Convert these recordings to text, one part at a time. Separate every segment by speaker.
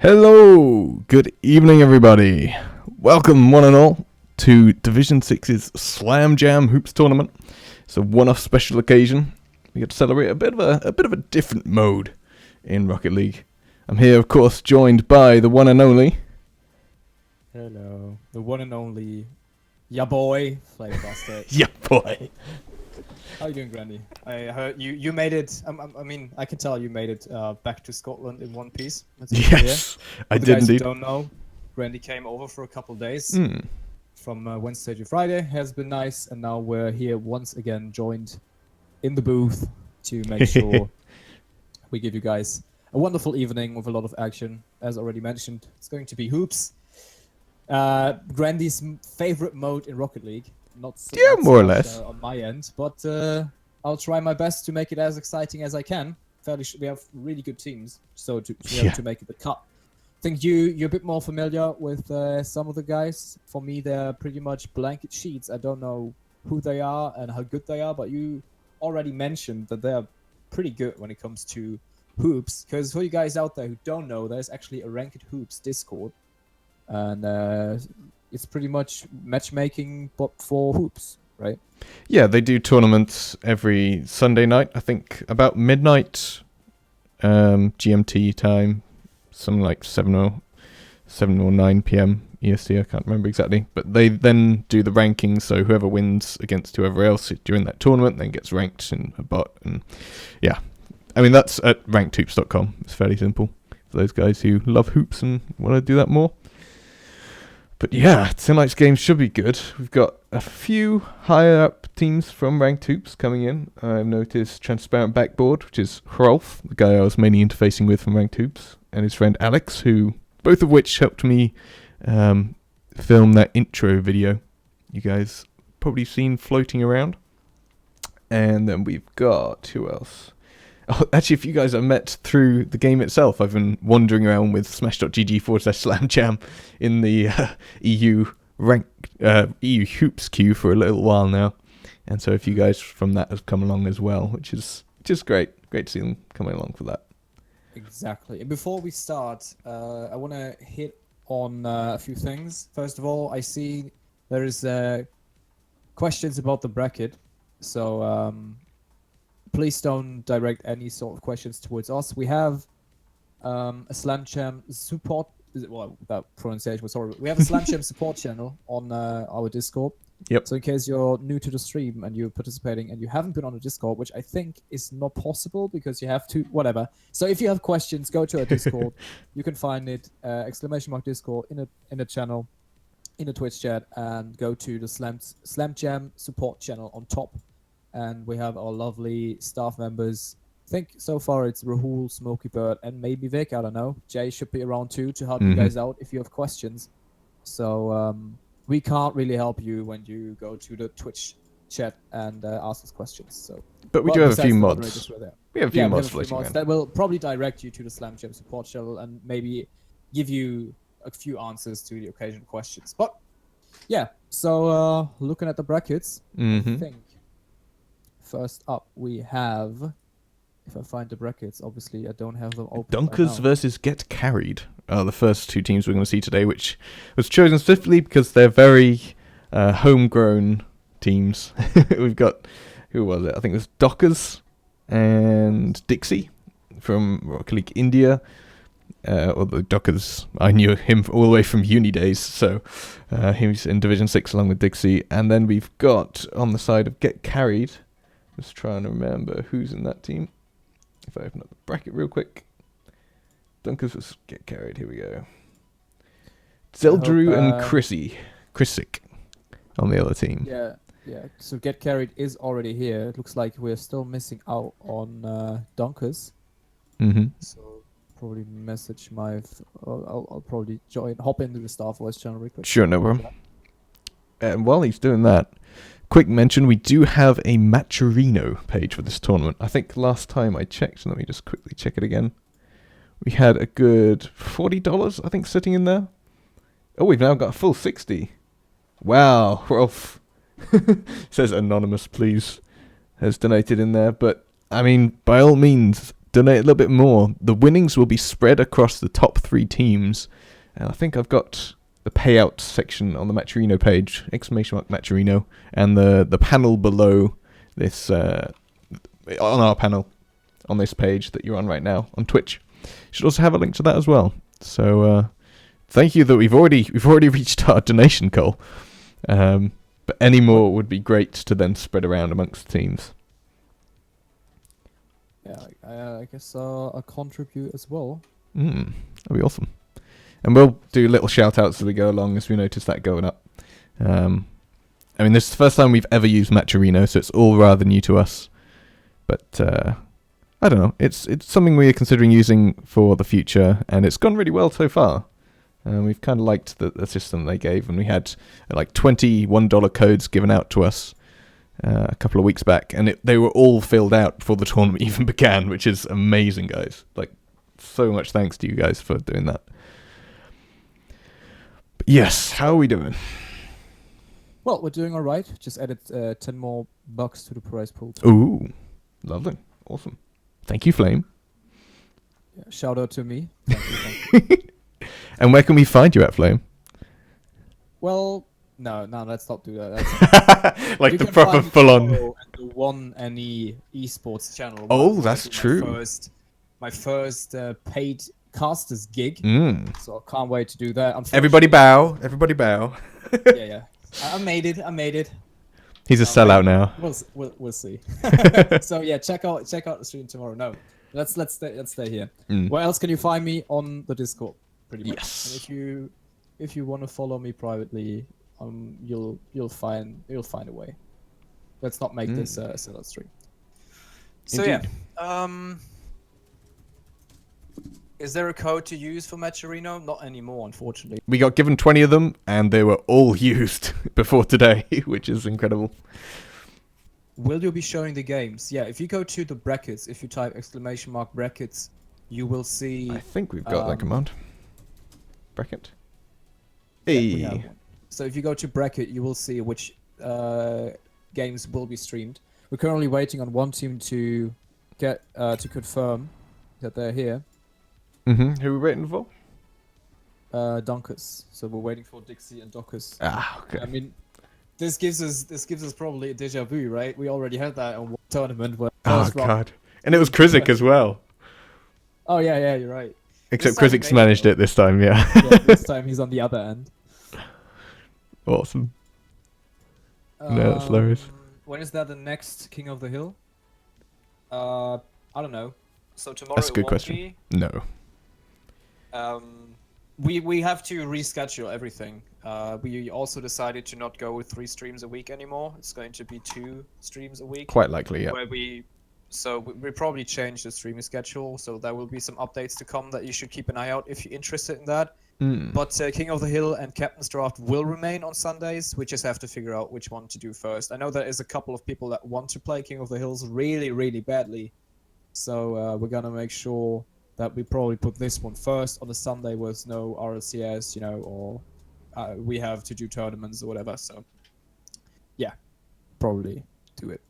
Speaker 1: Hello, good evening everybody. Welcome one and all to Division 6's SlamJam Hoops Tournament. It's a one-off special occasion. We get to celebrate a bit of a different mode in Rocket League. I'm here, of course, joined by the one and only.
Speaker 2: Hello, the one and only, ya boy, Flavor
Speaker 1: Yeah, boy.
Speaker 2: How you doing, Grandy? I heard you made it. I can tell you made it back to Scotland in one piece.
Speaker 1: Yes, I did indeed.
Speaker 2: Who don't know, Grandy came over for a couple of days from Wednesday to Friday. Has been nice, and now we're here once again, joined in the booth to make sure we give you guys a wonderful evening with a lot of action. As already mentioned, it's going to be hoops. Grandy's favorite mode in Rocket League. Not so
Speaker 1: more or less
Speaker 2: on my end, but I'll try my best to make it as exciting as I can. We have really good teams, so to be able to make it the cut. I think you're a bit more familiar with some of the guys. For me, they're pretty much blanket sheets. I don't know who they are and how good they are, but you already mentioned that they're pretty good when it comes to hoops. Because for you guys out there who don't know, there's actually a Ranked Hoops Discord, and it's pretty much matchmaking, but for hoops, right?
Speaker 1: Yeah, they do tournaments every Sunday night. I think about midnight GMT time, something like 7 or 9 p.m. EST. I can't remember exactly, but they then do the rankings. So whoever wins against whoever else during that tournament then gets ranked in a bot. And yeah, I mean that's at rankedhoops.com. It's fairly simple for those guys who love hoops and want to do that more. But yeah, tonight's game should be good. We've got a few higher up teams from Ranked Hoops coming in. I've noticed Transparent Backboard, which is Hrolf, the guy I was mainly interfacing with from Ranked Hoops, and his friend Alex, both of which helped me film that intro video you guys probably seen floating around. And then we've got, who else? Oh, actually, if you guys have met through the game itself, I've been wandering around with smash.gg/SlamJam in the EU hoops queue for a little while now. And so if you guys from that have come along as well, which is just great to see them coming along for that.
Speaker 2: Exactly. And before we start, I want to hit on a few things. First of all, I see there is questions about the bracket. So please don't direct any sort of questions towards us. We have a SlamJam support. Well, that pronunciation was horrible. We have a SlamJam support channel on our Discord.
Speaker 1: Yep.
Speaker 2: So in case you're new to the stream and you're participating and you haven't been on the Discord, which I think is not possible because you have to, whatever. So if you have questions, go to our Discord. You can find it, !Discord in a channel, in the Twitch chat, and go to the SlamJam support channel on top. And we have our lovely staff members. I think so far it's Rahul, Smokey Bird, and maybe Vic. I don't know. Jay should be around too to help you guys out if you have questions. So we can't really help you when you go to the Twitch chat and ask us questions. So,
Speaker 1: but we do have a few mods. We have a few mods
Speaker 2: that will probably direct you to the SlamJam support channel and maybe give you a few answers to the occasional questions. But yeah, so looking at the brackets, I think. First up, we have, if I find the brackets, obviously I don't have them open.
Speaker 1: Dunkers versus Get Carried are the first two teams we're going to see today, which was chosen specifically because they're very homegrown teams. We've got, who was it? I think it was Dockers and Dixie from Rocket League India. Although Dockers, I knew him all the way from uni days, so he's in Division 6 along with Dixie. And then we've got, on the side of Get Carried, just trying to remember who's in that team. If I open up the bracket real quick. Dunkers was Get Carried. Here we go. Zeldrew and Chrissick on the other team.
Speaker 2: Yeah. So Get Carried is already here. It looks like we're still missing out on Dunkers. So probably message my. I'll probably hop into the Star Voice channel real quick.
Speaker 1: Sure, no problem. And while he's doing that, quick mention, we do have a Matcherino page for this tournament. I think last time I checked, let me just quickly check it again. We had a good $40, I think, sitting in there. Oh, we've now got a full 60. Wow, Rolf. Says anonymous, please, has donated in there. But, I mean, by all means, donate a little bit more, the winnings will be spread across the top 3 teams. And I think I've got the payout section on the Matcherino page, !Matcherino, and the panel below this, on our panel, on this page that you're on right now, on Twitch. You should also have a link to that as well. So, thank you that we've already reached our donation goal. But any more would be great to then spread around amongst the teams.
Speaker 2: Yeah, I guess I'll contribute as well.
Speaker 1: That'd be awesome. And we'll do little shout-outs as we go along as we notice that going up. I mean, this is the first time we've ever used Matcherino, so it's all rather new to us. But, I don't know. It's something we are considering using for the future, and it's gone really well so far. We've kind of liked the system they gave, and we had like 20 $1 codes given out to us a couple of weeks back, and they were all filled out before the tournament even began, which is amazing, guys. Like, so much thanks to you guys for doing that. But yes, how are we doing?
Speaker 2: Well, we're doing all right. Just added 10 more bucks to the prize pool.
Speaker 1: Ooh, lovely. Awesome. Thank you, Flame.
Speaker 2: Yeah, shout out to me. Thank you.
Speaker 1: And where can we find you at, Flame?
Speaker 2: Well, no, let's not do that.
Speaker 1: Like the proper full-on.
Speaker 2: The One Any esports channel.
Speaker 1: Oh, that's true.
Speaker 2: My first paid casters gig. So I can't wait to do that.
Speaker 1: Everybody bow. Everybody bow.
Speaker 2: yeah. I made it.
Speaker 1: He's a sellout now.
Speaker 2: We'll see. So yeah, check out the stream tomorrow. No, let's stay here. Where else can you find me? On the Discord, pretty much.
Speaker 1: Yes.
Speaker 2: And if you want to follow me privately, you'll find a way. Let's not make this a sellout stream. So
Speaker 1: Indeed.
Speaker 2: Yeah. Is there a code to use for Matcherino? Not anymore, unfortunately.
Speaker 1: We got given 20 of them, and they were all used before today, which is incredible.
Speaker 2: Will you be showing the games? Yeah, if you go to the brackets, if you type !brackets, you will see...
Speaker 1: I think we've got that command. Bracket.
Speaker 2: Yeah, we have one. So if you go to bracket, you will see which games will be streamed. We're currently waiting on one team to get to confirm that they're here.
Speaker 1: Who are we waiting for?
Speaker 2: Dunkers. So we're waiting for Dixie and Dockers.
Speaker 1: Ah, okay.
Speaker 2: I mean, this gives us probably a deja vu, right? We already had that on one tournament where
Speaker 1: God. And it was Krizik as well.
Speaker 2: Oh yeah, you're right.
Speaker 1: Except Krizik's managed it this time, yeah.
Speaker 2: This time he's on the other end.
Speaker 1: Awesome. No, that's hilarious.
Speaker 2: When is that the next King of the Hill? I don't know. So tomorrow
Speaker 1: That's a good
Speaker 2: it won't
Speaker 1: question.
Speaker 2: be.
Speaker 1: No.
Speaker 2: We have to reschedule everything. We also decided to not go with 3 streams a week anymore. It's going to be 2 streams a week.
Speaker 1: Quite likely, yeah.
Speaker 2: Where we probably changed the streaming schedule, so there will be some updates to come that you should keep an eye out if you're interested in that. But King of the Hill and Captain's Draft will remain on Sundays. We just have to figure out which one to do first. I know there is a couple of people that want to play King of the Hills really, really badly. So we're gonna make sure that we probably put this one first on a Sunday with no RLCS, or we have to do tournaments or whatever. So yeah, probably do it.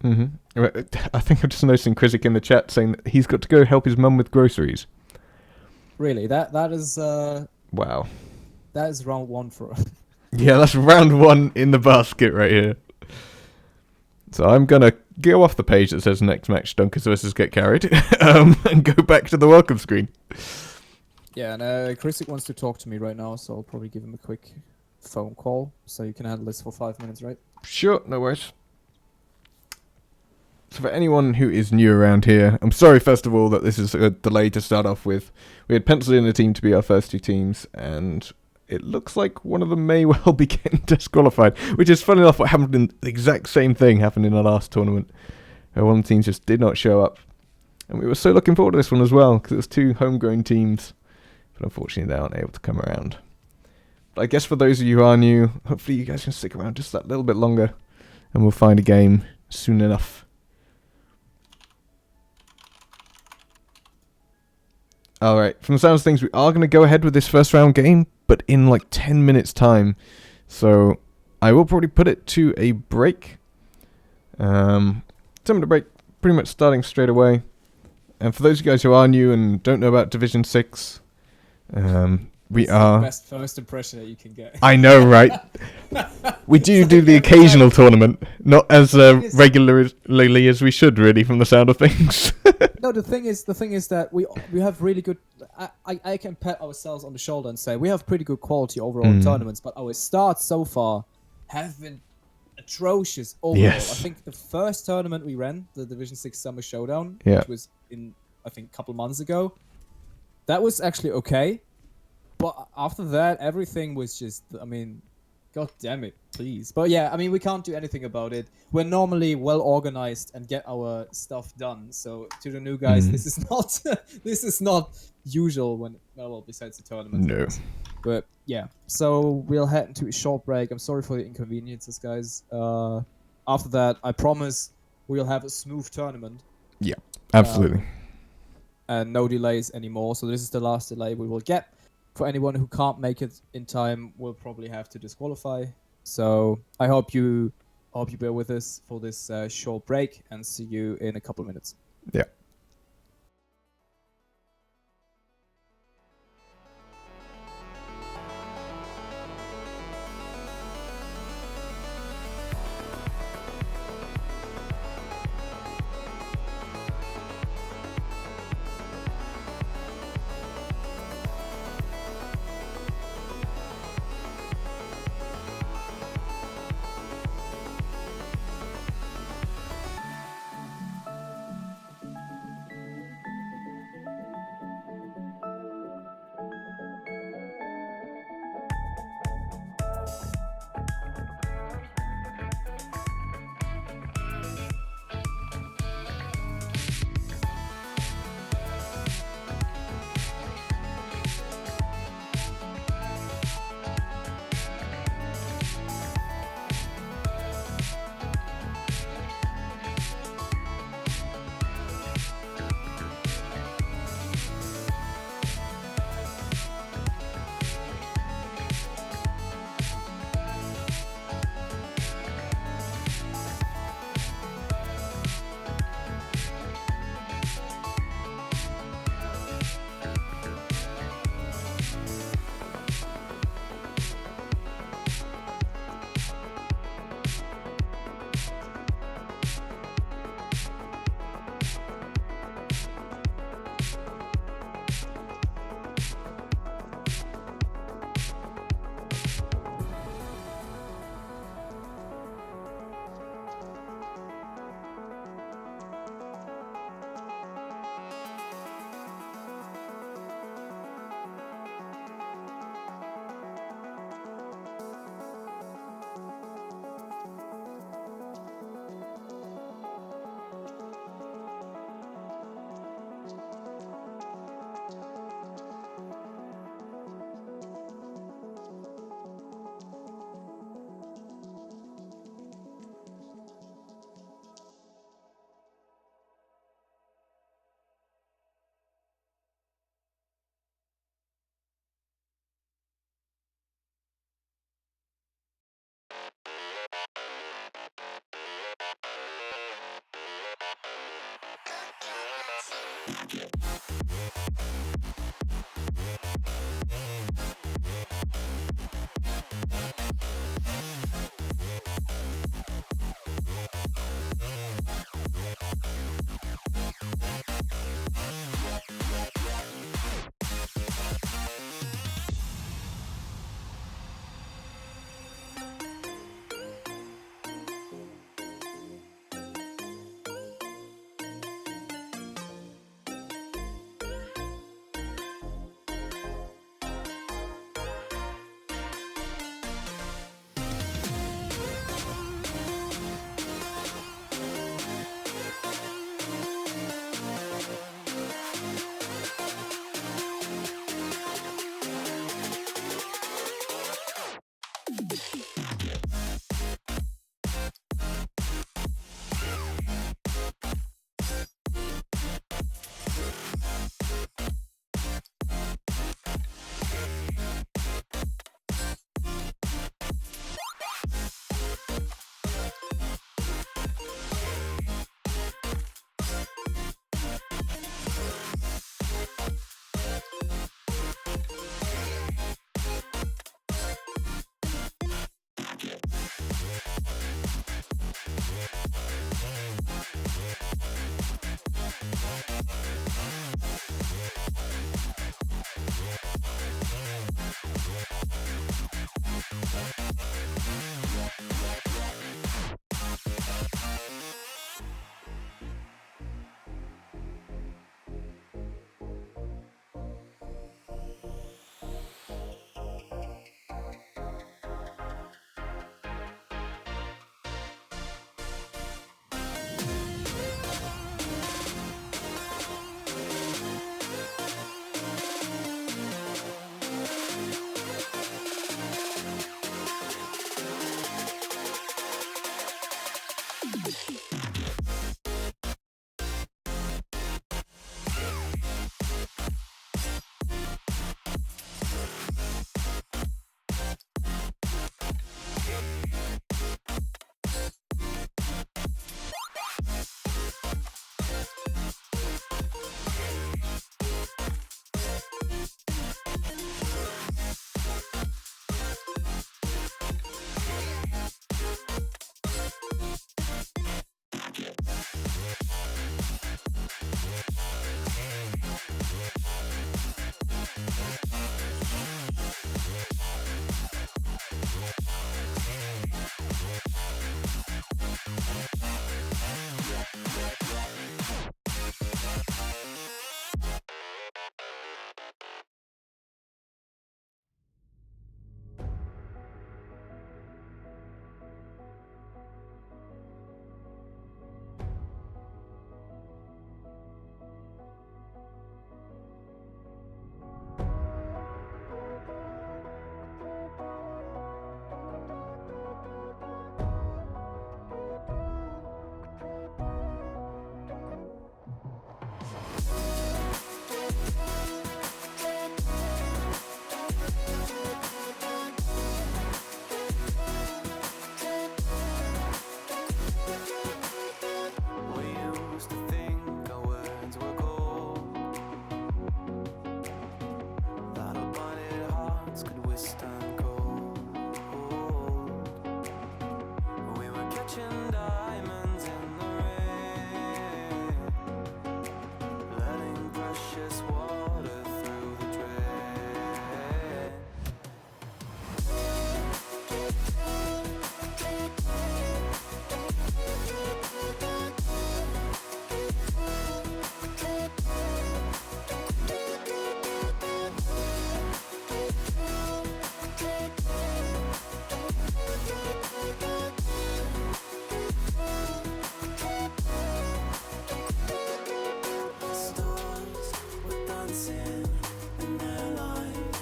Speaker 1: I think I'm just noticing Krizik in the chat saying that he's got to go help his mum with groceries.
Speaker 2: Really, that is
Speaker 1: Wow.
Speaker 2: That is round 1 for us.
Speaker 1: Yeah, that's round 1 in the basket right here. So I'm gonna go off the page that says next match Dunkers versus Get Carried, and go back to the welcome screen.
Speaker 2: Yeah, and Krizik wants to talk to me right now, so I'll probably give him a quick phone call, so you can handle this for 5 minutes, right?
Speaker 1: Sure, no worries. So for anyone who is new around here, I'm sorry first of all that this is a delay to start off with. We had penciled in a team to be our first 2 teams, and it looks like one of them may well be getting disqualified, which is funny enough what happened in the exact same thing happened in our last tournament, where one of the teams just did not show up. And we were so looking forward to this one as well, because it was 2 homegrown teams, but unfortunately they aren't able to come around. But I guess for those of you who are new, hopefully you guys can stick around just that little bit longer, and we'll find a game soon enough. Alright, from the sounds of things, we are going to go ahead with this first round game, but in like 10 minutes time. So I will probably put it to a break. 10-minute break, pretty much starting straight away. And for those of you guys who are new and don't know about Division 6, we
Speaker 2: It's
Speaker 1: are...
Speaker 2: the best first impression that you can get.
Speaker 1: I know, right? We do the occasional tournament, not as regularly as we should, really, from the sound of things.
Speaker 2: No, the thing is that we have really good. I can pat ourselves on the shoulder and say we have pretty good quality overall in tournaments, but our starts so far have been atrocious overall.
Speaker 1: Yes.
Speaker 2: I think the first tournament we ran, the Division 6 Summer Showdown,
Speaker 1: Yeah.
Speaker 2: which was I think a couple months ago, that was actually okay. But after that, everything was just, I mean, god damn it, please. But yeah, I mean, we can't do anything about it. We're normally well organized and get our stuff done. So to the new guys, this is not this is not usual when, well, besides the tournament.
Speaker 1: No.
Speaker 2: But yeah, so we'll head into a short break. I'm sorry for the inconveniences, guys. After that, I promise we'll have a smooth tournament.
Speaker 1: Yeah, absolutely.
Speaker 2: And no delays anymore. So this is the last delay we will get. For anyone who can't make it in time, we'll probably have to disqualify. So I hope you bear with us for this short break, and see you in a couple of minutes.
Speaker 1: Yeah.
Speaker 3: catching diamonds in the rain, letting precious water through the drain. Stars were dancing in their light,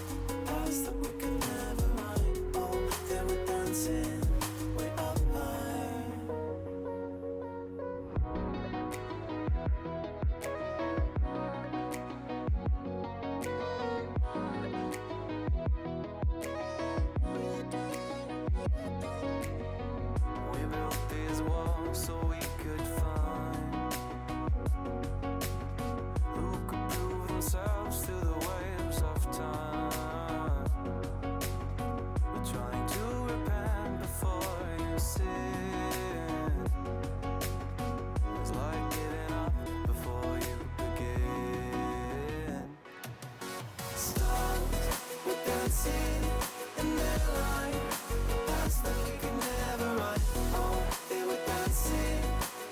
Speaker 3: paths that we could never ride. Oh, they were dancing way up high. We built these walls so we could find who could prove themselves through the waves of time. We're trying to repent before you sin. It's like giving up before you begin. Stars were dancing in their light, paths that we could never ride. Oh, they were dancing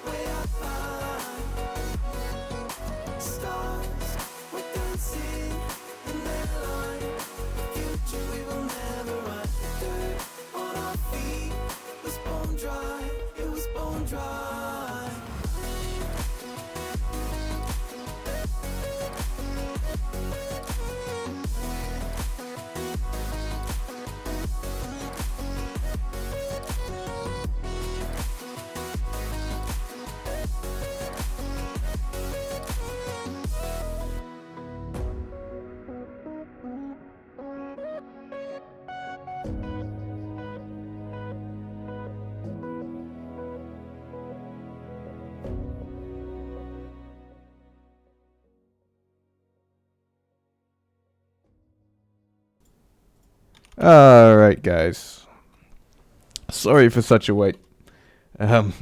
Speaker 3: way up high. Stars were dancing in their light, future we will never ride. Dirt on our feet was bone dry, it was bone dry.
Speaker 1: Alright, guys. Sorry for such a wait. So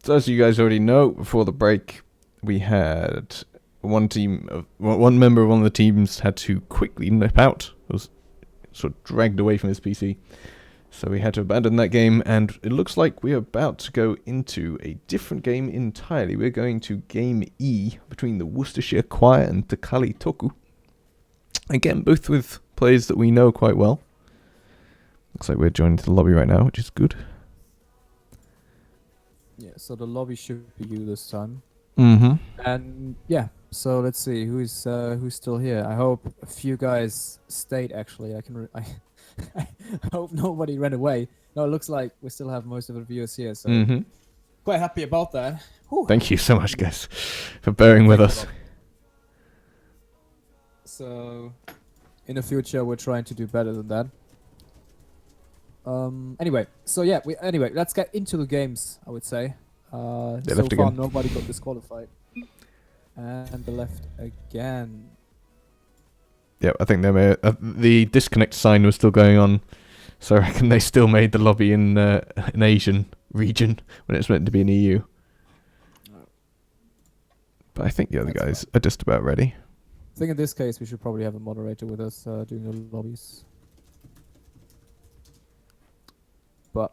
Speaker 1: as you guys already know, before the break, we had one member of one of the teams had to quickly nip out. Was sort of dragged away from his PC. So we had to abandon that game, and it looks like we're about to go into a different game entirely. We're going to Game E between the Worcestershire Choir and Takali Toku. Again, both with players that we know quite well. Looks like we're joined to the lobby right now, which is good.
Speaker 2: Yeah, so the lobby should be you this time.
Speaker 1: Mm-hmm.
Speaker 2: And yeah, so let's see who's still here. I hope a few guys stayed. Actually, I hope nobody ran away. No, it looks like we still have most of the viewers here, so
Speaker 1: Mm-hmm.
Speaker 2: quite happy about that. Whew.
Speaker 1: Thank you so much, guys, for bearing with us.
Speaker 2: So, in the future, we're trying to do better than that. Anyway, so yeah, let's get into the games. I would say. So far,
Speaker 1: again.
Speaker 2: nobody got disqualified, and they left again.
Speaker 1: Yeah, I think the disconnect sign was still going on, so I reckon they still made the lobby in an Asian region when it's meant to be in EU. But I think the other guys are just about ready.
Speaker 2: I think in this case we should probably have a moderator with us doing the lobbies. But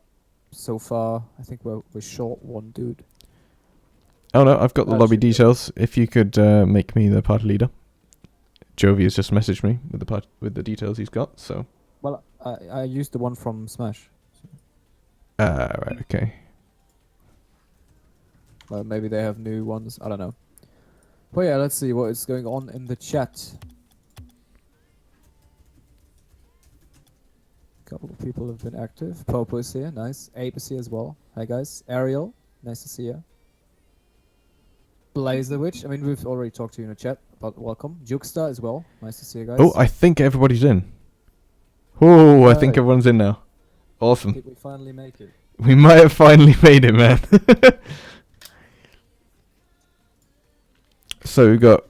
Speaker 2: so far, I think we're short one dude.
Speaker 1: Oh no, I've got the
Speaker 2: That
Speaker 1: lobby
Speaker 2: should be-
Speaker 1: details. If you could make me the party leader. Jovi has just messaged me with the details he's got. So.
Speaker 2: Well, I used the one from Smash.
Speaker 1: Right. Okay.
Speaker 2: Well, maybe they have new ones. I don't know. But yeah, let's see what is going on in the chat. Couple of people have been active. Popo is here, nice. Ape is here as well. Hi guys. Ariel, nice to see you. Blazerwitch, I mean we've already talked to you in the chat about welcome. Jukestar as well, nice to see you guys.
Speaker 1: Oh, I think everybody's in. Oh, I think
Speaker 2: Right.
Speaker 1: everyone's in now. Awesome.
Speaker 2: Did we finally make it?
Speaker 1: We might have finally made it, man. So we got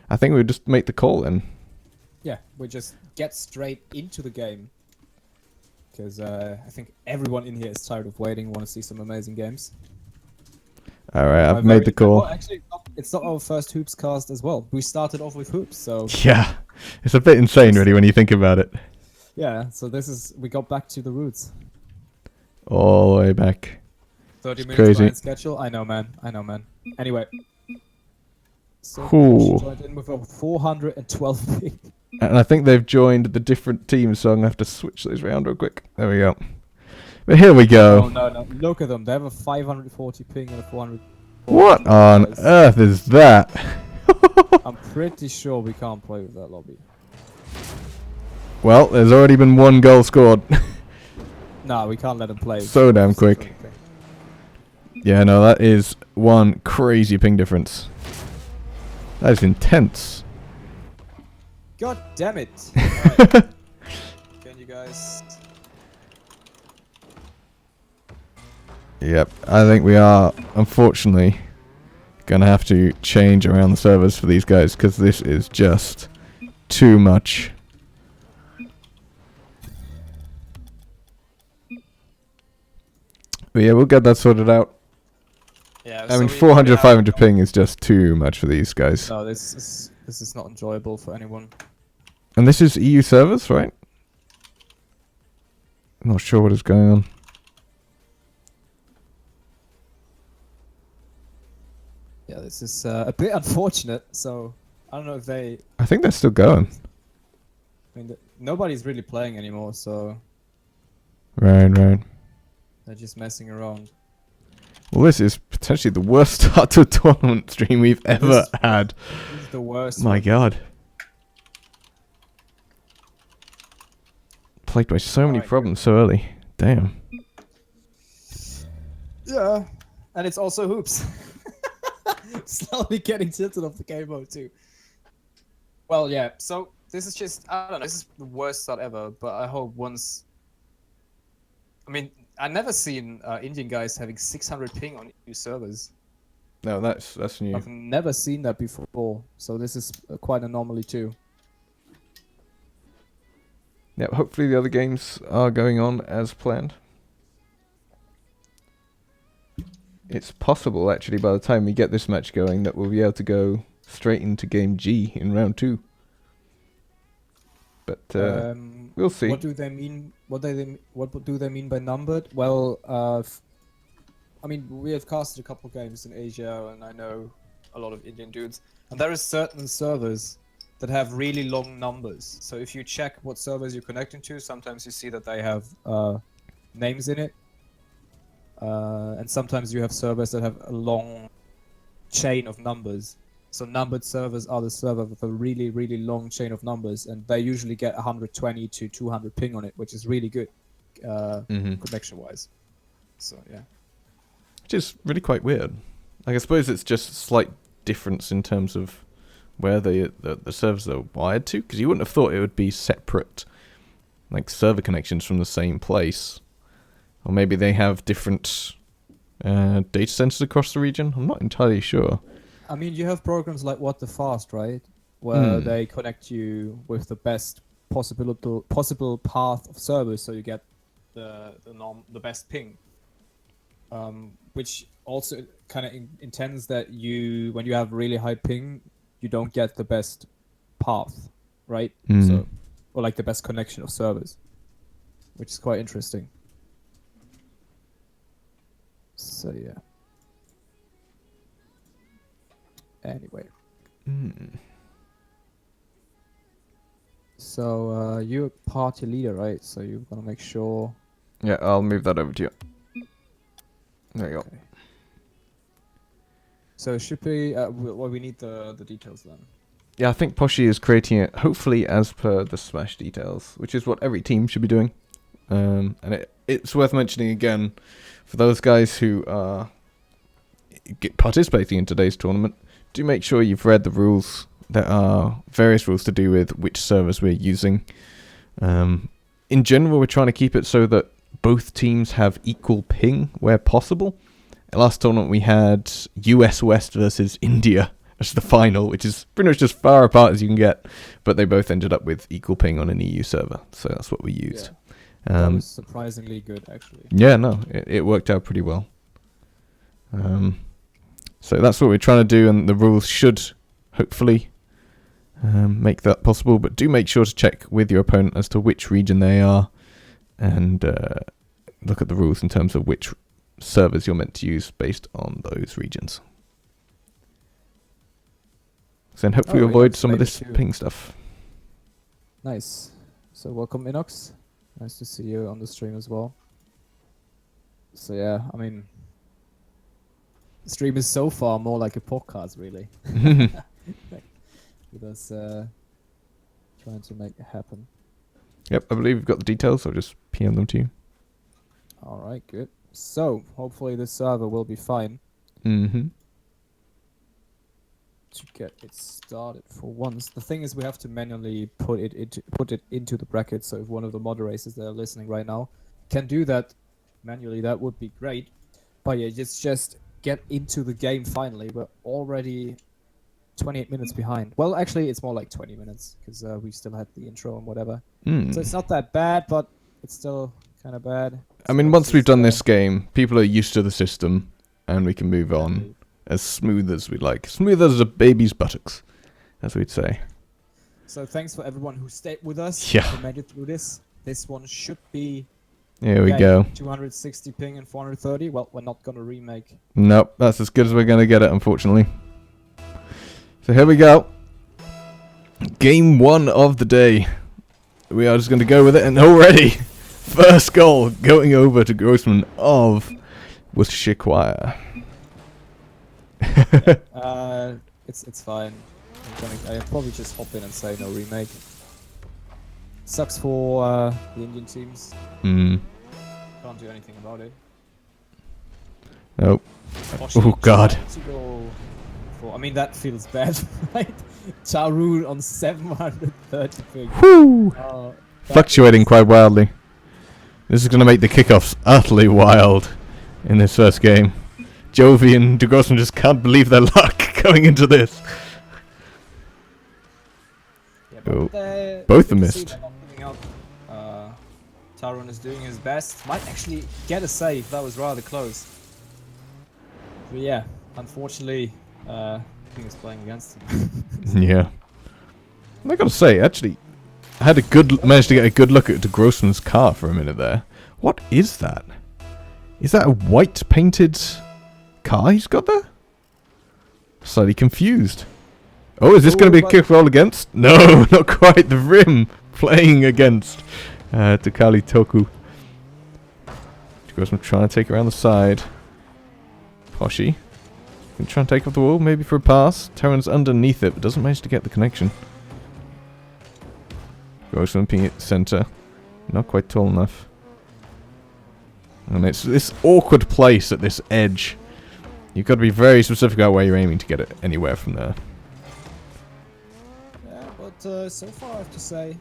Speaker 1: I think we'll just make the call then.
Speaker 2: yeah, we just get straight into the game. Because I think everyone in here is tired of waiting, want to see some amazing games.
Speaker 1: All right, I've made the call.
Speaker 2: Well, actually, it's not our first Hoops cast as well. We started off with Hoops, so...
Speaker 1: Yeah, it's a bit insane, really, when you think about it.
Speaker 2: Yeah, so we got back to the roots.
Speaker 1: All the way back.
Speaker 2: 30 minutes
Speaker 1: crazy.
Speaker 2: behind schedule. I know, man. Anyway. So
Speaker 1: Ooh.
Speaker 2: joined in with a 412 ping.
Speaker 1: And I think they've joined the different teams, so I'm going to have to switch those around real quick. There we go. But here we go.
Speaker 2: Oh, no. Look at them. They have a 540 ping and a 400.
Speaker 1: What on earth is that?
Speaker 2: I'm pretty sure we can't play with that lobby.
Speaker 1: Well, there's already been one goal scored.
Speaker 2: Nah, we can't let them play.
Speaker 1: So damn quick. Yeah, no, that is one crazy ping difference. That is intense.
Speaker 2: God damn it. Right. Can you guys...
Speaker 1: Yep, I think we are, unfortunately, going to have to change around the servers for these guys, because this is just too much. But yeah, we'll get that sorted out.
Speaker 2: Yeah,
Speaker 1: I mean, 400, 500 ping is just too much for these guys.
Speaker 2: No, this is not enjoyable for anyone.
Speaker 1: And this is EU servers, right? I'm not sure what is going on.
Speaker 2: Yeah, this is a bit unfortunate. So I don't know if they.
Speaker 1: I think they're still going.
Speaker 2: I mean, nobody's really playing anymore, so
Speaker 1: Right.
Speaker 2: they're just messing around.
Speaker 1: Well, this is potentially the worst start to a tournament stream we've ever had.
Speaker 2: This is the worst.
Speaker 1: My
Speaker 2: one.
Speaker 1: god. Plagued by so many
Speaker 2: Alright,
Speaker 1: problems so early. Damn.
Speaker 2: Yeah, and it's also hoops. Slowly getting tilted off the game mode too. Well, yeah. So this is just I don't know. This is the worst start ever. But I hope once. I mean, I've never seen Indian guys having 600 ping on EU servers.
Speaker 1: No, that's new.
Speaker 2: I've never seen that before. So this is quite an anomaly too.
Speaker 1: Yep, hopefully the other games are going on as planned. It's possible, actually, by the time we get this match going, that we'll be able to go straight into game G in round 2. But we'll see.
Speaker 2: What do they mean? What do they mean by numbered? Well, I mean, we have casted a couple games in Asia, and I know a lot of Indian dudes. And there is certain servers that have really long numbers. So if you check what servers you're connecting to, sometimes you see that they have names in it. And sometimes you have servers that have a long chain of numbers. So numbered servers are the server with a really, really long chain of numbers, and they usually get 120 to 200 ping on it, which is really good connection-wise. So yeah,
Speaker 1: which is really quite weird. Like, I suppose it's just a slight difference in terms of where the servers are wired to, because you wouldn't have thought it would be separate, like server connections from the same place, or maybe they have different data centers across the region. I'm not entirely sure.
Speaker 2: I mean, you have programs like What the Fast, right? Where they connect you with the best possible path of service, so you get the best ping. Which also kind of intends that when you have really high ping, you don't get the best path, right? So, or like the best connection of service, which is quite interesting. So yeah. Anyway. So you're a party leader, right? So you're gonna make sure.
Speaker 1: Yeah, I'll move that over to you. There you go.
Speaker 2: Okay. So should we? Well, we need the details then.
Speaker 1: Yeah, I think Poshy is creating it, hopefully as per the Smash details, which is what every team should be doing. And it's worth mentioning again, for those guys who are participating in today's tournament, do make sure you've read the rules. There are various rules to do with which servers we're using. In general, we're trying to keep it so that both teams have equal ping where possible. Last tournament we had US West versus India as the final, which is pretty much just far apart as you can get. But they both ended up with equal ping on an EU server, so that's what we used.
Speaker 2: That was surprisingly good, actually.
Speaker 1: Yeah, no, it worked out pretty well. So that's what we're trying to do, and the rules should hopefully make that possible. But do make sure to check with your opponent as to which region they are, and look at the rules in terms of which servers you're meant to use based on those regions. So then hopefully avoid some of this ping stuff.
Speaker 2: Nice. So welcome, Inox. Nice to see you on the stream as well. So yeah, I mean, the stream is so far more like a podcast, really. With us trying to make it happen.
Speaker 1: Yep, I believe we've got the details. I'll just PM them to you.
Speaker 2: All right, good. So hopefully this server will be fine
Speaker 1: Mm-hmm.
Speaker 2: to get it started for once. The thing is, we have to manually put it into the bracket. So if one of the moderators that are listening right now can do that manually, that would be great. But yeah, just get into the game finally. We're already 28 minutes behind. Well, actually, it's more like 20 minutes because we still had the intro and whatever. So it's not that bad, but it's still kind of bad.
Speaker 1: I mean, once we've done this game, people are used to the system, and we can move on as smooth as we like. Smooth as a baby's buttocks, as we'd say.
Speaker 2: So thanks for everyone who stayed with us.
Speaker 1: Yeah.
Speaker 2: Who made it through this. This one should be...
Speaker 1: Here we go.
Speaker 2: 260 ping and 430. Well, we're not going to remake.
Speaker 1: Nope, that's as good as we're going to get it, unfortunately. So here we go. Game 1 of the day. We are just going to go with it, and already, first goal going over to Grossman of Worcestershire Choir.
Speaker 2: It's fine. I'll probably just hop in and say no remake. Sucks for the Indian teams. Can't do anything about it.
Speaker 1: Nope. Oh god.
Speaker 2: I mean, that feels bad, right? Charun on 730 ping.
Speaker 1: Whoo! Fluctuating quite wildly. This is going to make the kickoffs utterly wild in this first game. Jovi and De Grossman just can't believe their luck going into this.
Speaker 2: Yeah,
Speaker 1: both are missed.
Speaker 2: Tarun is doing his best. Might actually get a save. That was rather close. But yeah, unfortunately, King is playing against him.
Speaker 1: Yeah. I gotta say, actually, I had managed to get a good look at De Grossman's car for a minute there. What is that? Is that a white painted car he's got there? Slightly confused. Oh, is this going to be a kick roll against? No, not quite. The rim playing against Takali Toku. De Grossman trying to take around the side. Poshy. Can try and take off the wall, maybe for a pass. Terran's underneath it, but doesn't manage to get the connection. Grossman ping it center. Not quite tall enough. And it's this awkward place at this edge. You've got to be very specific about where you're aiming to get it anywhere from there.
Speaker 2: Yeah, but so far I have to say,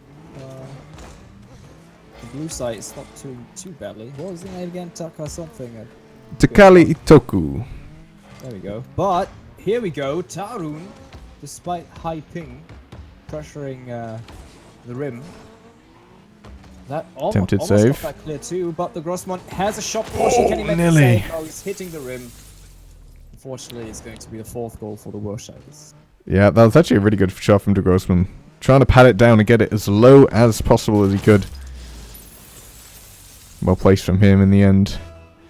Speaker 2: the blue side is not too badly. What was the name again? Taka something.
Speaker 1: Takali Toku.
Speaker 2: There we go. But here we go. Tarun, despite high ping, pressuring the rim. That almost got that clear too, but the Grossman has a shot. Can he make the save? Oh, he's hitting the rim. Unfortunately, it's going to be the 4th goal for the Worshipers.
Speaker 1: Yeah, that was actually a really good shot from De Grossman. Trying to pat it down and get it as low as possible as he could. Well placed from him in the end.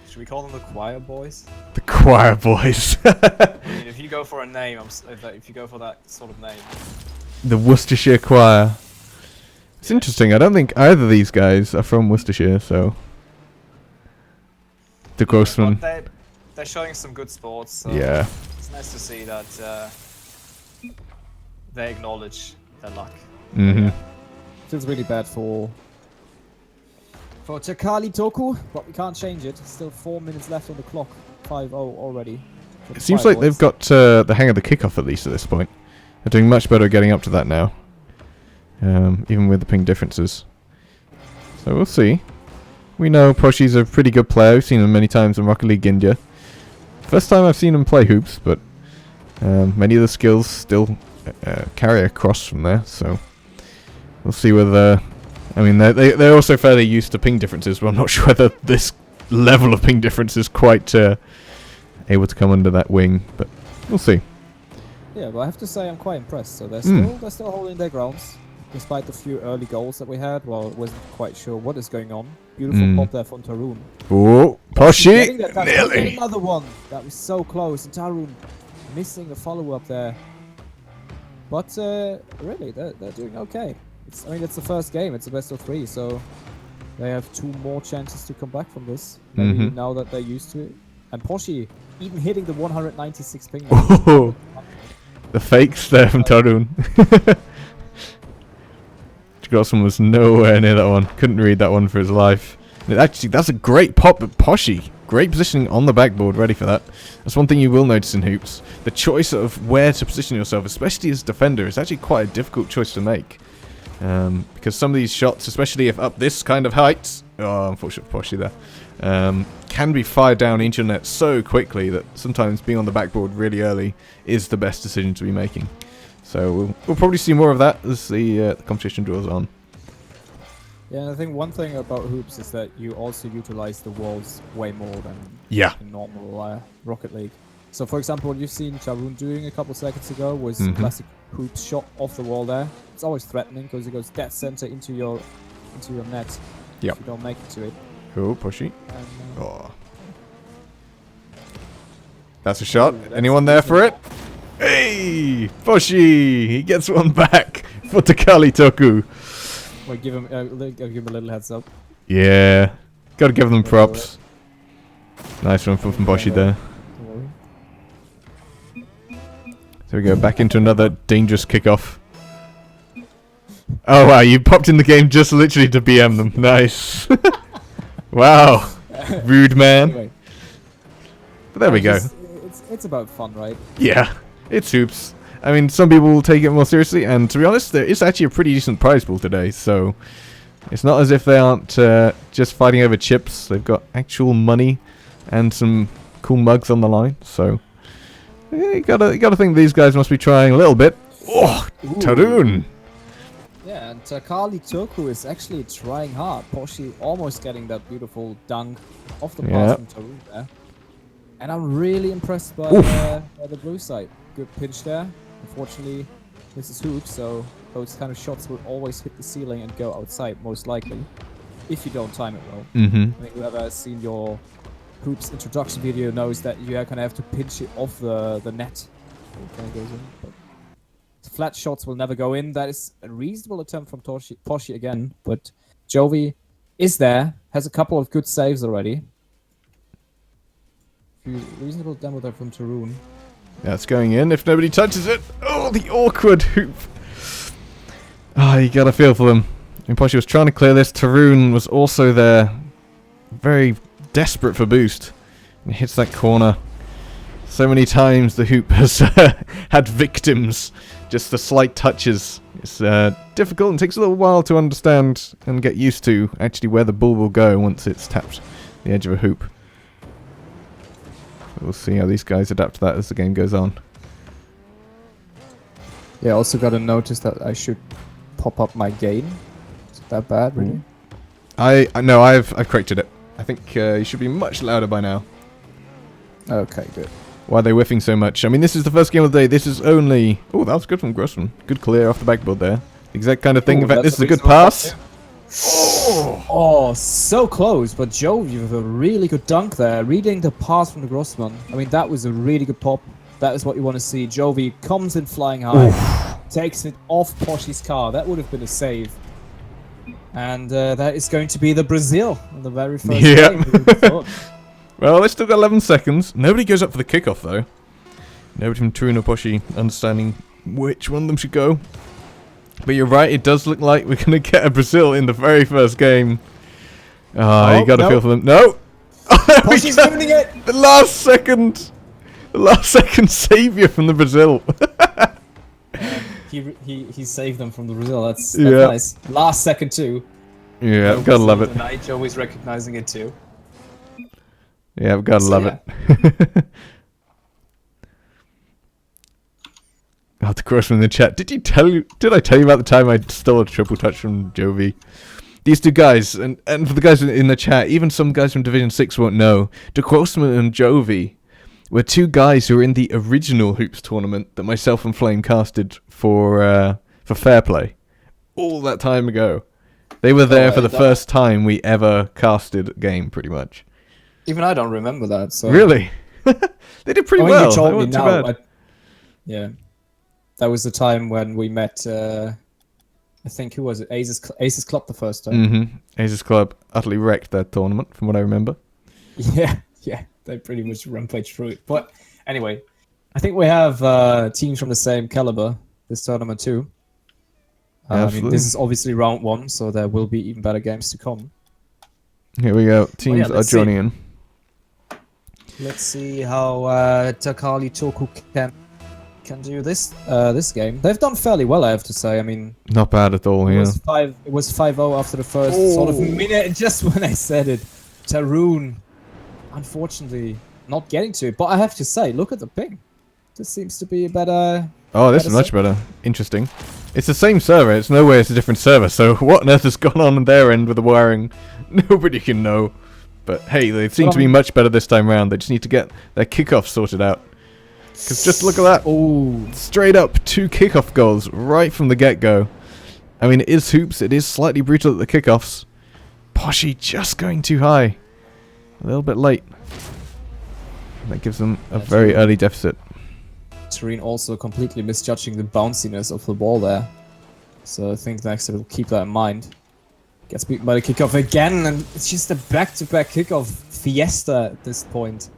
Speaker 2: Should we call them the Choir Boys?
Speaker 1: The Choir Boys.
Speaker 2: I mean, if you go for a name, if you go for that sort of name.
Speaker 1: The Worcestershire Choir. It's interesting. I don't think either of these guys are from Worcestershire, so. De Grossman.
Speaker 2: They're showing some good sports. So
Speaker 1: yeah.
Speaker 2: It's nice to see that they acknowledge their luck.
Speaker 1: Mm-hmm.
Speaker 2: Feels really bad for Takali Toku, but we can't change it. Still 4 minutes left on the clock. 5-0 already.
Speaker 1: It seems like they've got the hang of the kickoff at least at this point. They're doing much better at getting up to that now. Even with the ping differences. So we'll see. We know Poshy's a pretty good player. We've seen him many times in Rocket League India. First time I've seen him play hoops, but Many of the skills still carry across from there, so we'll see whether... I mean, they're also fairly used to ping differences, but I'm not sure whether this level of ping difference is quite able to come under that wing, but we'll see.
Speaker 2: Yeah, but I have to say I'm quite impressed. So they're still holding their grounds, despite the few early goals that we had. Well, wasn't quite sure what is going on. Beautiful pop there from Tarun.
Speaker 1: Oh, Poshy!
Speaker 2: Nearly! Another one! That was so close, and Tarun missing a follow-up there. But really, they're doing okay. I mean, it's the first game. It's a best of 3, so they have 2 more chances to come back from this. Maybe now that they're used to it. And Poshy even hitting the 196 ping.
Speaker 1: Oh, the fakes there from Tarun. Grossman was nowhere near that one. Couldn't read that one for his life. Actually, that's a great pop, but Poshy. Great positioning on the backboard, ready for that. That's one thing you will notice in hoops. The choice of where to position yourself, especially as a defender, is actually quite a difficult choice to make. Because some of these shots, especially if up this kind of height, unfortunate for Poshy there, can be fired down into the net so quickly that sometimes being on the backboard really early is the best decision to be making. So we'll probably see more of that as the competition draws on.
Speaker 2: Yeah, and I think one thing about hoops is that you also utilize the walls way more than in normal Rocket League. So, for example, what you've seen Tarun doing a couple seconds ago was classic hoop shot off the wall there. It's always threatening because it goes dead center into your net.
Speaker 1: Yep.
Speaker 2: If you don't make it to it.
Speaker 1: Cool, Poshy. Oh. That's a shot. Anyone there for it? Hey! Poshy! He gets one back for Takali Toku.
Speaker 2: Well, give him a little heads up.
Speaker 1: Yeah. Gotta give them props. Nice one from Poshy there. So we go back into another dangerous kickoff. Oh wow, you popped in the game just literally to BM them. Nice. Wow. Rude man.
Speaker 2: Anyway,
Speaker 1: but there we go.
Speaker 2: It's about fun, right?
Speaker 1: Yeah. It's hoops. I mean, some people will take it more seriously, and to be honest, there is actually a pretty decent prize pool today, so it's not as if they aren't just fighting over chips. They've got actual money and some cool mugs on the line, so yeah, you gotta think these guys must be trying a little bit. Oh, Tarun!
Speaker 2: Yeah, and Takali Toku is actually trying hard. Poshy almost getting that beautiful dunk off the pass from Tarun there. And I'm really impressed by the blue side. Good pitch there. Unfortunately, this is hoops, so those kind of shots will always hit the ceiling and go outside, most likely, if you don't time it well. I mean, whoever has seen your hoops introduction video knows that you kind of have to pinch it off the net. So it kind of goes in. But flat shots will never go in. That is a reasonable attempt from Poshy again, but Jovi is there, has a couple of good saves already. Reasonable demo there from Tarun.
Speaker 1: That's going in if nobody touches it. Oh, the awkward hoop. Oh, you gotta feel for them. I mean, Poshy was trying to clear this. Tarun was also there. Very desperate for boost. And hits that corner. So many times the hoop has had victims. Just the slight touches. It's difficult and takes a little while to understand and get used to actually where the ball will go once it's tapped the edge of a hoop. We'll see how these guys adapt to that as the game goes on.
Speaker 2: Yeah, also got to notice that I should pop up my gain. Is it that bad, really?
Speaker 1: No, I've corrected it. I think you should be much louder by now.
Speaker 2: Okay, good.
Speaker 1: Why are they whiffing so much? I mean, this is the first game of the day. This is only... Oh, that was good from Grossman. Good clear off the backboard there. Exact kind of thing. In fact, this is a good pass.
Speaker 2: Oh, so close, but Joe, you have a really good dunk there. Reading the pass from the Grossman. I mean, that was a really good pop. That is what you want to see. Jovi comes in flying high, takes it off Poshy's car. That would have been a save. And that is going to be the Brazil on the very first game.
Speaker 1: Well, they still got 11 seconds. Nobody goes up for the kickoff, though. Nobody from Tarun or Poshy understanding which one of them should go. But you're right, it does look like we're going to get a Brazil in the very first game. Oh, you got to feel for them. No!
Speaker 2: Poshy's winning it!
Speaker 1: The last second savior from the Brazil.
Speaker 2: He saved them from the Brazil. That's nice. Last second, too.
Speaker 1: Yeah, I've got to love it.
Speaker 2: Tonight, always recognizing it, too.
Speaker 1: Yeah, I've got to love it. the Grossman in the chat. Did I tell you about the time I stole a triple touch from Jovi? These two guys, and for the guys in the chat, even some guys from Division 6 won't know, De Grossman and Jovi were two guys who were in the original Hoops tournament that myself and Flame casted for Fair Play. All that time ago. They were there for the first time we ever casted a game, pretty much.
Speaker 2: Even I don't remember that. So
Speaker 1: Really? They did pretty well.
Speaker 2: You told
Speaker 1: They
Speaker 2: me
Speaker 1: weren't too
Speaker 2: now.
Speaker 1: bad.
Speaker 2: Yeah. That was the time when we met, I think, who was it? Aces Club the first time.
Speaker 1: Mm-hmm. Aces Club utterly wrecked that tournament, from what I remember.
Speaker 2: Yeah. They pretty much rampaged through it. But anyway, I think we have teams from the same caliber this tournament too. I mean, this is obviously round 1, so there will be even better games to come.
Speaker 1: Here we go. Teams are joining in.
Speaker 2: Let's see how Takali Toku can do this game. They've done fairly well, I have to say. I mean,
Speaker 1: not bad at all.
Speaker 2: It was 5-0 after the first sort of minute. Just when I said it, Tarun, unfortunately, not getting to it. But I have to say, look at the ping. This seems to be a better.
Speaker 1: Oh, this is much better. Interesting. It's the same server. It's no way it's a different server. So what on earth has gone on their end with the wiring? Nobody can know. But hey, they seem to be much better this time around. They just need to get their kickoff sorted out. Because just look at that. Oh, straight up 2 kickoff goals right from the get-go. I mean, it is hoops. It is slightly brutal at the kickoffs. Poshy just going too high. A little bit late. That gives them a very early deficit.
Speaker 2: Tareen also completely misjudging the bounciness of the ball there. So I think next will keep that in mind. Gets beaten by the kickoff again, and it's just a back-to-back kickoff fiesta at this point.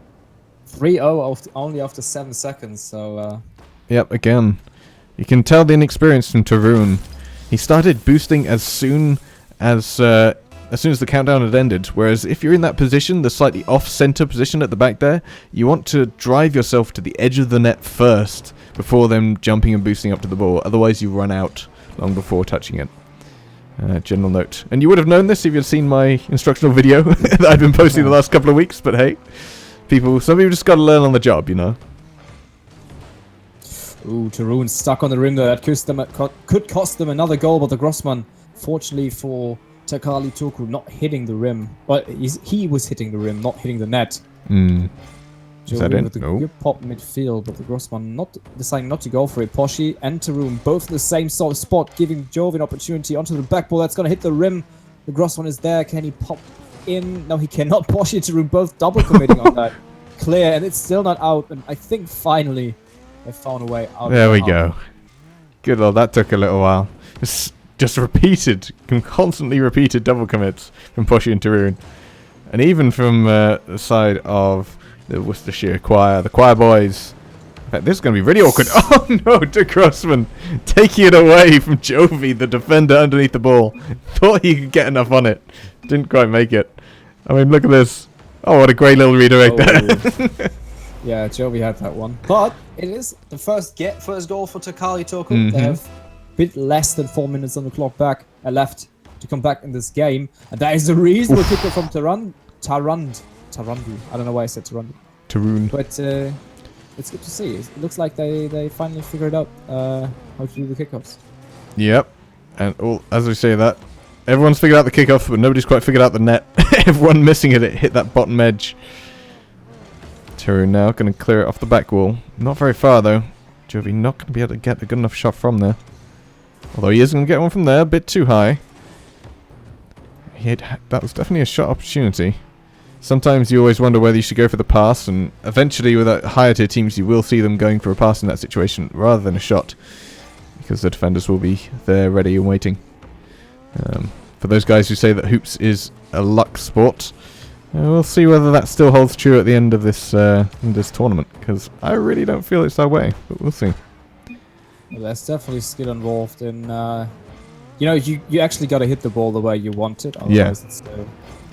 Speaker 2: 3-0 only after 7 seconds, so...
Speaker 1: Yep, again. You can tell the inexperience from Tarun. He started boosting as soon as the countdown had ended, whereas if you're in that position, the slightly off-center position at the back there, you want to drive yourself to the edge of the net first before then jumping and boosting up to the ball. Otherwise, you run out long before touching it. General note. And you would have known this if you'd seen my instructional video that I've been posting the last couple of weeks, but hey, some people just got to learn on the job, you know.
Speaker 2: Ooh, Tarun stuck on the rim there. That could cost them another goal, but the Grossman, fortunately for Takali Toku, not hitting the rim. But he was hitting the rim, not hitting the net.
Speaker 1: Is that
Speaker 2: with a good pop midfield, but the Grossman deciding not to go for it. Poshy and Tarun both in the same sort of spot, giving Jovi an opportunity onto the back ball. That's going to hit the rim. The Grossman is there. Can he pop in? No, he cannot. Poshy and Tarun both double committing on that. Clear, and it's still not out. And I think finally they found a way out.
Speaker 1: There we go. Good lord, that took a little while. Just constantly repeated double commits from Poshy and Tarun. And even from the side of the Worcestershire Choir, the Choir Boys. In fact, this is going to be really awkward. Oh no, De Grossman taking it away from Jovi, the defender underneath the ball. Thought he could get enough on it. Didn't quite make it. I mean, look at this. Oh, what a great little redirect there.
Speaker 2: Yeah, Jovi had that one. But it is the first goal for Takali Toku. They have a bit less than 4 minutes on the clock left to come back in this game. And that is a reasonable kicker from Tarandu. I don't know why I said Tarun. But it's good to see. It looks like they finally figured out how to do the kickoffs. Yep.
Speaker 1: And as we say that, everyone's figured out the kickoff, but nobody's quite figured out the net. Everyone missing it hit that bottom edge. Tarun now going to clear it off the back wall. Not very far though. Jovi not going to be able to get a good enough shot from there. Although he is going to get one from there, a bit too high. That was definitely a shot opportunity. Sometimes you always wonder whether you should go for the pass, and eventually with higher tier teams you will see them going for a pass in that situation rather than a shot, because the defenders will be there ready and waiting. For those guys who say that hoops is a luck sport, we'll see whether that still holds true at the end of this tournament, because I really don't feel it's that way, but we'll see.
Speaker 2: Well, there's definitely skill involved in, you actually got to hit the ball the way you want it, otherwise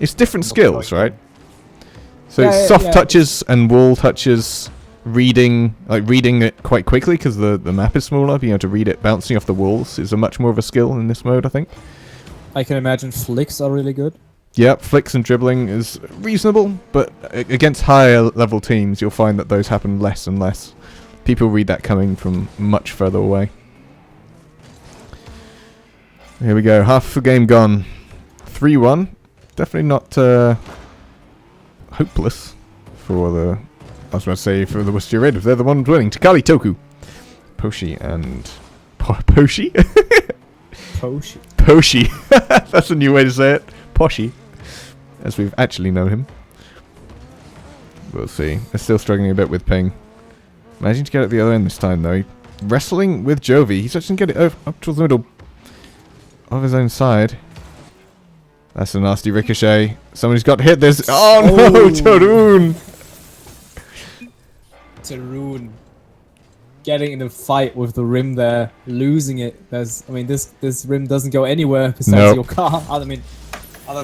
Speaker 1: it's different skills, right? So it's soft touches and wall touches, reading it quite quickly because the map is smaller. Being able to read it bouncing off the walls is a much more of a skill in this mode, I think.
Speaker 2: I can imagine flicks are really good.
Speaker 1: Yep, flicks and dribbling is reasonable, but against higher level teams, you'll find that those happen less and less. people read that coming from much further away. Here we go. Half the game gone. 3-1. Definitely not hopeless for the... I was going to say for the Worcester Raiders. They're the ones winning. Takali Toku. Poshi and... Poshi?
Speaker 2: Poshi.
Speaker 1: Poshi. That's a new way to say it. Poshi. As we've actually known him. We'll see. They're still struggling a bit with ping. Managing to get it at the other end this time, though. Wrestling with Jovi. He's actually going to get it up towards the middle of his own side. That's a nasty ricochet. Somebody's got hit. There's... Oh, no! Tarun!
Speaker 2: Tarun getting in a fight with the rim there, losing it. I mean, this rim doesn't go anywhere besides your car. Other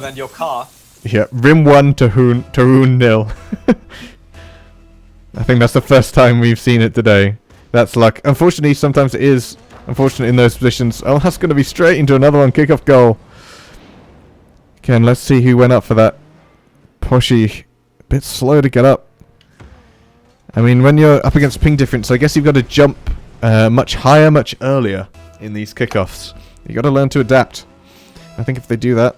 Speaker 2: than your car.
Speaker 1: Yeah, rim 1, Tarun 0. I think that's the first time we've seen it today. That's luck. Unfortunately, sometimes it is unfortunate in those positions. Oh, that's going to be straight into another one. Kickoff goal. Again, let's see who went up for that. Poshi, a bit slow to get up. I mean, when you're up against ping difference, I guess you've got to jump much higher, much earlier in these kickoffs. You've got to learn to adapt. I think if they do that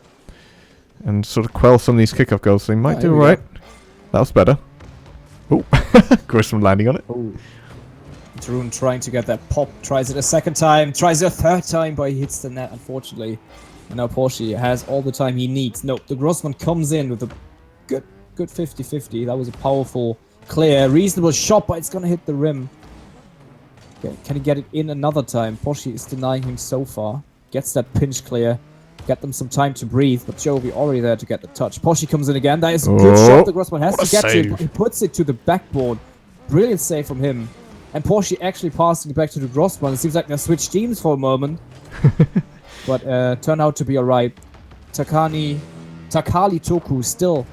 Speaker 1: and sort of quell some of these kickoff goals, they might do alright. That was better. Oh, Grossman landing on it.
Speaker 2: Oh. Tarun trying to get that pop, tries it a second time, tries it a third time, but he hits the net, unfortunately. And now Porsche has all the time he needs. Nope, the Grossman comes in with a good 50-50. That was a powerful, clear, reasonable shot, but it's going to hit the rim. Okay, can he get it in another time? Porsche is denying him so far. Gets that pinch clear. Get them some time to breathe, but Jovi already there to get the touch. Porsche comes in again. That is a good shot. The Grossman has to get to it, but he puts it to the backboard. Brilliant save from him. And Porsche actually passing it back to the Grossman. It seems like they switched teams for a moment. But turned out to be alright. Takali Toku still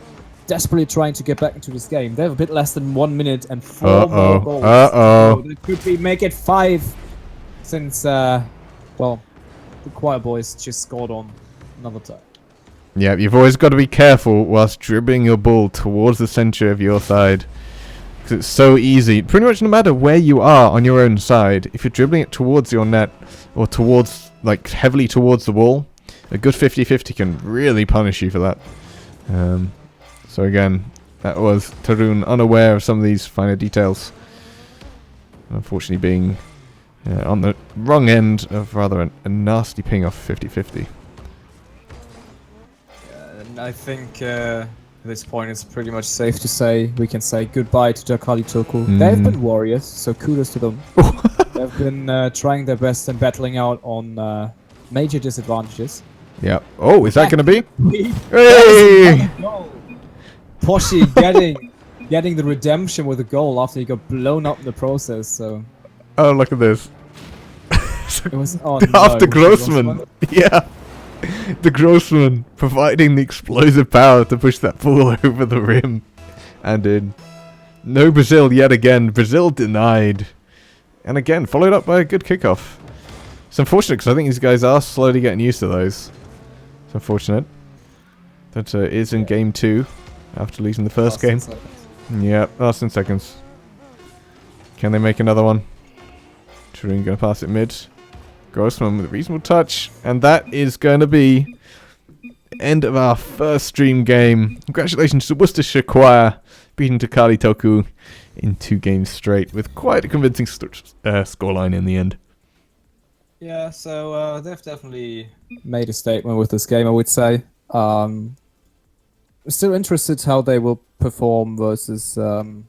Speaker 2: desperately trying to get back into this game. They have a bit less than 1 minute and 4 more goals. So they could make it 5 since, well, the Choir Boys just scored on another time.
Speaker 1: Yeah, you've always got to be careful whilst dribbling your ball towards the centre of your side. Because it's so easy. Pretty much no matter where you are on your own side, if you're dribbling it towards your net or towards, like, heavily towards the wall, a good 50-50 can really punish you for that. So again, that was Tarun unaware of some of these finer details. Unfortunately being on the wrong end of rather a nasty ping off 50-50.
Speaker 2: And I think at this point it's pretty much safe to say we can say goodbye to Takali Toku. They've been warriors, so kudos to them. They've been trying their best and battling out on major disadvantages.
Speaker 1: Yeah. Oh, is that going to be?
Speaker 2: Hey! Poshi getting the redemption with a goal after he got blown up in the process. So.
Speaker 1: Oh, look at this.
Speaker 2: It was
Speaker 1: after Grossman. Yeah. The Grossman providing the explosive power to push that ball over the rim. And in. No Brazil yet again. Brazil denied. And again, followed up by a good kickoff. It's unfortunate because I think these guys are slowly getting used to those. It's unfortunate. That is in game 2 after losing the first game. Yeah, last in seconds. Can they make another one? Tarun going to pass it mid. Grossman with a reasonable touch. And that is going to be the end of our first stream game. Congratulations to Worcestershire Choir beating Takali Toku in 2 games straight with quite a convincing scoreline in the end.
Speaker 2: Yeah, so they've definitely made a statement with this game, I would say. Still interested how they will perform versus how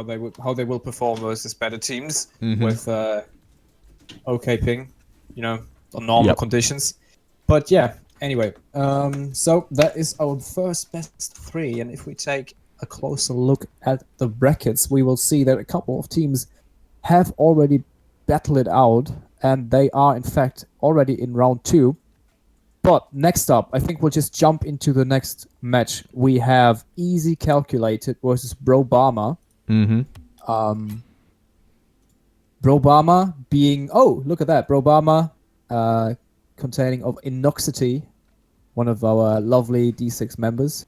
Speaker 2: they will perform versus better teams with okay ping, on normal conditions. But yeah, anyway, so that is our first best 3, and if we take a closer look at the brackets, we will see that a couple of teams have already battled it out, and they are in fact already in round 2. But next up, I think we'll just jump into the next match. We have Easy Calculated versus Brobama. Brobama being... Oh, look at that. Brobama containing of Inoxity, one of our lovely D6 members.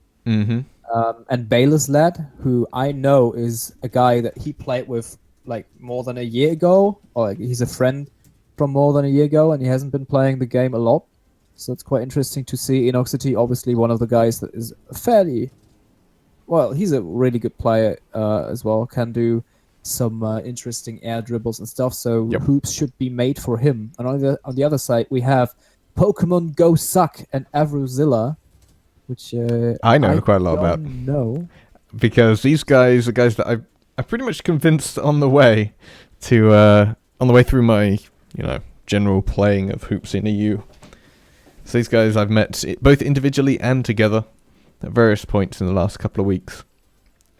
Speaker 2: And Bayless Lad, who I know is a guy that he played with like more than a year ago, or like he's a friend from more than a year ago, and he hasn't been playing the game a lot. So it's quite interesting to see. Inoxity, obviously one of the guys that is fairly well. He's a really good player as well. Can do some interesting air dribbles and stuff. So
Speaker 1: Yep.
Speaker 2: hoops should be made for him. And on the other side, we have Pokemon Go Suck and Avruzilla, which
Speaker 1: I know quite a lot about.
Speaker 2: No.
Speaker 1: Because these guys are guys that I pretty much convinced on the way through my general playing of hoops in EU. So these guys I've met both individually and together at various points in the last couple of weeks,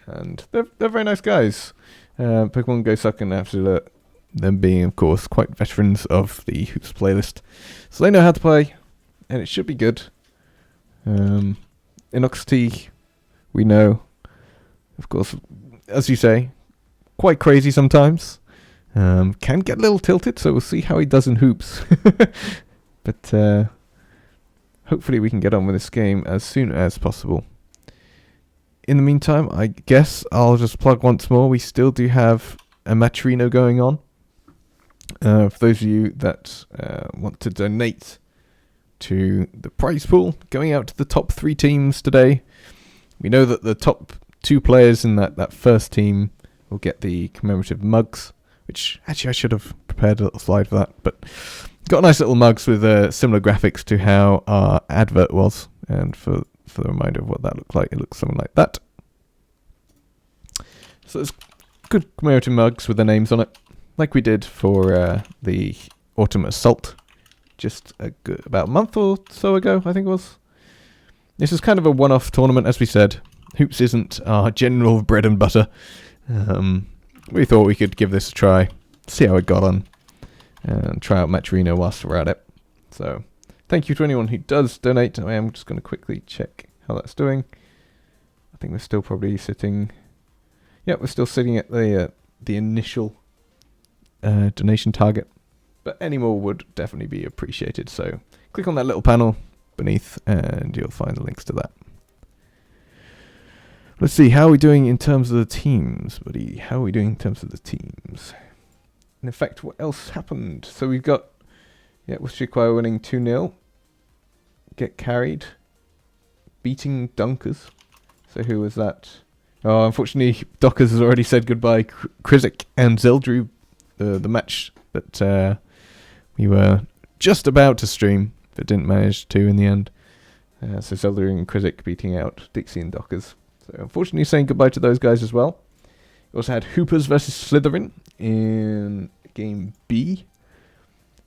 Speaker 1: and they're very nice guys. Pokemon Go Suck and Absolute, them being of course quite veterans of the hoops playlist, so they know how to play, and it should be good. Inoxity, we know, of course, as you say, quite crazy sometimes. Can get a little tilted, so we'll see how he does in hoops. But hopefully we can get on with this game as soon as possible. In the meantime, I guess I'll just plug once more. We still do have a Matrino going on. For those of you that want to donate to the prize pool, going out to the top 3 teams today. We know that the top 2 players in that first team will get the commemorative mugs, which actually I should have prepared a little slide for that, but got nice little mugs with similar graphics to how our advert was, and for the reminder of what that looked like, it looks something like that. So it's good commemorative mugs with their names on it, like we did for the Autumn Assault just about a month or so ago, I think it was. This is kind of a one-off tournament, as we said. Hoops isn't our general bread and butter. We thought we could give this a try, see how it got on, and try out Matrino whilst we're at it. So, thank you to anyone who does donate. I am just going to quickly check how that's doing. I think we're still probably sitting... Yeah, we're still sitting at the initial donation target. But any more would definitely be appreciated. So, click on that little panel beneath and you'll find the links to that. Let's see, how are we doing in terms of the teams, buddy? How are we doing in terms of the teams? And in fact, what else happened? So we've got, Wishikwa winning 2-0. Get carried. Beating Dunkers. So who was that? Oh, unfortunately, Dockers has already said goodbye. Krizik and Zeldrew, the match that we were just about to stream, but didn't manage to in the end. So Zeldrew and Krizik beating out Dixie and Dockers. So unfortunately saying goodbye to those guys as well. We also had Hoopers versus Slytherin in game B.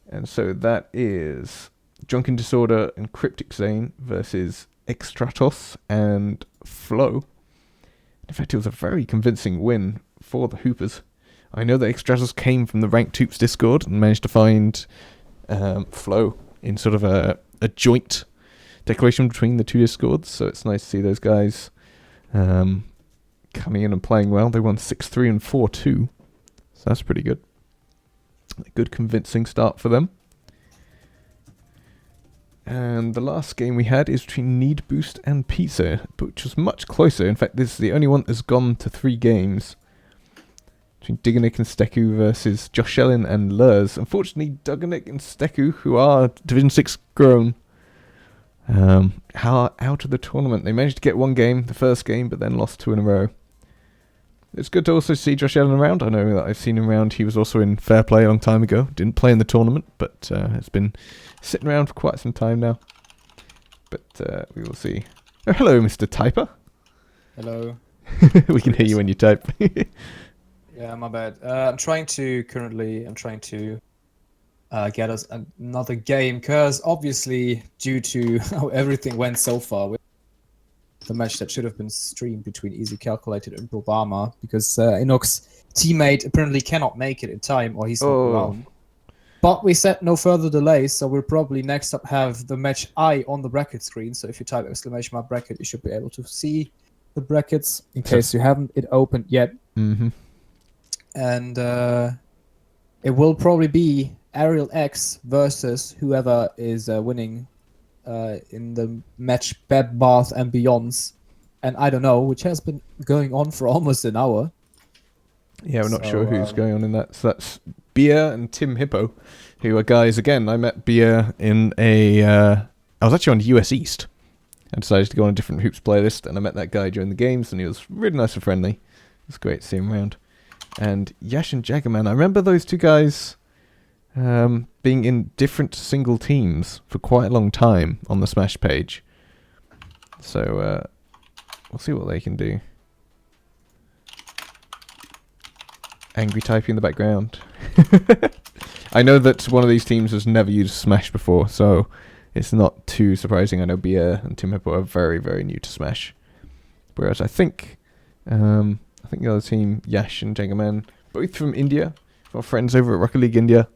Speaker 1: And so that is Drunken Disorder and Cryptic Zane versus Extratos and Flo. In fact, it was a very convincing win for the Hoopers. I know that Extratos came from the Ranked Hoops Discord and managed to find Flo in sort of a joint declaration between the 2 Discords. So it's nice to see those guys coming in and playing well. They won 6-3 and 4-2. So that's pretty good. A good convincing start for them. And the last game we had is between Need Boost and Pizza, which was much closer. In fact, this is the only one that's gone to 3 games. Between Diganik and Steku versus Joshelin and Lurs. Unfortunately, Diganik and Steku, who are Division 6 grown, are out of the tournament. They managed to get 1 game, the first game, but then lost 2 in a row. It's good to also see Josh Allen around. I know that I've seen him around. He was also in Fair Play a long time ago. Didn't play in the tournament, but has been sitting around for quite some time now. But we will see. Oh, hello, Mr. Typer.
Speaker 2: Hello.
Speaker 1: We can hear you when you type.
Speaker 2: Yeah, my bad. I'm trying to get us another game, because obviously, due to how everything went so far, with the match that should have been streamed between Easy Calculated and Brovama, because Inox teammate apparently cannot make it in time, or he's not around. But we set no further delays, so we'll probably next up have the match I on the bracket screen. So if you type ! Bracket, you should be able to see the brackets in case you haven't it opened yet.
Speaker 1: Mm-hmm.
Speaker 2: And it will probably be Ariel X versus whoever is winning in the match Bed Bath and Beyonds and I don't know, which has been going on for almost an hour.
Speaker 1: Yeah, we're not
Speaker 2: So,
Speaker 1: sure who's going on in that. So that's Bia and Tim Hippo, who are guys, again, I met Bia in I was actually on US East. I decided to go on a different Hoops playlist, and I met that guy during the games, and he was really nice and friendly. It was great to see him around. And Yash and Jaggerman, I remember those two guys being in different single teams for quite a long time on the Smash page. So we'll see what they can do. Angry typing in the background. I know that one of these teams has never used Smash before, so it's not too surprising. I know Bia and Tim Hippo are very, very new to Smash. Whereas I think the other team, Yash and Jagaman, both from India, our friends over at Rocket League India,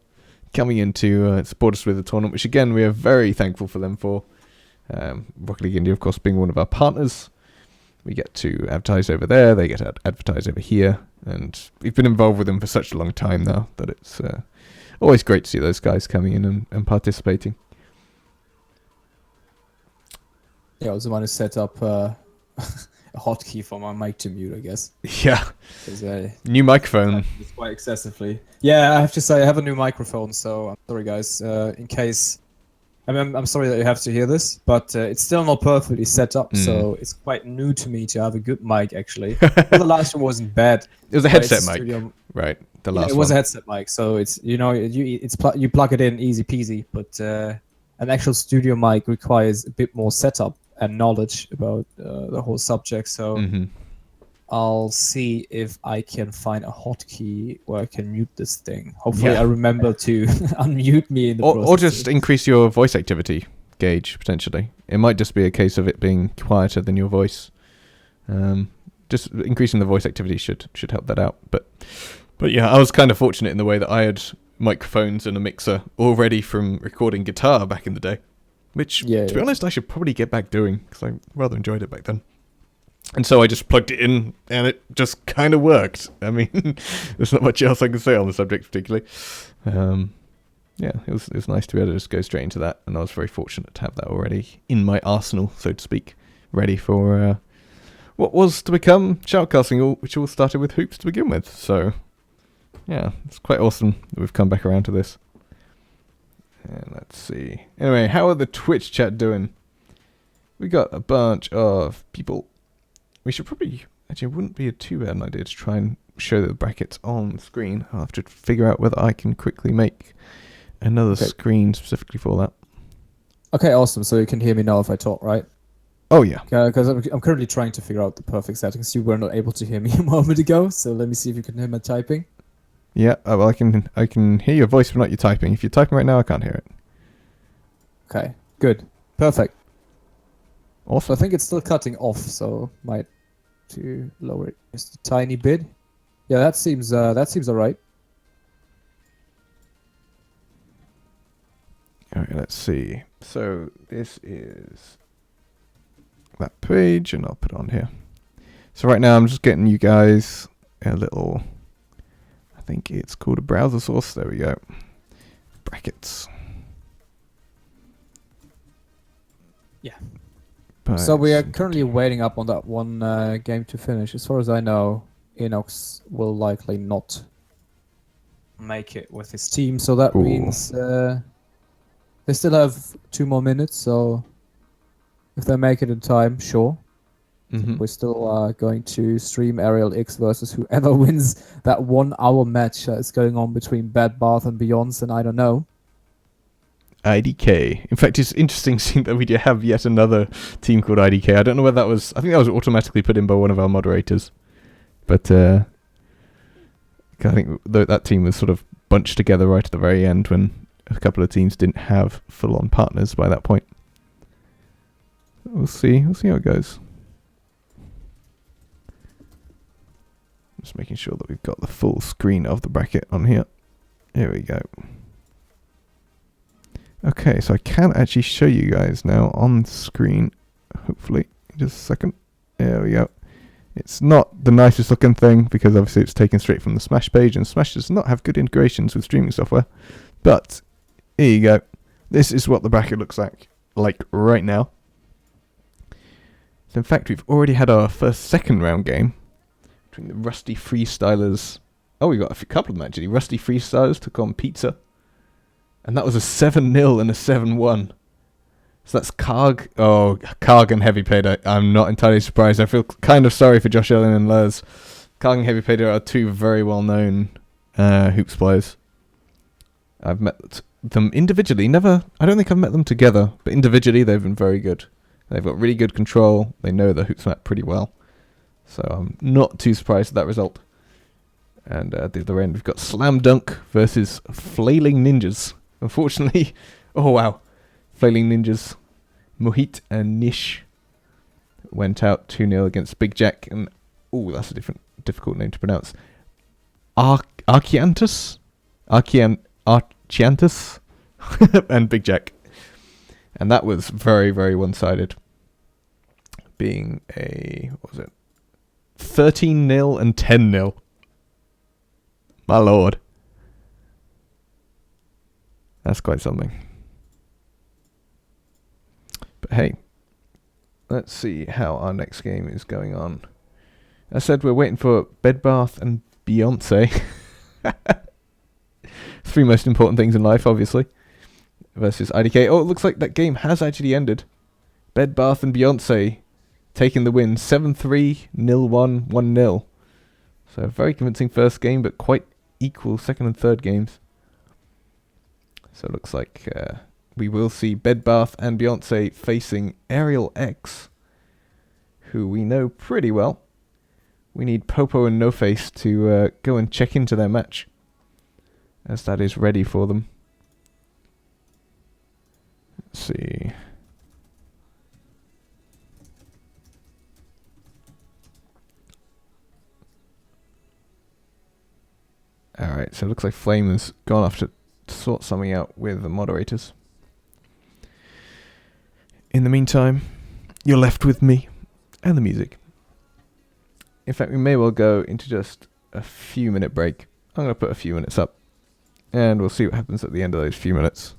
Speaker 1: coming in to support us with the tournament, which again, we are very thankful for them for. Rocket League India, of course, being one of our partners. We get to advertise over there, they get to advertise over here, and we've been involved with them for such a long time now that it's always great to see those guys coming in and participating.
Speaker 2: Yeah, I also want to set up a hotkey for my mic to mute, I guess.
Speaker 1: Yeah. New microphone.
Speaker 2: It's quite excessively. Yeah, I have to say I have a new microphone, so I'm sorry, guys. In case, I'm sorry that you have to hear this, but it's still not perfectly set up, so it's quite new to me to have a good mic, actually. But the last one wasn't bad.
Speaker 1: It was a headset mic, right? The last
Speaker 2: it was
Speaker 1: one.
Speaker 2: a headset mic, so it's you plug it in easy peasy. But an actual studio mic requires a bit more setup and knowledge about the whole subject. So I'll see if I can find a hotkey where I can mute this thing. Hopefully, I remember to unmute me in the process.
Speaker 1: Or just increase your voice activity gauge, potentially. It might just be a case of it being quieter than your voice. Just increasing the voice activity should help that out. But yeah, I was kind of fortunate in the way that I had microphones and a mixer already from recording guitar back in the day. Which, to be honest, I should probably get back doing, because I rather enjoyed it back then. And so I just plugged it in, and it just kind of worked. I mean, there's not much else I can say on the subject particularly. Yeah, it was nice to be able to just go straight into that, and I was very fortunate to have that already in my arsenal, so to speak, ready for what was to become shoutcasting, which all started with Hoops to begin with. So, yeah, it's quite awesome that we've come back around to this. And let's see. Anyway, how are the Twitch chat doing? We got a bunch of people. We should probably... Actually, it wouldn't be a too bad an idea to try and show the brackets on screen. I'll have to figure out whether I can quickly make another screen specifically for that.
Speaker 2: Okay, awesome. So you can hear me now if I talk, right?
Speaker 1: Oh, yeah.
Speaker 2: Because I'm currently trying to figure out the perfect settings. You were not able to hear me a moment ago, so let me see if you can hear my typing.
Speaker 1: Yeah, well, I can hear your voice, but not your typing. If you're typing right now, I can't hear it.
Speaker 2: Okay, good. Perfect.
Speaker 1: Awesome.
Speaker 2: So I think it's still cutting off, so might to lower it just a tiny bit. Yeah, that seems alright.
Speaker 1: Alright, let's see. So this is that page, and I'll put it on here. So right now I'm just getting you guys a little... I think it's called a browser source. There we go. Brackets.
Speaker 2: Yeah.
Speaker 1: But
Speaker 2: So we are currently waiting up on that one game to finish. As far as I know, Inox will likely not make it with his team. So that means they still have 2 more minutes. So if they make it in time, sure. We're still going to stream Ariel X versus whoever wins that 1 hour match that is going on between Bad Bath and Beyonce, and I don't know.
Speaker 1: IDK. In fact, it's interesting seeing that we do have yet another team called IDK. I don't know whether that was... I think that was automatically put in by one of our moderators. But I think that team was sort of bunched together right at the very end when a couple of teams didn't have full-on partners by that point. We'll see. We'll see how it goes. Just making sure that we've got the full screen of the bracket on here. Here we go. Okay, so I can actually show you guys now on screen. Hopefully, just a second. There we go. It's not the nicest looking thing because obviously it's taken straight from the Smash page, and Smash does not have good integrations with streaming software. But here you go. This is what the bracket looks like right now. So in fact, we've already had our first second round game between the Rusty Freestylers. Oh, we got a couple of them actually. Rusty Freestylers took on Pizza. And that was a 7-0 and a 7-1. So that's Karg. Oh, Karg and Heavy Payday. I'm not entirely surprised. I feel kind of sorry for Josh Allen and Lurs. Karg and Heavy Payday are two very well-known hoops players. I've met them individually. I don't think I've met them together, but individually they've been very good. They've got really good control. They know the hoops map pretty well. So I'm not too surprised at that result. And at the other end, we've got Slam Dunk versus Flailing Ninjas. Unfortunately, oh wow, Flailing Ninjas, Mohit and Nish went out 2-0 against Big Jack. And, oh, that's a difficult name to pronounce. Archiantus and Big Jack. And that was very, very one-sided. Being what was it? 13-0 and 10-0. My lord. That's quite something. But hey, let's see how our next game is going on. I said we're waiting for Bed Bath and Beyonce. 3 most important things in life, obviously. Versus IDK. Oh, it looks like that game has actually ended. Bed Bath and Beyonce taking the win. 7-3, 0-1, 1-0. So a very convincing first game, but quite equal second and third games. So it looks like we will see Bed Bath and Beyonce facing Ariel X, who we know pretty well. We need Popo and No Face to go and check into their match, as that is ready for them. Let's see. Alright, so it looks like Flame has gone off to sort something out with the moderators. In the meantime, you're left with me and the music. In fact, we may well go into just a few minute break. I'm going to put a few minutes up, and we'll see what happens at the end of those few minutes.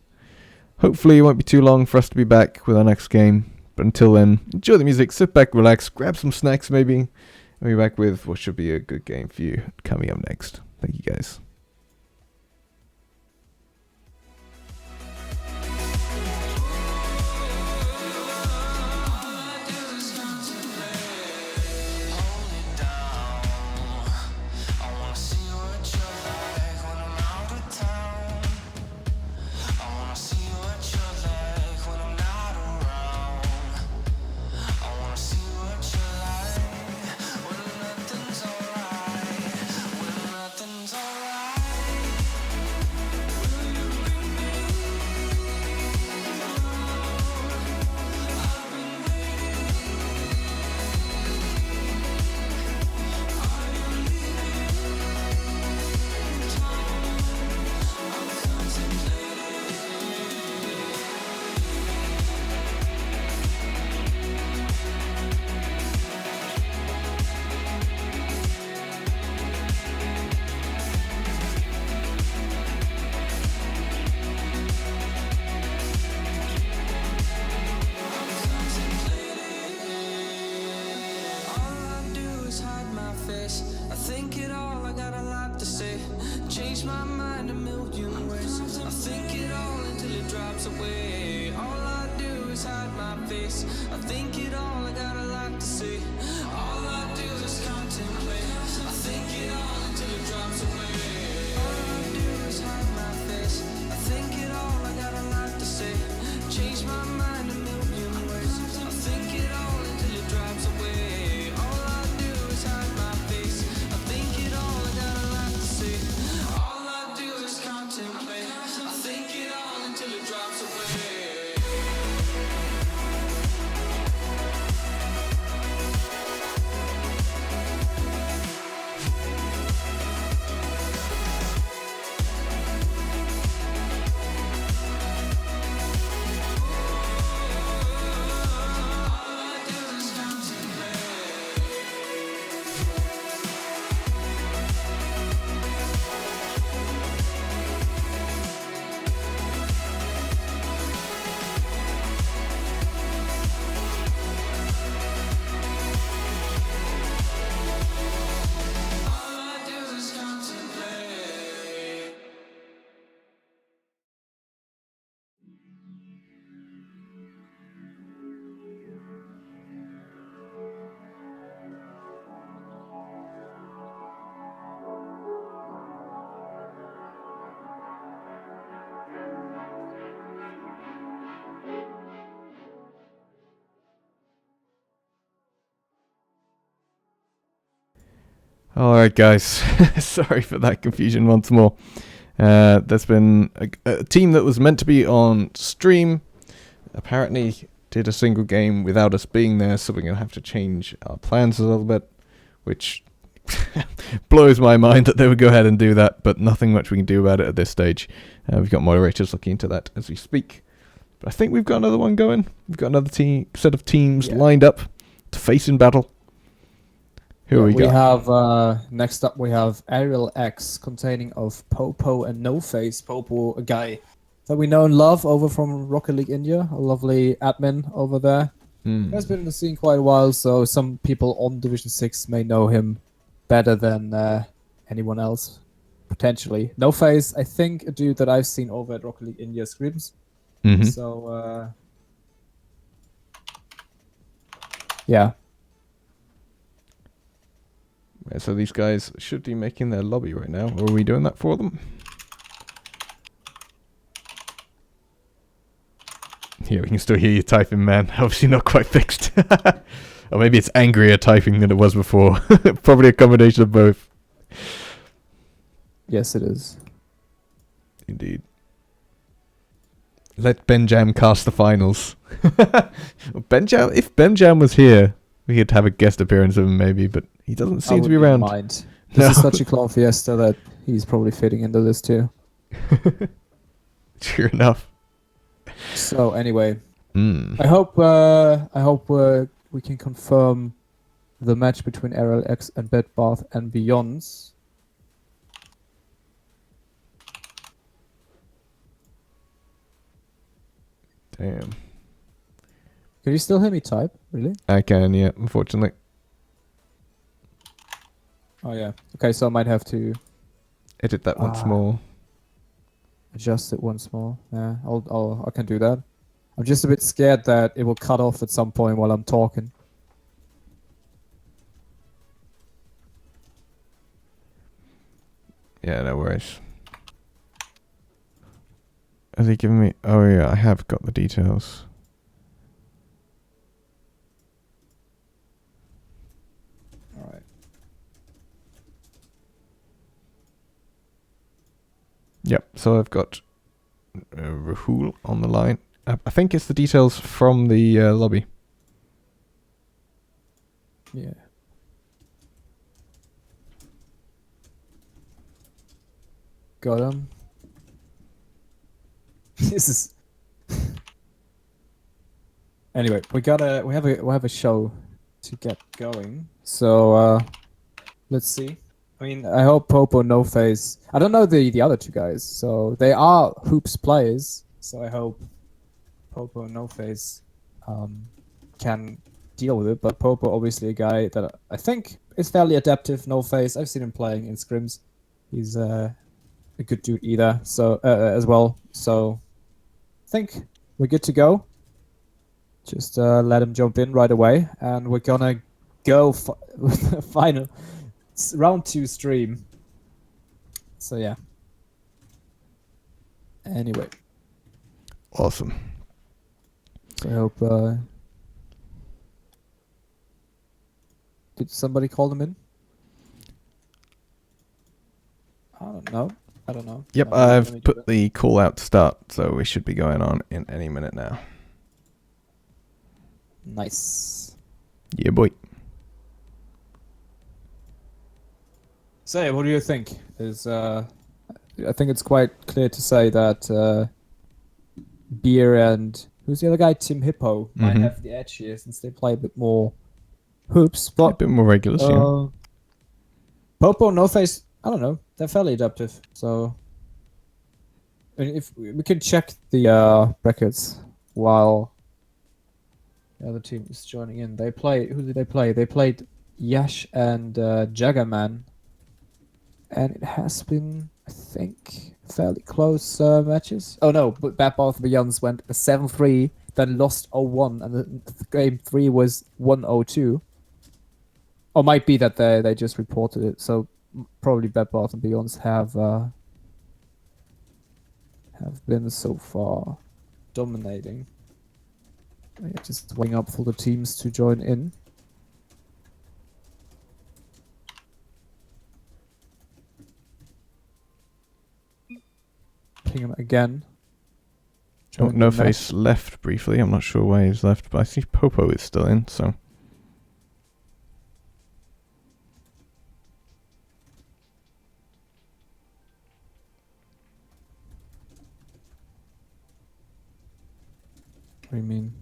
Speaker 1: Hopefully it won't be too long for us to be back with our next game, but until then, enjoy the music, sit back, relax, grab some snacks maybe, and we'll be back with what should be a good game for you coming up next. Thank you guys. All right, guys. Sorry for that confusion once more. There's been a team that was meant to be on stream. Apparently did a single game without us being there, so we're going to have to change our plans a little bit, which blows my mind that they would go ahead and do that, but nothing much we can do about it at this stage. We've got moderators looking into that as we speak. But I think we've got another one going. We've got another set of teams lined up to face in battle. Who we got?
Speaker 2: We have, next up we have Aerial X, containing of Popo and No Face. Popo, a guy that we know and love over from Rocket League India, a lovely admin over there. Has been in the scene quite a while, so some people on Division 6 may know him better than anyone else, potentially. No Face, I think a dude that I've seen over at Rocket League India scrims. So, yeah.
Speaker 1: So these guys should be making their lobby right now. Or are we doing that for them? Yeah, we can still hear you typing, man. Obviously not quite fixed. Or maybe it's angrier typing than it was before. Probably a combination of both.
Speaker 2: Yes, it is.
Speaker 1: Indeed. Let BenJam cast the finals. BenJam, if BenJam was here, we could have a guest appearance of him maybe, but he doesn't seem to be around.
Speaker 2: Mind. This is such a clown fiesta that he's probably fitting into this too.
Speaker 1: Sure enough.
Speaker 2: So anyway, I hope we can confirm the match between RLX and Bed Bath and Beyonds.
Speaker 1: Damn.
Speaker 2: Can you still hear me type? Really?
Speaker 1: I can, yeah, unfortunately.
Speaker 2: Oh yeah. Okay, so I might have to
Speaker 1: Edit that once more.
Speaker 2: adjust it once more. Yeah, I can do that. I'm just a bit scared that it will cut off at some point while I'm talking.
Speaker 1: Yeah, no worries. Has he given me... Oh yeah, I have got the details.
Speaker 2: Alright.
Speaker 1: Yep, so I've got Rahul on the line. I think it's the details from the lobby.
Speaker 2: Yeah. Got him. This is. Anyway, we have a show to get going. So let's see. I mean, I hope Popo No Face. I don't know the other two guys, so they are hoops players. So I hope Popo No Face can deal with it. But Popo, obviously, a guy that I think is fairly adaptive. No Face. I've seen him playing in scrims. He's a good dude either. So as well. So I think we're good to go. Just let him jump in right away, and we're gonna go with the final round 2 stream. So yeah. Anyway.
Speaker 1: Awesome.
Speaker 2: So I hope. Did somebody call them in? I don't know.
Speaker 1: Yep, I've put the call out to start, so we should be going on in any minute now.
Speaker 2: Nice.
Speaker 1: Yeah, boy.
Speaker 2: So yeah, what do you think? I think it's quite clear to say that Beer and who's the other guy? Tim Hippo might have the edge here since they play a bit more hoops, but
Speaker 1: A bit more regulars, yeah.
Speaker 2: Popo, No Face, I don't know. They're fairly adaptive, so I mean, if we can check the records while the other team is joining in. They play. Who did they play? They played Yash and Jaggerman, and it has been, I think, fairly close matches. Oh no, but Bad Bath Beyonds went 7-3, then lost 0-1, and the game 3 was 1-0-2. Or might be that they just reported it. So probably Bad Bath and Beyonds have been so far dominating. Yeah, just waiting up for the teams to join in. SlamJam again.
Speaker 1: Oh,
Speaker 2: Join
Speaker 1: No
Speaker 2: the match.
Speaker 1: Face left briefly. I'm not sure why he's left, but I see Popo is still in, so.
Speaker 2: What do you mean?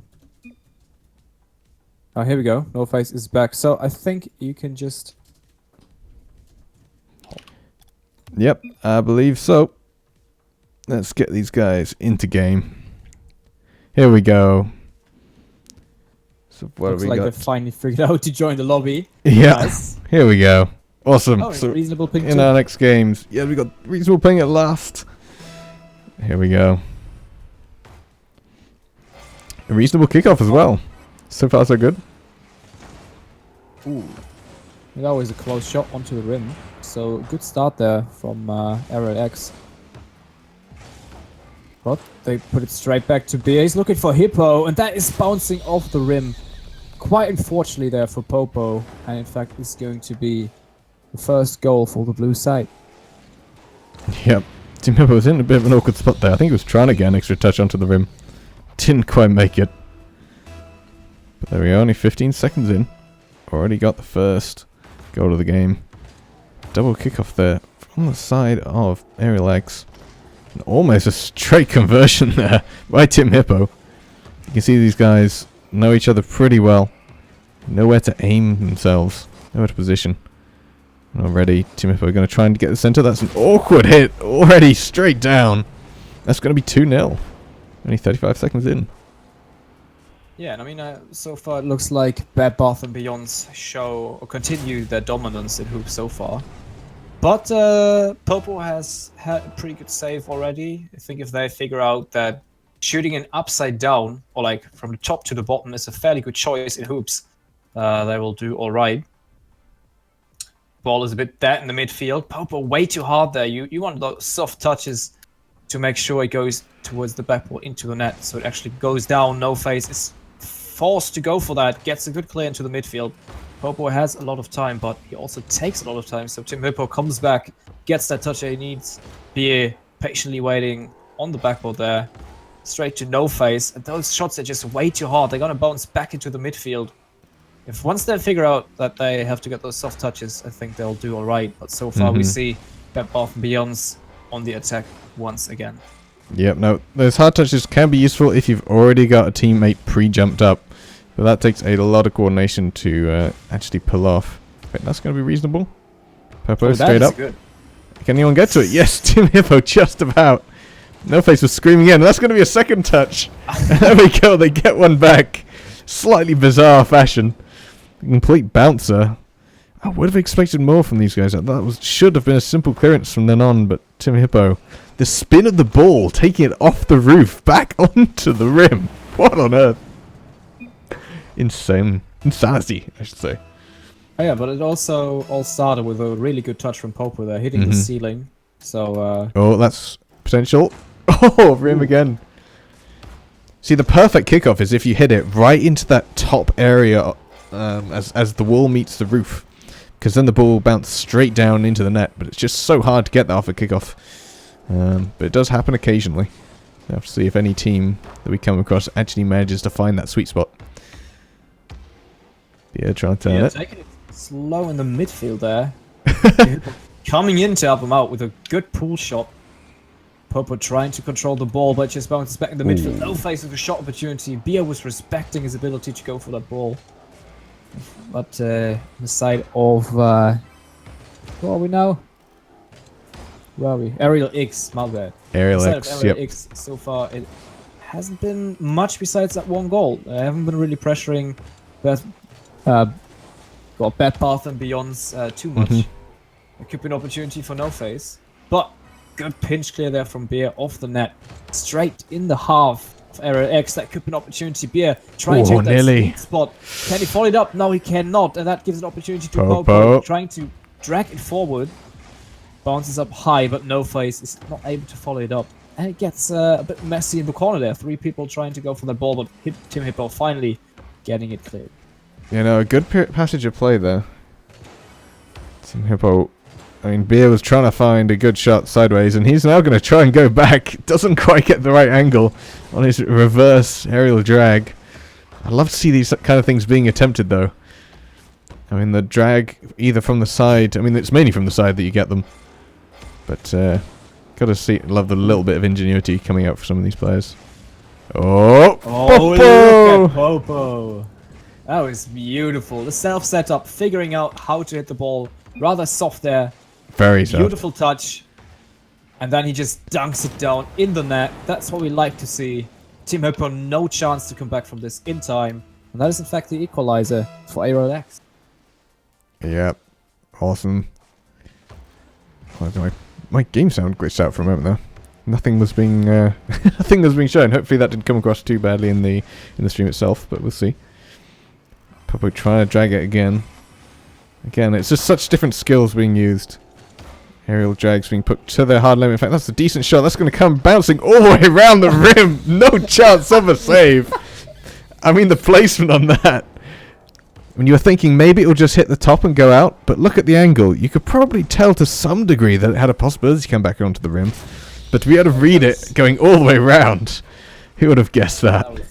Speaker 2: Oh, here we go. No Face is back. So I think you can just...
Speaker 1: Yep, I believe so. Let's get these guys into game. Here we go. So what
Speaker 2: Looks
Speaker 1: have we
Speaker 2: like
Speaker 1: got?
Speaker 2: they finally figured out to join the lobby.
Speaker 1: Yeah,
Speaker 2: Nice.
Speaker 1: here we go. Awesome.
Speaker 2: Oh,
Speaker 1: So
Speaker 2: reasonable ping
Speaker 1: in
Speaker 2: too.
Speaker 1: our next games, yeah, we got reasonable ping at last. Here we go. A reasonable kickoff as well. So far, so good.
Speaker 2: Ooh. That was a close shot onto the rim. So good start there from Aerial X. But they put it straight back to Beer. He's looking for Hippo, and that is bouncing off the rim. Quite unfortunately there for Popo, and in fact is going to be the first goal for the blue side.
Speaker 1: Yep. Team Hippo was in a bit of an awkward spot there. I think he was trying to get an extra touch onto the rim. Didn't quite make it. But there we go, only 15 seconds in. Already got the first goal of the game. Double kickoff there from the side of Aerial X. And almost a straight conversion there by Team Hippo. You can see these guys know each other pretty well. Know where to aim themselves. Know where to position. And already Team Hippo are going to try and get the center. That's an awkward hit already straight down. That's going to be 2-0. Only 35 seconds in.
Speaker 2: Yeah, and I mean, so far it looks like Bad Bath and Beyond's show or continue their dominance in hoops so far. But Popo has had a pretty good save already. I think if they figure out that shooting an upside down, or like from the top to the bottom, is a fairly good choice in hoops, they will do all right. Ball is a bit dead in the midfield. Popo way too hard there. You want those soft touches to make sure it goes towards the backboard into the net, so it actually goes down. No Face is forced to go for that. Gets a good clear into the midfield. Popo has a lot of time, but he also takes a lot of time. So Team Hippo comes back, gets that touch that he needs. Beer patiently waiting on the backboard there, straight to No Face. And those shots are just way too hard. They're gonna bounce back into the midfield. If once they figure out that they have to get those soft touches, I think they'll do all right. But so far we see Bad Bath and Beyond's on the attack once again.
Speaker 1: Yep, no, those hard touches can be useful if you've already got a teammate pre-jumped up. But that takes a lot of coordination to actually pull off. But that's going to be reasonable. Popo straight up.
Speaker 2: Good.
Speaker 1: Can anyone get to it? Yes, Team Hippo just about. No Face was screaming in. That's going to be a second touch. There we go. They get one back. Slightly bizarre fashion. A complete bouncer. I would have expected more from these guys. That should have been a simple clearance from then on. But Team Hippo, the spin of the ball, taking it off the roof back onto the rim. What on earth? Insanity, I should say.
Speaker 2: Oh yeah, but it also all started with a really good touch from Popo there, hitting the ceiling. So
Speaker 1: Oh, that's potential. Oh, rim again. See, the perfect kickoff is if you hit it right into that top area as the wall meets the roof. Because then the ball bounces straight down into the net. But it's just so hard to get that off a kickoff. But it does happen occasionally. We'll have to see if any team that we come across actually manages to find that sweet spot. Yeah, trying to turn it.
Speaker 2: Taking it slow in the midfield there. Coming in to help him out with a good pull shot. Popo trying to control the ball, but just bounces back in the midfield. No Face with a shot opportunity. Bia was respecting his ability to go for that ball. But the side of... who are we now? Where are we? Aerial X, my bad.
Speaker 1: Aerial
Speaker 2: The side
Speaker 1: X,
Speaker 2: of Aerial
Speaker 1: yep.
Speaker 2: X so far, it hasn't been much besides that one goal. I haven't been really pressuring Bad Bath and Beyond's too much. It could be an opportunity for No Face. But good pinch clear there from Beer off the net. Straight in the half of Aerial X. That could be an opportunity. Beer trying to hit that sweet spot. Can he follow it up? No, he cannot. And that gives an opportunity to Popo. Trying to drag it forward. Bounces up high, but No Face is not able to follow it up. And it gets a bit messy in the corner there. 3 people trying to go for the ball, but Team Hippo finally getting it cleared.
Speaker 1: You know, a good passage of play there. Team Hippo I mean, Beer was trying to find a good shot sideways, and he's now going to try and go back. Doesn't quite get the right angle on his reverse aerial drag. I love to see these kind of things being attempted, though. I mean, the drag either from the side. I mean, it's mainly from the side that you get them. But gotta see, love the little bit of ingenuity coming out for some of these players. Oh,
Speaker 2: look at Popo. That was beautiful. The self setup, figuring out how to hit the ball. Rather soft there.
Speaker 1: Very soft.
Speaker 2: Beautiful touch. And then he just dunks it down in the net. That's what we like to see. Team Hippo, no chance to come back from this in time. And that is in fact the equalizer for ARLX.
Speaker 1: Yep. Awesome. My game sound glitched out for a moment there. Nothing was being nothing was being shown. Hopefully that didn't come across too badly in the stream itself, but we'll see. Popo trying to drag it again. Again, it's just such different skills being used. Aerial drags being put to their hard limit. In fact, that's a decent shot. That's going to come bouncing all the way around the rim. No chance of a save. I mean, the placement on that. When you were thinking maybe it'll just hit the top and go out, but look at the angle. You could probably tell to some degree that it had a possibility to come back onto the rim. But to be able to read it going all the way around, who would have guessed that?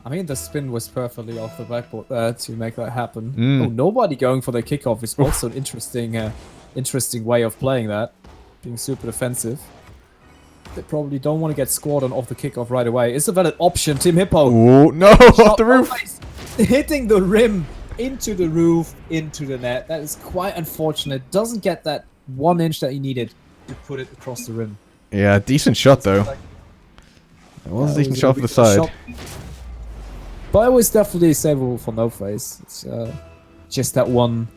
Speaker 2: I mean, the spin was perfectly off the backboard there to make that happen.
Speaker 1: Mm.
Speaker 2: Oh, nobody going for the kickoff is also an interesting way of playing that. Being super defensive. They probably don't want to get scored on off the kickoff right away. It's a valid option, Team Hippo.
Speaker 1: Oh, no, off the roof.
Speaker 2: Hitting the rim into the roof, into the net. That is quite unfortunate. Doesn't get that 1 inch that he needed to put it across the rim.
Speaker 1: Yeah, decent shot though. It was a decent shot for the side. Shot.
Speaker 2: But it was definitely savable for No Face. It's just that one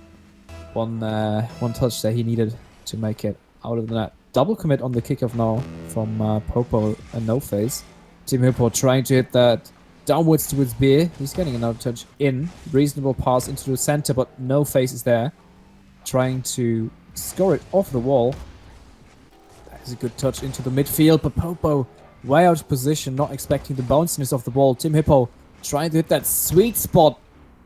Speaker 2: touch that he needed to make it out of the net. Double commit on the kickoff now from Popo and No Face. Team Hippo trying to hit that downwards towards Beer. He's getting another touch in. Reasonable pass into the center, but No Face is there. Trying to score it off the wall. That is a good touch into the midfield, but Popo way out of position, not expecting the bounciness of the ball. Team Hippo trying to hit that sweet spot.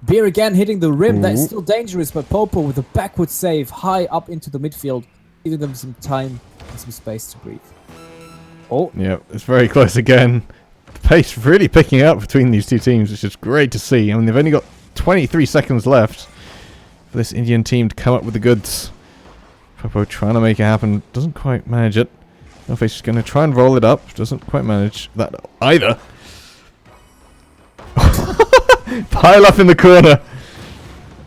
Speaker 2: Beer again hitting the rim. Ooh. That is still dangerous, but Popo with a backward save high up into the midfield, giving them some time and some space to breathe. Oh.
Speaker 1: Yeah, it's very close again. The pace really picking up between these two teams, which is great to see. I mean, they've only got 23 seconds left for this Indian team to come up with the goods. Popo trying to make it happen. Doesn't quite manage it. No Face is going to try and roll it up. Doesn't quite manage that either. Pile up in the corner.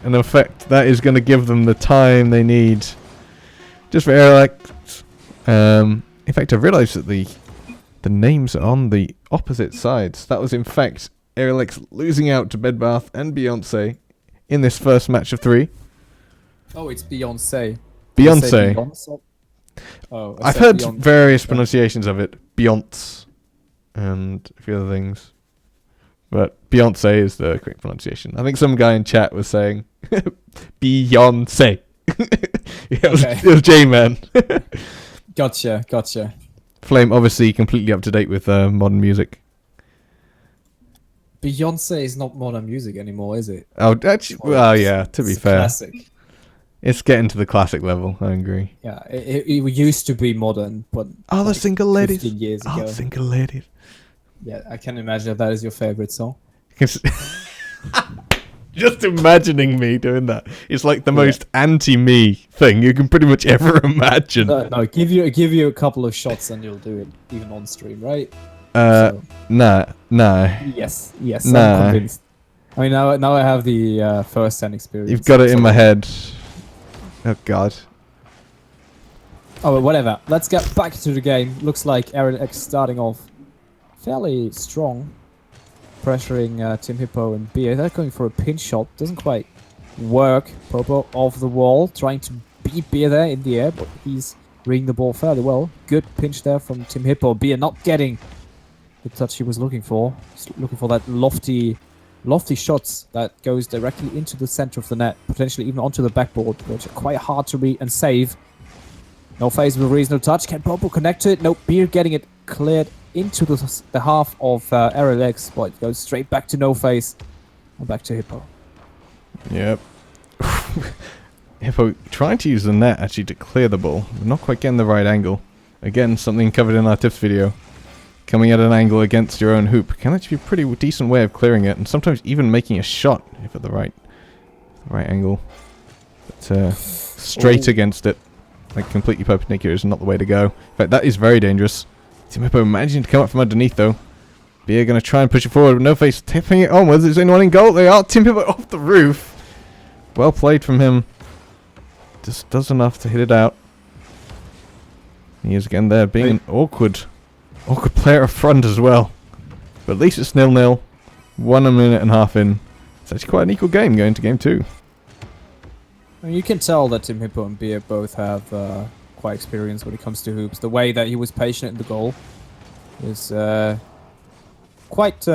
Speaker 1: And in fact, that is going to give them the time they need. Just for ARLX. In fact, I realised that the names are on the opposite sides. That was in fact ARLX losing out to Bedbath and Beyonce in this first match of 3.
Speaker 2: Oh, it's Beyonce.
Speaker 1: Beyonce.
Speaker 2: Oh,
Speaker 1: I've heard various pronunciations of it. Beyonce and a few other things. But Beyonce is the correct pronunciation. I think some guy in chat was saying Beyonce. It was J-Man.
Speaker 2: Gotcha.
Speaker 1: Flame obviously completely up to date with modern music.
Speaker 2: Beyonce is not modern music anymore, is it?
Speaker 1: Oh, actually, well, yeah, to be fair.
Speaker 2: Classic.
Speaker 1: It's getting to the classic level, I agree.
Speaker 2: Yeah, it used to be modern, but...
Speaker 1: Oh, the single ladies.
Speaker 2: 15 years ago.
Speaker 1: Oh, single ladies.
Speaker 2: Yeah, I can imagine that is your favorite song.
Speaker 1: Just imagining me doing that. It's like the most anti-me thing you can pretty much ever imagine.
Speaker 2: No, give you a couple of shots and you'll do it even on stream, right?
Speaker 1: Nah.
Speaker 2: Yes, nah. I'm convinced. I mean, now I have the first-hand experience.
Speaker 1: You've got it in my head. Oh, God.
Speaker 2: Oh, but whatever. Let's get back to the game. Looks like ARLX starting off fairly strong. Pressuring Team Hippo and Beer. They're going for a pinch shot. Doesn't quite work. Popo off the wall. Trying to beat Beer there in the air, but he's reading the ball fairly well. Good pinch there from Team Hippo. Beer not getting the touch he was looking for. He's looking for that lofty shots that goes directly into the center of the net, potentially even onto the backboard, which are quite hard to read and save. No Face with a reasonable touch. Can Popo connect to it? No. Beer getting it cleared into the half of ARLX, but it goes straight back to No Face and back to Hippo.
Speaker 1: Yep. Hippo trying to use the net actually to clear the ball. Not quite getting the right angle. Again, something covered in our tips video. Coming at an angle against your own hoop can actually be a pretty decent way of clearing it, and sometimes even making a shot if at the right angle. But straight against it, like completely perpendicular, is not the way to go. In fact, that is very dangerous. Team Hippo managing to come up from underneath though. Beer gonna try and push it forward, but No Face tipping it onwards. Is anyone in goal? They are. Team Hippo off the roof. Well played from him. Just does enough to hit it out. He is again there, being an awkward player up front as well. But at least it's 0-0. 1 minute and a half in. It's actually quite an equal game going to game 2.
Speaker 2: I mean, you can tell that Team Hippo and Beer both have quite experience when it comes to hoops. The way that he was patient in the goal is quite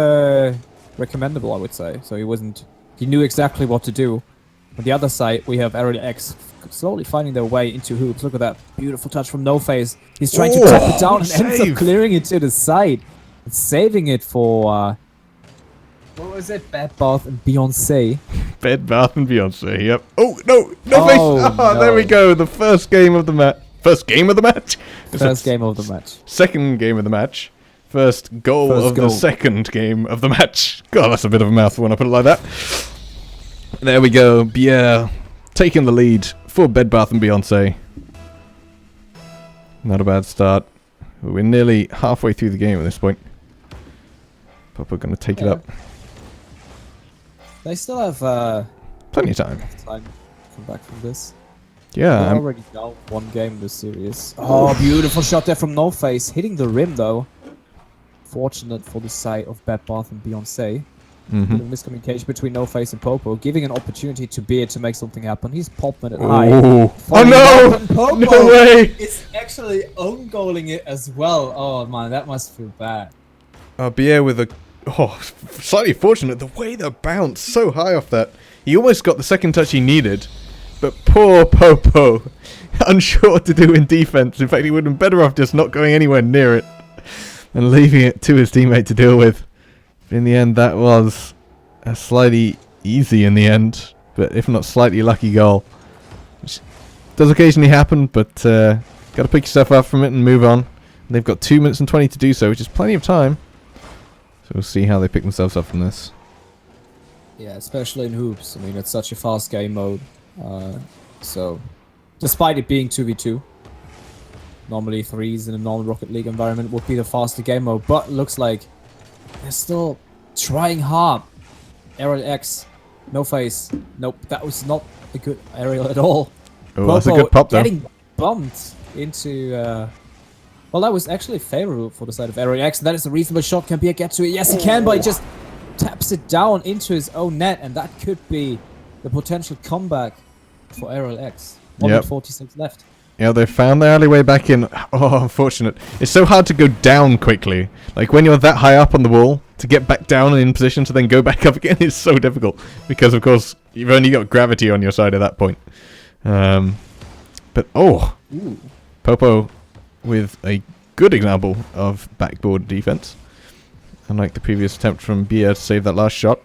Speaker 2: recommendable, I would say. So he knew exactly what to do. On the other side, we have Aerial X slowly finding their way into hoops. Look at that beautiful touch from No Face. He's trying to tap it down and ends up clearing it to the side. And saving it for, what was it? Bed Bath and Beyonce.
Speaker 1: Bed Bath and Beyonce, yep. Oh, no Face! Oh,
Speaker 2: no.
Speaker 1: There we go. The first game of the match. First game of the match?
Speaker 2: First game of the match.
Speaker 1: Second game of the match. First goal of the second game of the match. God, that's a bit of a mouthful when I put it like that. There we go. Bier taking the lead for Bed Bath and Beyonce. Not a bad start. We're nearly halfway through the game at this point. Papa going to take it up.
Speaker 2: They still have
Speaker 1: plenty of time.
Speaker 2: Time to come back from this.
Speaker 1: Yeah,
Speaker 2: They're already down 1 game in this series. Oh, beautiful shot there from No Face, hitting the rim though. Fortunate for the side of Bed Bath and Beyonce. Miscommunication between No Face and Popo, giving an opportunity to Beer to make something happen. He's popping it high.
Speaker 1: Oh no!
Speaker 2: Popo
Speaker 1: No way!
Speaker 2: It's actually own-goaling it as well. Oh man, that must feel bad.
Speaker 1: Bier with a slightly fortunate. The way that bounced so high off that, he almost got the second touch he needed. But poor Popo, unsure what to do in defense. In fact, he would have been better off just not going anywhere near it and leaving it to his teammate to deal with. In the end, that was a slightly easy in the end, but if not slightly lucky goal. Which does occasionally happen, but got to pick yourself up from it and move on. And they've got 2 minutes and 20 to do so, which is plenty of time. So we'll see how they pick themselves up from this.
Speaker 2: Yeah, especially in hoops. I mean, it's such a fast game mode. So, despite it being 2v2, normally 3s in a normal Rocket League environment would be the faster game mode, but looks like they're still trying hard. Aerial X, No Face. Nope, that was not a good aerial at all.
Speaker 1: Oh, that's a good pop though.
Speaker 2: Getting bumped into... well, that was actually favorable for the side of Aerial X, and that is a reasonable shot. Can Beer get to it? Yes, he can, but he just taps it down into his own net, and that could be the potential comeback for Aerial X. 1:46 left.
Speaker 1: Yeah, they found their alleyway back in. Oh, unfortunate. It's so hard to go down quickly. Like, when you're that high up on the wall, to get back down and in position to then go back up again is so difficult. Because, of course, you've only got gravity on your side at that point. But, Popo with a good example of backboard defense. Unlike the previous attempt from Bier to save that last shot.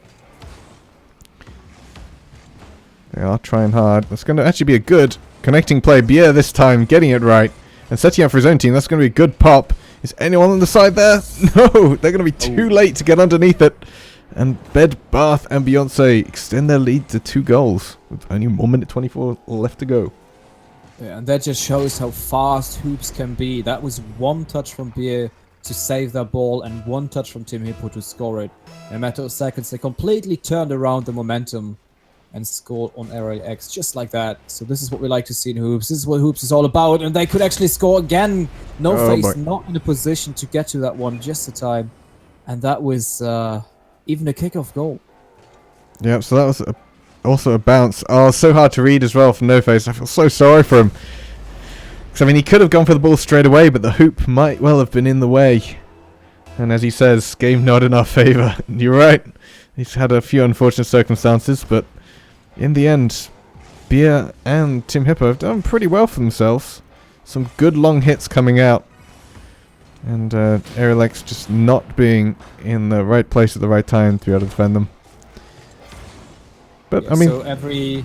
Speaker 1: They are trying hard. That's going to actually be a good connecting play. Bier this time getting it right and setting up for his own team. That's going to be a good pop. Is anyone on the side there? No, they're going to be too late to get underneath it. And Bed Bath and Beyonce extend their lead to 2 goals with only 1 minute 24 left to go.
Speaker 2: Yeah, and that just shows how fast hoops can be. That was 1 touch from Bier to save their ball and 1 touch from Team Hippo to score it. In a matter of seconds, they completely turned around the momentum and scored on Aerial X just like that. So this is what we like to see in hoops. This is what hoops is all about, and they could actually score again. No Face not in a position to get to that one just in time, and that was even a kickoff goal.
Speaker 1: Yep, so that was also a bounce. Oh, so hard to read as well from No Face. I feel so sorry for him. Because, I mean, he could have gone for the ball straight away, but the hoop might well have been in the way. And as he says, game not in our favour. You're right. He's had a few unfortunate circumstances, but in the end, Bier and Team Hippo have done pretty well for themselves. Some good long hits coming out. And Aerial X just not being in the right place at the right time to be able to defend them. But,
Speaker 2: Yeah,
Speaker 1: I mean...
Speaker 2: So every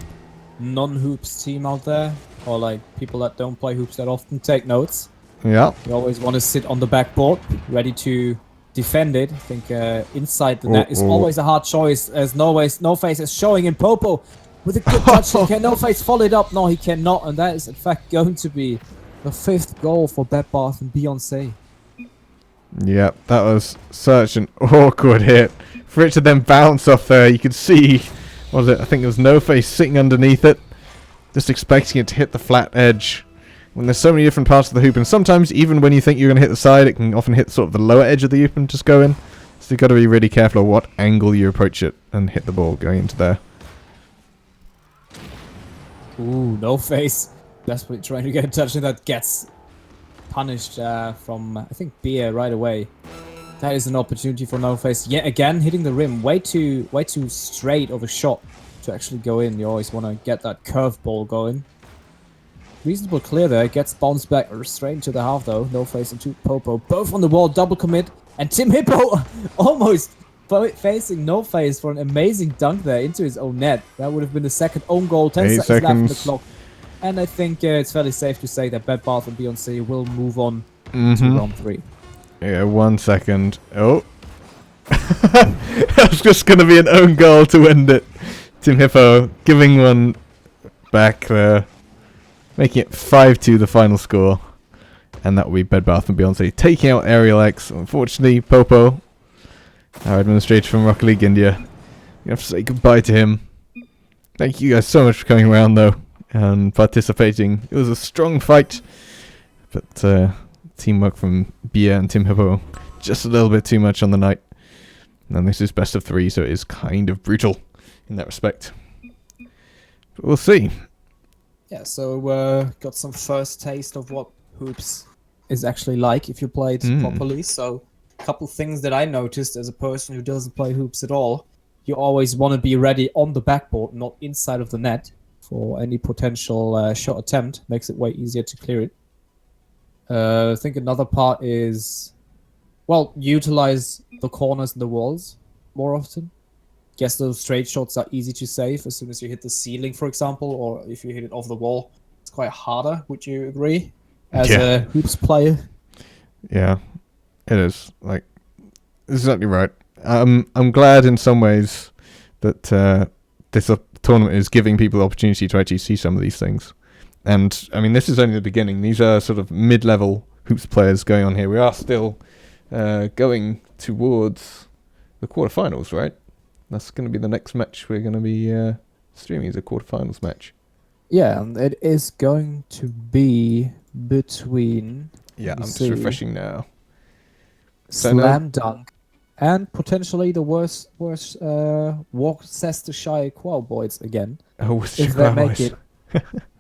Speaker 2: non-hoops team out there, or like people that don't play hoops that often, take notes.
Speaker 1: Yeah.
Speaker 2: You always want to sit on the backboard, ready to defend it. I think inside the net is always a hard choice, as No Face is showing in Popo with a good touch. Can No Face follow it up? No, he cannot, and that is in fact going to be the 5th goal for Bedbath and Beyonce.
Speaker 1: Yeah, that was such an awkward hit. For it to then bounce off there, you could see, what was it? I think it was No Face sitting underneath it, just expecting it to hit the flat edge. When there's so many different parts of the hoop, and sometimes even when you think you're going to hit the side, it can often hit sort of the lower edge of the hoop and just go in. So you've got to be really careful of what angle you approach it and hit the ball going into there.
Speaker 2: Ooh, No Face desperately trying to get in touch, and that gets punished from, I think, Beer right away. That is an opportunity for No Face. Yet again, hitting the rim way too straight of a shot to actually go in. You always want to get that curveball going. Reasonable clear there. Gets bounced back straight into the half though. No Face and Popo both on the wall. Double commit. And Tim Hippo almost facing No Face for an amazing dunk there into his own net. That would have been the second own goal. 10 seconds left on the clock. And I think it's fairly safe to say that Bedbath and Beyonce will move on to round 3.
Speaker 1: Yeah, 1 second. Oh. That was just going to be an own goal to end it. Tim Hippo giving one back there. Making it 5-2 the final score. And that will be Bedbath and Beyonce taking out Aerial X. Unfortunately, Popo, our administrator from Rocket League India, we have to say goodbye to him. Thank you guys so much for coming around though and participating. It was a strong fight. But teamwork from Bia and Tim Hippo just a little bit too much on the night. And this is best of 3, so it is kind of brutal in that respect. But we'll see.
Speaker 2: Yeah, so got some first taste of what hoops is actually like if you play it properly. So a couple things that I noticed as a person who doesn't play hoops at all. You always want to be ready on the backboard, not inside of the net, for any potential shot attempt. Makes it way easier to clear it. I think another part is, well, utilize the corners and the walls more often. Guess those straight shots are easy to save as soon as you hit the ceiling, for example, or if you hit it off the wall, it's quite harder. Would you agree? As a hoops player? Yeah,
Speaker 1: it is. Like, exactly right. I'm glad in some ways that this tournament is giving people the opportunity to actually see some of these things. And, I mean, this is only the beginning. These are sort of mid-level hoops players going on here. We are still going towards the quarterfinals, right? That's going to be the next match we're going to be streaming is a quarterfinals match.
Speaker 2: Yeah, and it is going to be between...
Speaker 1: Yeah, I'm just refreshing now.
Speaker 2: Slam Dunk and potentially the worst Worcestershire Cowboys again.
Speaker 1: Oh, Worcestershire Cowboys.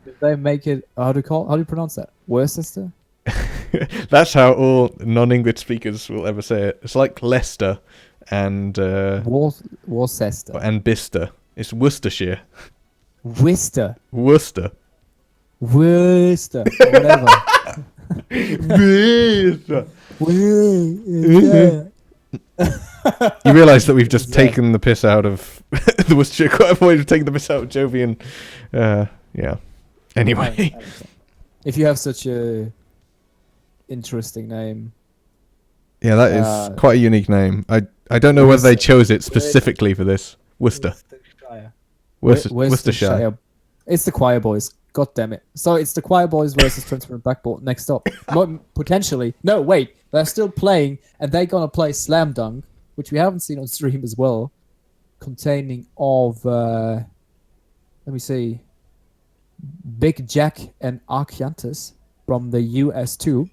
Speaker 2: If they make it, how do you pronounce that? Worcester?
Speaker 1: That's how all non-English speakers will ever say it. It's like Leicester and
Speaker 2: Worcester
Speaker 1: and Bicester. It's Worcestershire.
Speaker 2: Worcester.
Speaker 1: Worcester.
Speaker 2: Worcester. Or whatever.
Speaker 1: Worcester. You realise that we've just taken the piss out of the Worcestershire. Quite a point of taking the piss out of Jovi and yeah. Anyway,
Speaker 2: if you have such a interesting name,
Speaker 1: yeah, that is quite a unique name. I don't know whether they chose it specifically for this. Worcestershire. Worcestershire.
Speaker 2: It's the Choir Boys. God damn it! So it's the Choir Boys versus Transparent Backboard next up. Potentially. No, wait. They're still playing, and they're gonna play Slam Dunk, which we haven't seen on stream as well, containing of let me see, Big Jack and Archiantis from the US too.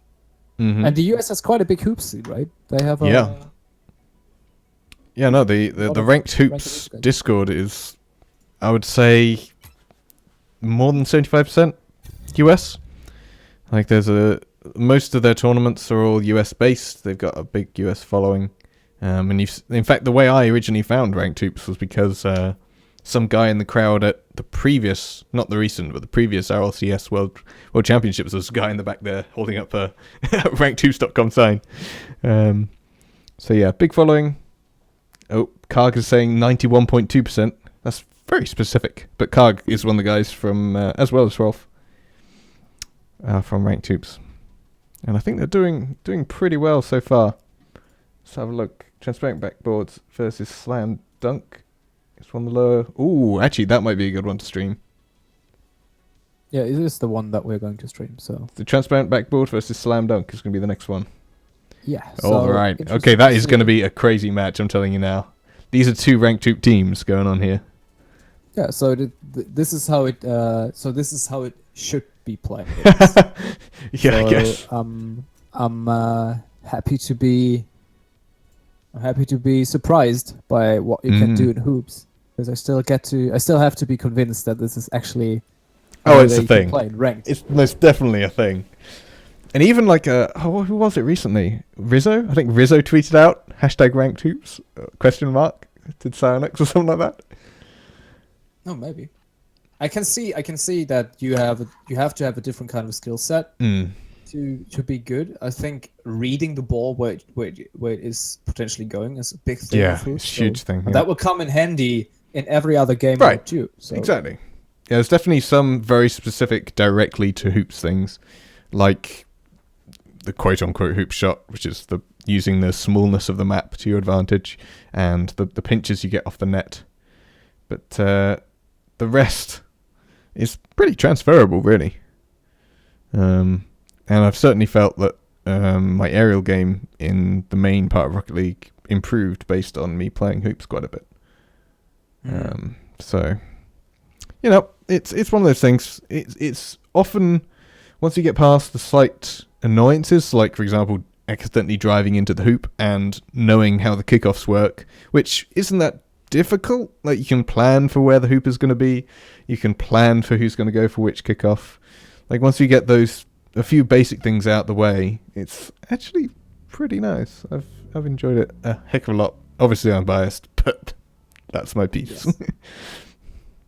Speaker 2: And the US has quite a big hoops scene, right? They have
Speaker 1: the ranked hoops Discord is, I would say, more than 75% US. Like most of their tournaments are all US based. They've got a big US following. And in fact, the way I originally found ranked hoops was because some guy in the crowd at the previous, not the recent, but the previous RLCS World Championships was a guy in the back there holding up a rankedhoops.com sign. So yeah, big following. Oh, Karg is saying 91.2%. That's very specific. But Karg is one of the guys from, as well as Rolf, from Ranked Hoops. And I think they're doing pretty well so far. Let's have a look. Transparent Backboards versus Slam Dunk. It's one of the lower... Ooh, actually, that might be a good one to stream.
Speaker 2: Yeah, it is the one that we're going to stream, so...
Speaker 1: The Transparent Backboard versus Slam Dunk is going to be the next one.
Speaker 2: Yeah.
Speaker 1: All right. Okay, that is going to be a crazy match, I'm telling you now. These are two Ranked Hoop teams going on here.
Speaker 2: Yeah, so this is how it... so this is how it should be played.
Speaker 1: Yeah, I guess.
Speaker 2: I'm happy to be... I'm happy to be surprised by what you can do in hoops, because I still have to be convinced that this is actually
Speaker 1: it's a thing.
Speaker 2: Play in ranked.
Speaker 1: It's most definitely a thing. And even like who was it recently? Rizzo? I think Rizzo tweeted out #ranked hoops ? Did Cyanix or something like that?
Speaker 2: Oh, maybe. I can see that you have to have a different kind of skill set. To be good. I think reading the ball where it is potentially going is a big thing.
Speaker 1: Yeah, it's a huge thing. Yeah.
Speaker 2: That will come in handy in every other game too. So.
Speaker 1: Exactly. Yeah, there's definitely some very specific directly to hoops things, like the quote-unquote hoop shot, which is using the smallness of the map to your advantage, and the pinches you get off the net. But the rest is pretty transferable, really. And I've certainly felt that my aerial game in the main part of Rocket League improved based on me playing hoops quite a bit. So, it's one of those things. It's often, once you get past the slight annoyances, like, for example, accidentally driving into the hoop and knowing how the kickoffs work, which isn't that difficult. Like, you can plan for where the hoop is going to be. You can plan for who's going to go for which kickoff. Like, once you get a few basic things out the way, it's actually pretty nice. I've enjoyed it a heck of a lot. Obviously, I'm biased, but that's my piece. Yes.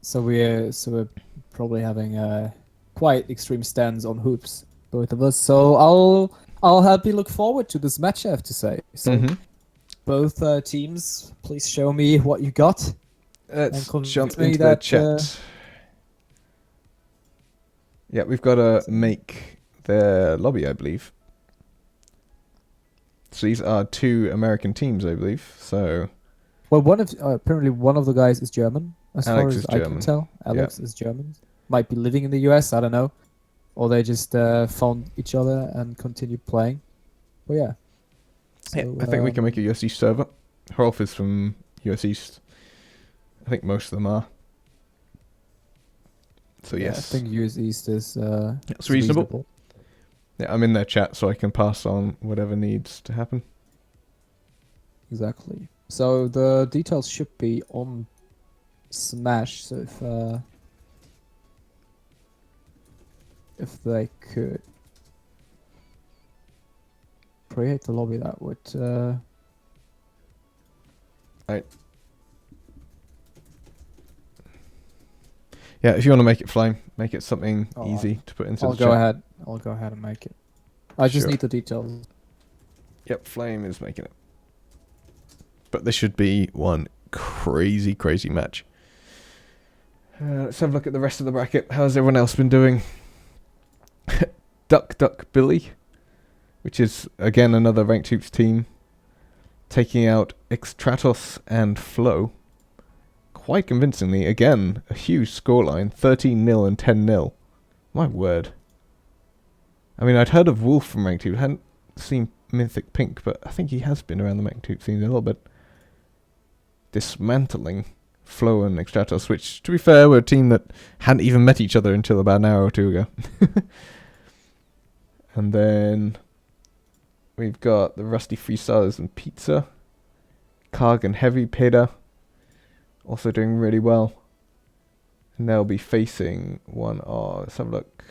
Speaker 2: So we're probably having quite extreme stands on hoops, both of us. So I'll happily look forward to this match, I have to say. So both teams, please show me what you got.
Speaker 1: Let's jump into the chat. Yeah, we've got to make their lobby, I believe. So these are two American teams, I believe. So,
Speaker 2: well, apparently one of the guys is German, as
Speaker 1: Alex
Speaker 2: far as I can tell. Alex is German. Might be living in the US, I don't know, or they just found each other and continued playing. But yeah. So,
Speaker 1: I think we can make a US East server. Rolf is from US East. I think most of them are. So yes,
Speaker 2: I think US East is
Speaker 1: it's reasonable. Yeah, I'm in their chat, so I can pass on whatever needs to happen.
Speaker 2: Exactly. So the details should be on Smash. So if they could create the lobby, that would.
Speaker 1: Right. Yeah, if you want to make it Flame, make it something easy to put into the chat.
Speaker 2: I'll go ahead and make it. I just need the details.
Speaker 1: Yep, Flame is making it. But this should be one crazy, crazy match. Let's have a look at the rest of the bracket. How's everyone else been doing? Duck Billy, which is, again, another Ranked Hoops team, taking out Extratos and Flow. Quite convincingly, again, a huge scoreline, 13-0 and 10-0. My word. I mean, I'd heard of Wolf from Ranked Hoops. I hadn't seen Mythic Pink, but I think he has been around the Ranked Hoops scene a little bit. Dismantling Flow and Extratos, which, to be fair, were a team that hadn't even met each other until about an hour or two ago. And then we've got the Rusty Freestylers and Pizza. Karg and Heavy Peda also doing really well. And they'll be facing one of... Let's have a look.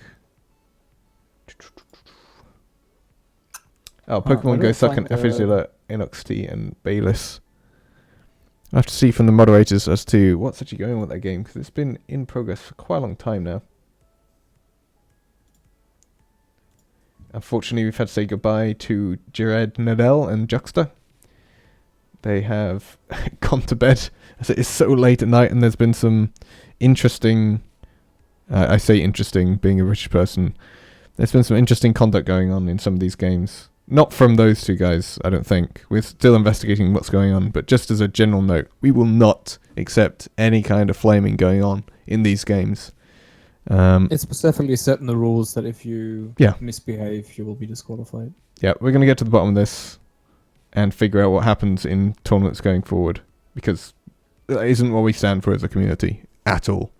Speaker 1: Oh, Pokemon Go Suck and Ephysula, Inox and Bayless. I have to see from the moderators as to what's actually going on with that game, because it's been in progress for quite a long time now. Unfortunately, we've had to say goodbye to Jared Nadell and Juxta. they have gone to bed, as it is so late at night, and there's been some interesting, I say interesting, being a British person, there's been some interesting conduct going on in some of these games. Not from those two guys, I don't think. We're still investigating what's going on, but just as a general note, we will not accept any kind of flaming going on in these games.
Speaker 2: It's specifically set in the rules that if you misbehave, you will be disqualified.
Speaker 1: Yeah, we're going to get to the bottom of this and figure out what happens in tournaments going forward, because that isn't what we stand for as a community at all.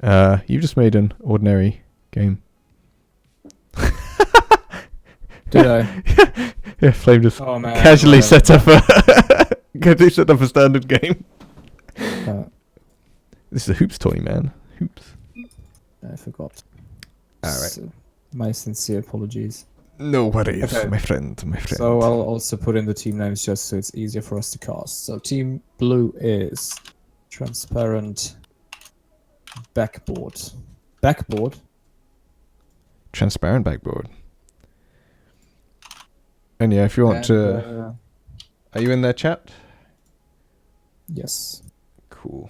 Speaker 1: You just made an ordinary game.
Speaker 2: Did I?
Speaker 1: Yeah, Flame just
Speaker 2: casually
Speaker 1: set up a standard game. This is a hoops toy, man. Hoops.
Speaker 2: I forgot.
Speaker 1: Alright.
Speaker 2: So, my sincere apologies.
Speaker 1: No worries,
Speaker 2: Okay.
Speaker 1: my friend.
Speaker 2: So I'll also put in the team names just so it's easier for us to cast. So Team Blue is Transparent Backboard. Backboard?
Speaker 1: Transparent backboard. And yeah, if you want to... Are you in their chat?
Speaker 2: Yes.
Speaker 1: Cool.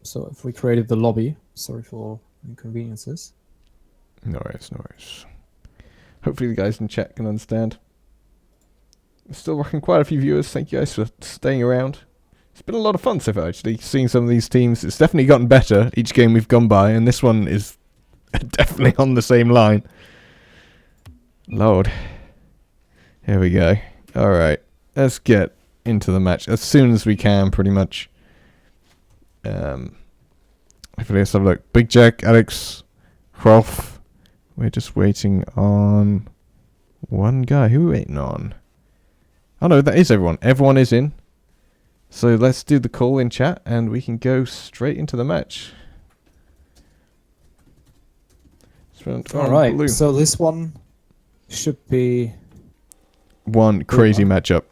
Speaker 2: So if we created the lobby, sorry for inconveniences.
Speaker 1: No worries, no worries. Hopefully the guys in chat can understand. We're still rocking quite a few viewers. Thank you guys for staying around. It's been a lot of fun so far, actually, seeing some of these teams. It's definitely gotten better each game we've gone by, and this one is definitely on the same line. Lord. Here we go. Alright, let's get into the match as soon as we can, pretty much. Let's have a look. Big Jack, Alex, Rolf. We're just waiting on one guy. Who are we waiting on? Oh no, that is everyone. Everyone is in. So let's do the call in chat and we can go straight into the match.
Speaker 2: Alright, so this one should be
Speaker 1: one crazy matchup.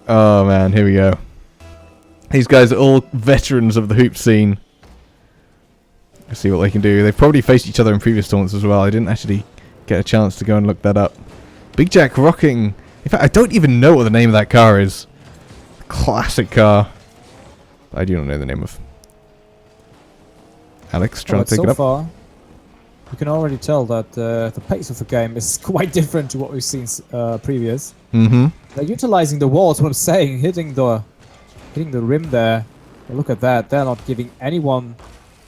Speaker 1: Oh man, here we go. These guys are all veterans of the hoop scene. Let's see what they can do. They've probably faced each other in previous tournaments as well. I didn't actually get a chance to go and look that up. Big Jack rocking. In fact, I don't even know what the name of that car is. Classic car. I do not know the name of. Alex, trying to pick it up.
Speaker 2: So far, you can already tell that the pace of the game is quite different to what we've seen previous.
Speaker 1: Mm-hmm.
Speaker 2: They're utilizing the walls, what I'm saying, hitting the rim there. But look at that. They're not giving anyone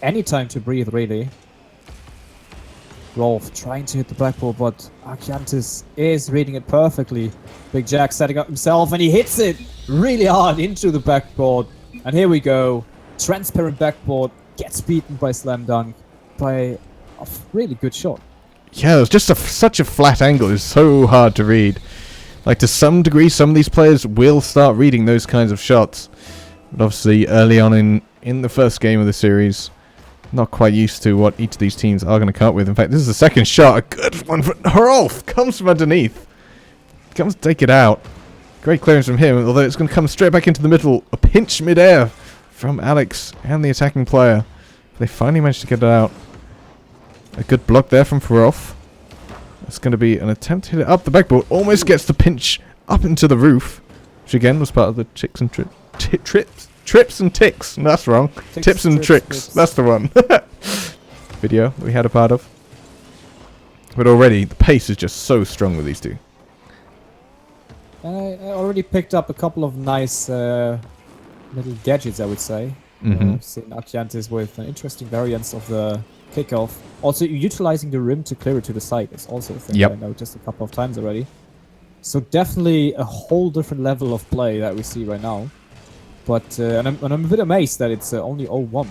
Speaker 2: any time to breathe, really. Rolf trying to hit the backboard, but Archiantis is reading it perfectly. Big Jack setting up himself, and he hits it really hard into the backboard. And here we go. Transparent backboard gets beaten by Slam Dunk by a really good shot.
Speaker 1: Yeah, it was just such a flat angle. It's so hard to read. Like, to some degree, some of these players will start reading those kinds of shots. But obviously, early on in the first game of the series, not quite used to what each of these teams are going to come up with. In fact, this is the second shot. A good one for Rolf. Comes from underneath. Comes to take it out. Great clearance from him, although it's going to come straight back into the middle. A pinch mid-air from Alex and the attacking player. They finally managed to get it out. A good block there from Rolf. It's going to be an attempt to hit it up the backboard. Almost gets the pinch up into the roof. Which again was part of the tricks and trips and ticks. No, that's wrong. Tips and tricks. That's the one. Video we had a part of. But already the pace is just so strong with these two.
Speaker 2: I already picked up a couple of nice little gadgets, I would say. I've seen Archiantis with an interesting variance of the kickoff. Also, utilizing the rim to clear it to the side is also a thing I noticed a couple of times already. So definitely a whole different level of play that we see right now. But and I'm a bit amazed that it's only 0-1.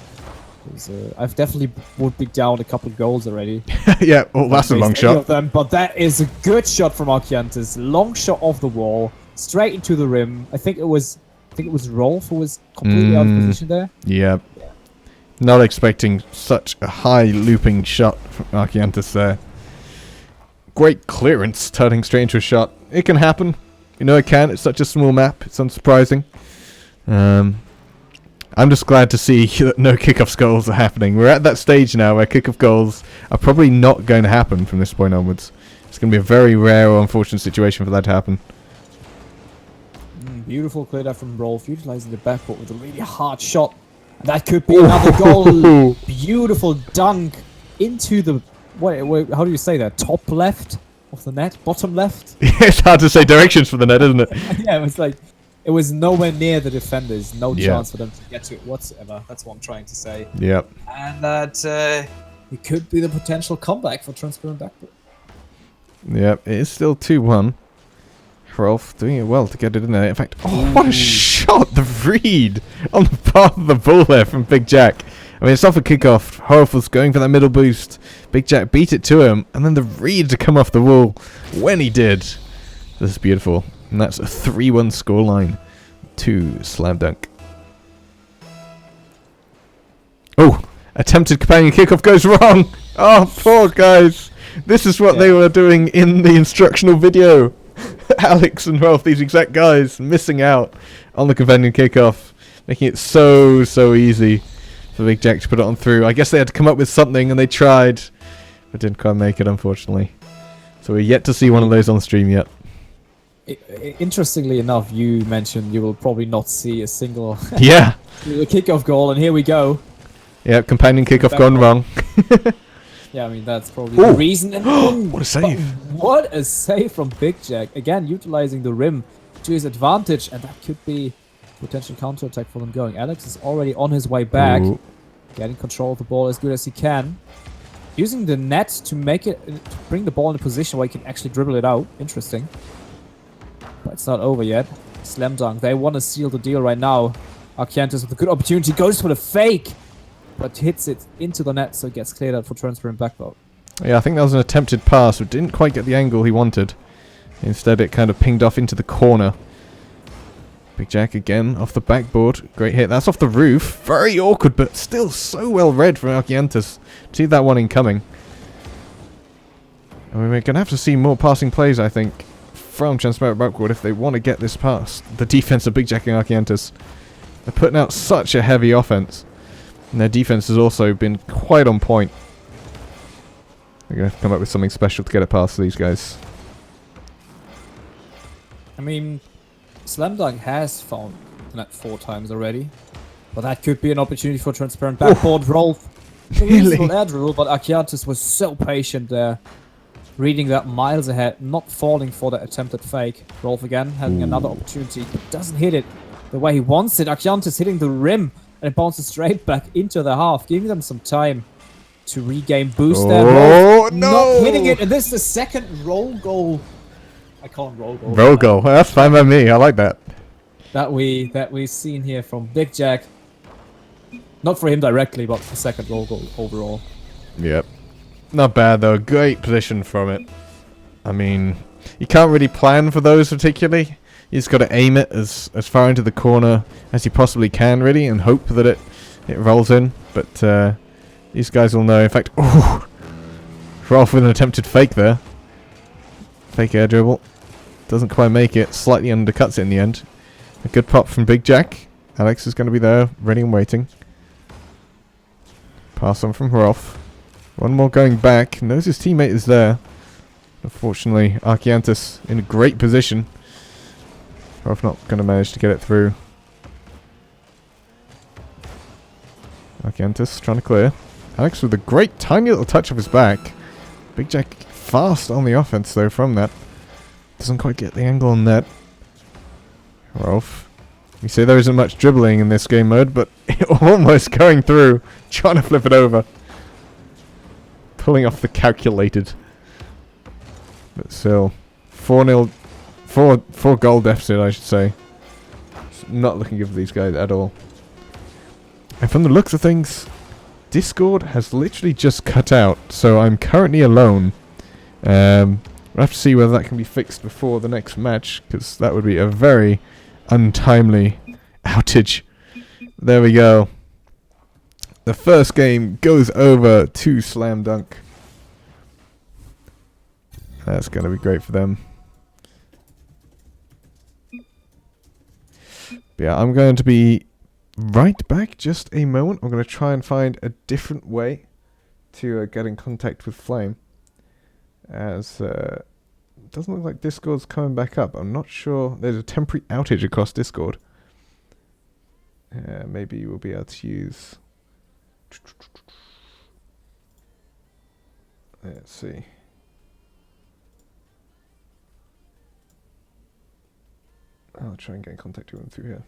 Speaker 2: I've definitely would be down a couple of goals already.
Speaker 1: Yeah, well, that's a long shot.
Speaker 2: Of them, but that is a good shot from Archiantis. Long shot off the wall, straight into the rim. I think it was Rolf who was completely out of position there.
Speaker 1: Yeah. Not expecting such a high looping shot from Archiantis there. Great clearance, turning straight into a shot. It can happen. You know it can. It's such a small map. It's unsurprising. I'm just glad to see that no kickoff goals are happening. We're at that stage now where kickoff goals are probably not going to happen from this point onwards. It's going to be a very rare or unfortunate situation for that to happen.
Speaker 2: Beautiful clear there from Rolf, utilizing the backboard with a really hard shot. And that could be another goal. Beautiful dunk into the... Wait, how do you say that? Top left of the net? Bottom left?
Speaker 1: It's hard to say directions for the net, isn't it?
Speaker 2: Yeah, it was like... It was nowhere near the defenders. No chance for them to get to it whatsoever. That's what I'm trying to say.
Speaker 1: Yep.
Speaker 2: And that it could be the potential comeback for Transparent Backboard.
Speaker 1: Yep, it is still 2-1. Rolf doing it well to get it in there. In fact, oh, what a shot! The read on the path of the ball there from Big Jack. I mean, it's off a kickoff. Rolf was going for that middle boost. Big Jack beat it to him, and then the read to come off the wall when he did. This is beautiful. And that's a 3-1 scoreline to Slam Dunk. Oh, attempted companion kickoff goes wrong. Oh, poor guys. This is what they were doing in the instructional video. Alex and Rolf, these exact guys, missing out on the companion kickoff, making it so easy for Big Jack to put it on through. I guess they had to come up with something, and they tried, but didn't quite make it, unfortunately. So we're yet to see one of those on the stream yet.
Speaker 2: Interestingly enough, you mentioned you will probably not see a single
Speaker 1: Yeah.
Speaker 2: kickoff goal, and here we go.
Speaker 1: Yeah, companion kickoff gone wrong.
Speaker 2: Yeah, I mean, that's probably the reason. And
Speaker 1: what a save.
Speaker 2: What a save from Big Jack. Again, utilizing the rim to his advantage, and that could be potential counter-attack for them going. Alex is already on his way back, getting control of the ball as good as he can. Using the net to make it, to bring the ball in a position where he can actually dribble it out. Interesting. But it's not over yet. Slam Dunk, they want to seal the deal right now. Archiantis with a good opportunity, goes for the fake, but hits it into the net, so it gets cleared out for Transparent Backboard.
Speaker 1: Yeah, I think that was an attempted pass, but didn't quite get the angle he wanted. Instead, it kind of pinged off into the corner. Big Jack again off the backboard. Great hit. That's off the roof. Very awkward, but still so well read from Archiantis. See that one incoming. I mean, we're going to have to see more passing plays, I think, from Transparent Backboard if they want to get this past the defense of Big Jack and Archiantis. They're putting out such a heavy offense. And their defense has also been quite on point. They're going to have to come up with something special to get it past these guys.
Speaker 2: I mean, Slam Dunk has found the net 4 times already. But that could be an opportunity for Transparent Backboard. Rolf. Reasonable air dribble, but Archiantis was so patient there. Reading that miles ahead, not falling for the attempted fake. Rolf again having another opportunity, but doesn't hit it the way he wants it. Archiantis hitting the rim. And it bounces straight back into the half, giving them some time to regain boost there.
Speaker 1: Oh, no!
Speaker 2: Not hitting it, and this is the second roll goal. I call him roll goal.
Speaker 1: Roll goal. That's fine by me. I like that.
Speaker 2: That we've seen here from Big Jack. Not for him directly, but the second roll goal overall.
Speaker 1: Yep. Not bad, though. Great position from it. I mean, you can't really plan for those particularly. You just got to aim it as far into the corner as you possibly can, really, and hope that it rolls in. But these guys will know. In fact, Rolf with an attempted fake there. Fake air dribble. Doesn't quite make it. Slightly undercuts it in the end. A good pop from Big Jack. Alex is going to be there, ready and waiting. Pass on from Rolf. One more going back. Knows his teammate is there. Unfortunately, Archiantis in a great position. Rolf not going to manage to get it through. Archiantis trying to clear. Alex with a great tiny little touch of his back. Big Jack fast on the offense though from that. Doesn't quite get the angle on that. Rolf. You say there isn't much dribbling in this game mode, but almost going through. Trying to flip it over. Pulling off the calculated. But still. 4-0. 4 goal deficit, I should say. It's not looking good for these guys at all. And from the looks of things, Discord has literally just cut out, so I'm currently alone. We'll have to see whether that can be fixed before the next match, because that would be a very untimely outage. There we go. The first game goes over to Slam Dunk. That's going to be great for them. But yeah, I'm going to be right back. Just a moment. I'm going to try and find a different way to get in contact with Flame. as doesn't look like Discord's coming back up. I'm not sure. There's a temporary outage across Discord. Maybe we'll be able to use. Let's see. I'll try and get in contact with him through here.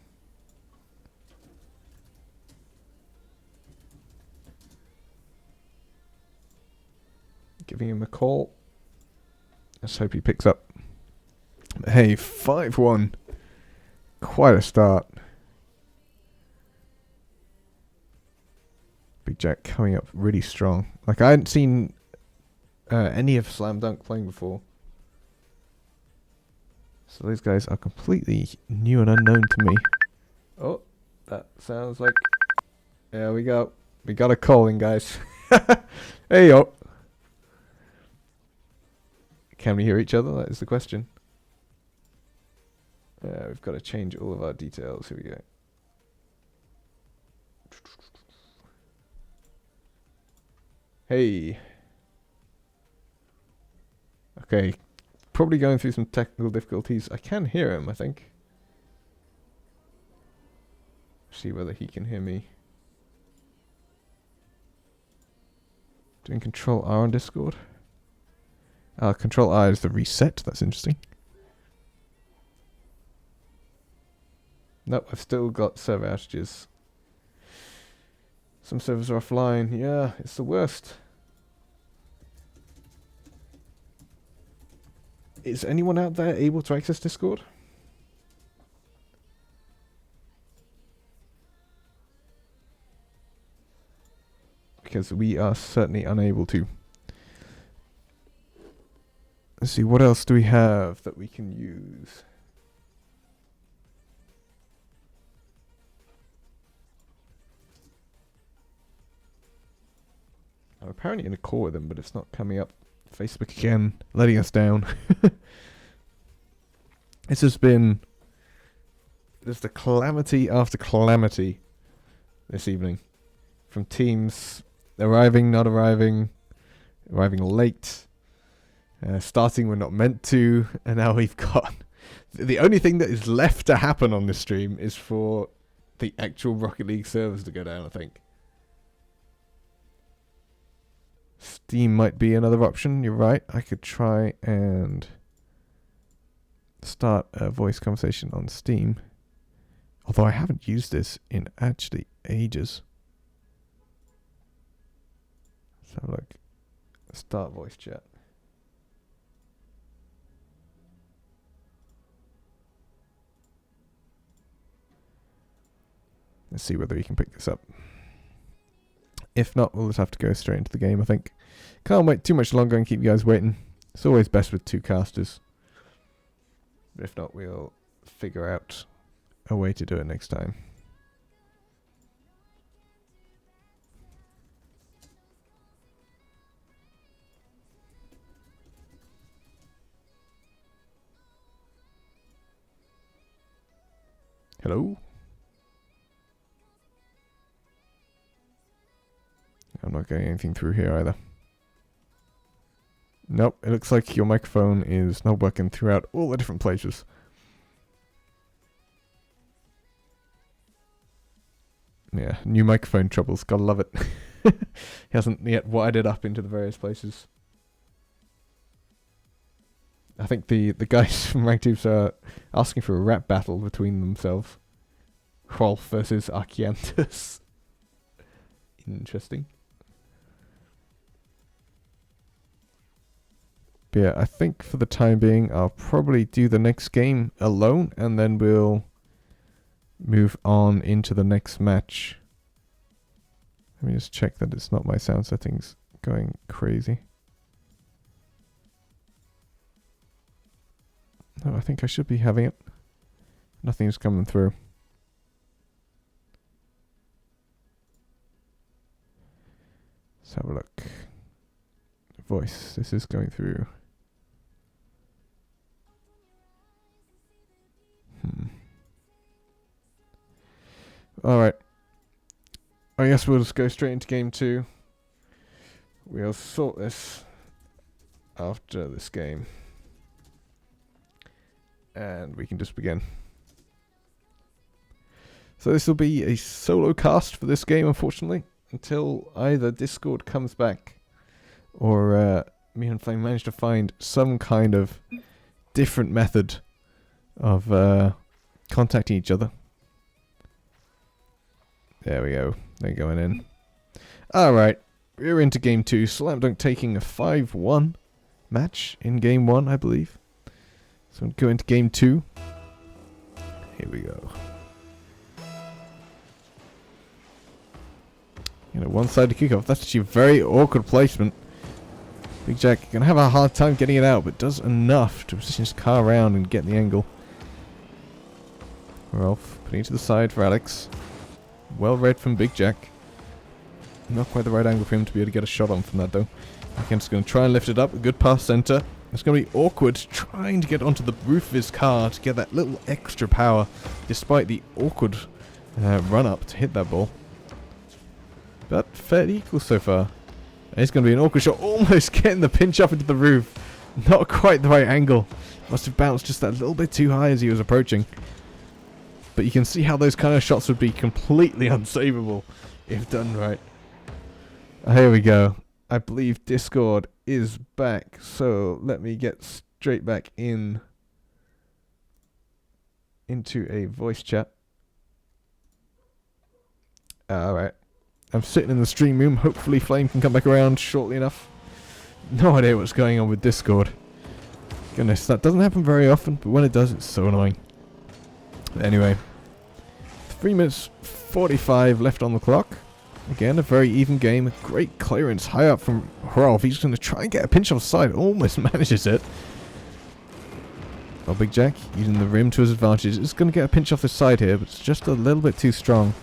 Speaker 1: Giving him a call. Let's hope he picks up. Hey, 5-1. Quite a start. Big Jack coming up really strong. Like, I hadn't seen any of Slam Dunk playing before. So those guys are completely new and unknown to me. Oh, that sounds like... There we go. We got a calling, guys. Hey, yo. Can we hear each other? That is the question. We've got to change all of our details. Here we go. Hey. Okay. Probably going through some technical difficulties. I can hear him, I think. See whether he can hear me. Doing Control R on Discord. Control R is the reset. That's interesting. Nope, I've still got server outages. Some servers are offline. Yeah, it's the worst. Is anyone out there able to access Discord? Because we are certainly unable to. Let's see, what else do we have that we can use? I'm apparently in a call with them, but it's not coming up. Facebook again, letting us down. It's just been just a calamity after calamity this evening. From teams arriving, not arriving, arriving late, starting when not meant to, and now we've got... The only thing that is left to happen on this stream is for the actual Rocket League servers to go down, I think. Steam might be another option, you're right. I could try and start a voice conversation on Steam. Although I haven't used this in actually ages. Let's have a look. Start voice chat. Let's see whether he can pick this up. If not, we'll just have to go straight into the game, I think. Can't wait too much longer and keep you guys waiting. It's always best with two casters. But if not, we'll figure out a way to do it next time. Hello? I'm not getting anything through here either. Nope, it looks like your microphone is not working throughout all the different places. Yeah, new microphone troubles, gotta love it. He hasn't yet wired it up into the various places. I think the guys from Rank Tubes are asking for a rap battle between themselves. Rolf versus Archeantus. Interesting. But yeah, I think for the time being, I'll probably do the next game alone, and then we'll move on into the next match. Let me just check that it's not my sound settings going crazy. No, I think I should be having it. Nothing's coming through. Let's have a look. Voice, this is going through. Alright. I guess we'll just go straight into game 2. We'll sort this after this game. And we can just begin. So this will be a solo cast for this game, unfortunately, until either Discord comes back or me and Flame manage to find some kind of different method of contacting each other. There we go. They're going in. Alright, we're into game 2. Slam Dunk taking a 5-1 match in game 1, I believe. So we'll go into game 2. Here we go. One-sided kickoff. That's actually a very awkward placement. Big Jack gonna have a hard time getting it out, but does enough to position his car around and get the angle. Ralph putting it to the side for Alex. Well read from Big Jack. Not quite the right angle for him to be able to get a shot on from that though. Again's going to try and lift it up. A good pass center. It's going to be awkward trying to get onto the roof of his car to get that little extra power despite the awkward run up to hit that ball. But fairly equal so far. And it's going to be an awkward shot. Almost getting the pinch up into the roof. Not quite the right angle. Must have bounced just that little bit too high as he was approaching. But you can see how those kind of shots would be completely unsavable if done right. Here we go. I believe Discord is back. So let me get straight back into a voice chat. Alright. I'm sitting in the stream room. Hopefully Flame can come back around shortly enough. No idea what's going on with Discord. Goodness, that doesn't happen very often, but when it does, it's so annoying. But anyway, 3 minutes 45 left on the clock. Again, a very even game. A great clearance high up from Rolf. He's going to try and get a pinch offside. Almost manages it. Well, Big Jack using the rim to his advantage. It's going to get a pinch off the side here, but it's just a little bit too strong.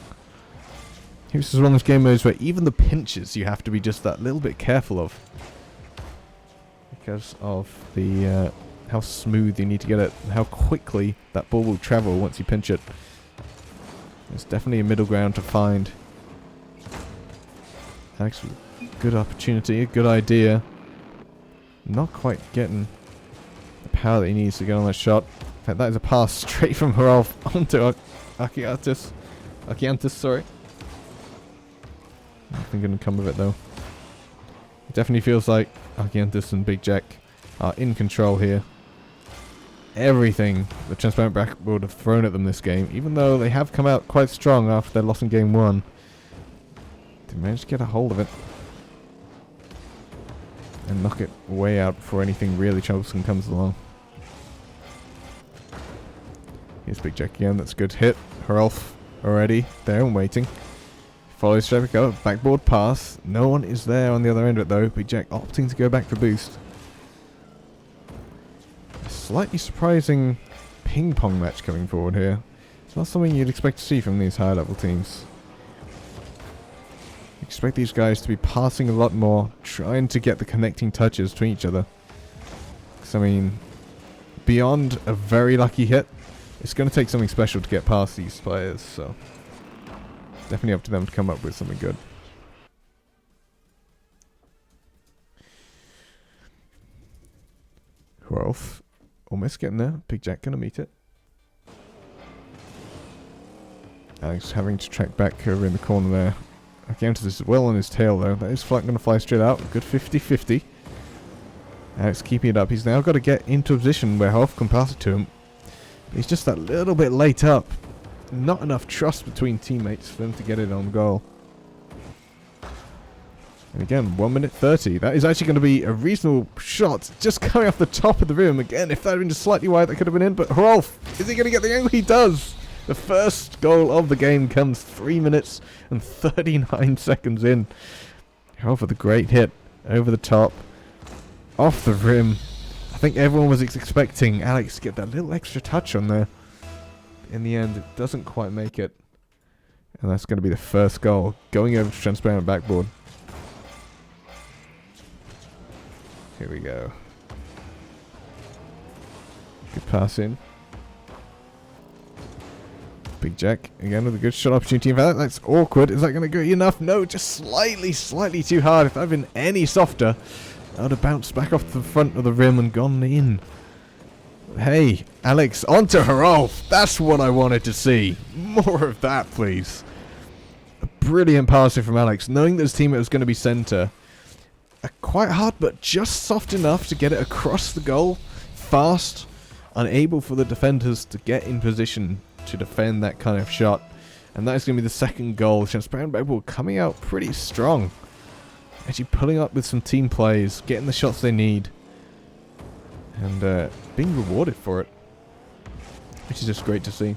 Speaker 1: This is one of those game modes where even the pinches you have to be just that little bit careful of. Because of the how smooth you need to get it and how quickly that ball will travel once you pinch it. There's definitely a middle ground to find. Actually, good opportunity, a good idea. Not quite getting the power that he needs to get on that shot. In fact, that is a pass straight from Rolf onto Akiantis, sorry. Nothing going to come of it though. It definitely feels like Akiantis and Big Jack are in control here. Everything the transparent backboard have thrown at them this game, even though they have come out quite strong after their loss in game 1. They managed to get a hold of it and knock it way out before anything really troublesome comes along. Here's Big Jack again. That's a good hit. Rolf already there and waiting. Follows traffic up. Backboard pass. No one is there on the other end of it though. Big Jack opting to go back for boost. A slightly surprising ping pong match coming forward here. It's not something you'd expect to see from these higher level teams. Expect these guys to be passing a lot more, trying to get the connecting touches between each other. Because, I mean, beyond a very lucky hit, it's going to take something special to get past these players, so definitely up to them to come up with something good. Rolf almost getting there. Big Jack going to meet it. Alex having to track back over in the corner there. Akiantis is well on his tail though. That is going to fly straight out. Good 50-50. Alex keeping it up. He's now got to get into a position where Rolf can pass it to him. But he's just that little bit late up. Not enough trust between teammates for them to get it on goal. And again, 1 minute 30. That is actually going to be a reasonable shot. Just coming off the top of the rim. Again, if that had been just slightly wide, that could have been in. But Rolf, is he going to get the angle? He does. The first goal of the game comes 3 minutes and 39 seconds in. Rolf with a great hit over the top. Off the rim. I think everyone was expecting Alex to get that little extra touch on there. In the end, it doesn't quite make it. And that's going to be the first goal. Going over to transparent backboard. Here we go. Good pass in. Big Jack again with a good shot opportunity. In fact, that's awkward. Is that going to go enough? No, just slightly too hard. If that had been any softer, That would have bounced back off the front of the rim and gone in. Hey, Alex, onto Herolf. That's what I wanted to see. More of that, please. A brilliant passing from Alex, knowing that his teammate was going to be center. Quite hard, but just soft enough to get it across the goal. Fast. Unable for the defenders to get in position to defend that kind of shot. And that is going to be the second goal. Transparent backboard coming out pretty strong. Actually pulling up with some team plays, getting the shots they need. And being rewarded for it. Which is just great to see.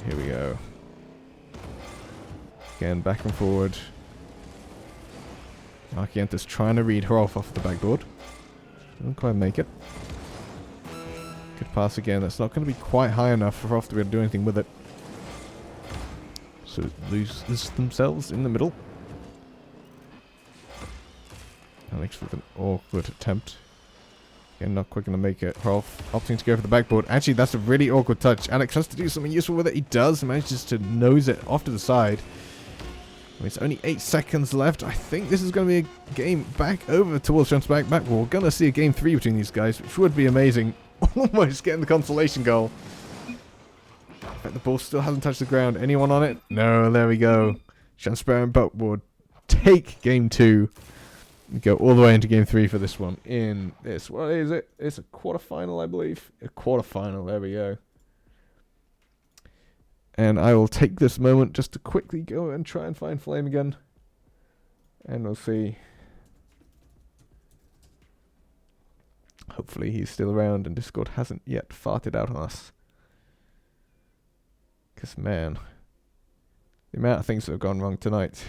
Speaker 1: Here we go. Again, back and forward. Archianthus trying to read Herolf off the backboard. Doesn't quite make it. Good pass again. That's not going to be quite high enough for Herolf to be able to do anything with it. So loses themselves in the middle. Alex with an awkward attempt. Again, not quite going to make it. Herolf opting to go for the backboard. Actually, that's a really awkward touch. Alex has to do something useful with it. He does. Manages to nose it off to the side. I mean, it's only 8 seconds left. I think this is going to be a game back over towards Transparent backboard. We're going to see a game 3 between these guys, which would be amazing. Almost getting the consolation goal. In fact, the ball still hasn't touched the ground. Anyone on it? No, there we go. Transparent backboard take game 2. We go all the way into game 3 for this one. In this, what is it? It's a quarterfinal, I believe. A quarterfinal, there we go. And I will take this moment just to quickly go and try and find Flame again. And we'll see. Hopefully he's still around and Discord hasn't yet farted out on us. Because, man, the amount of things that have gone wrong tonight.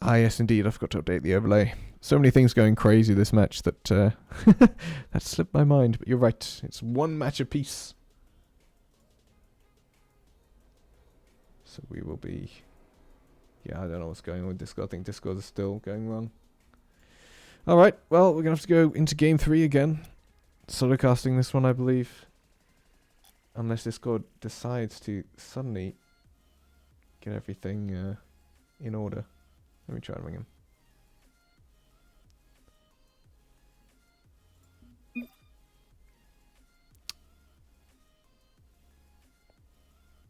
Speaker 1: Ah, yes, indeed. I forgot to update the overlay. So many things going crazy this match that that slipped my mind. But you're right. It's one match apiece. So we will be... Yeah, I don't know what's going on with Discord. I think Discord is still going wrong. Alright, well, we're going to have to go into game 3 again. Solo casting this one, I believe. Unless Discord decides to suddenly get everything in order. Let me try and ring him.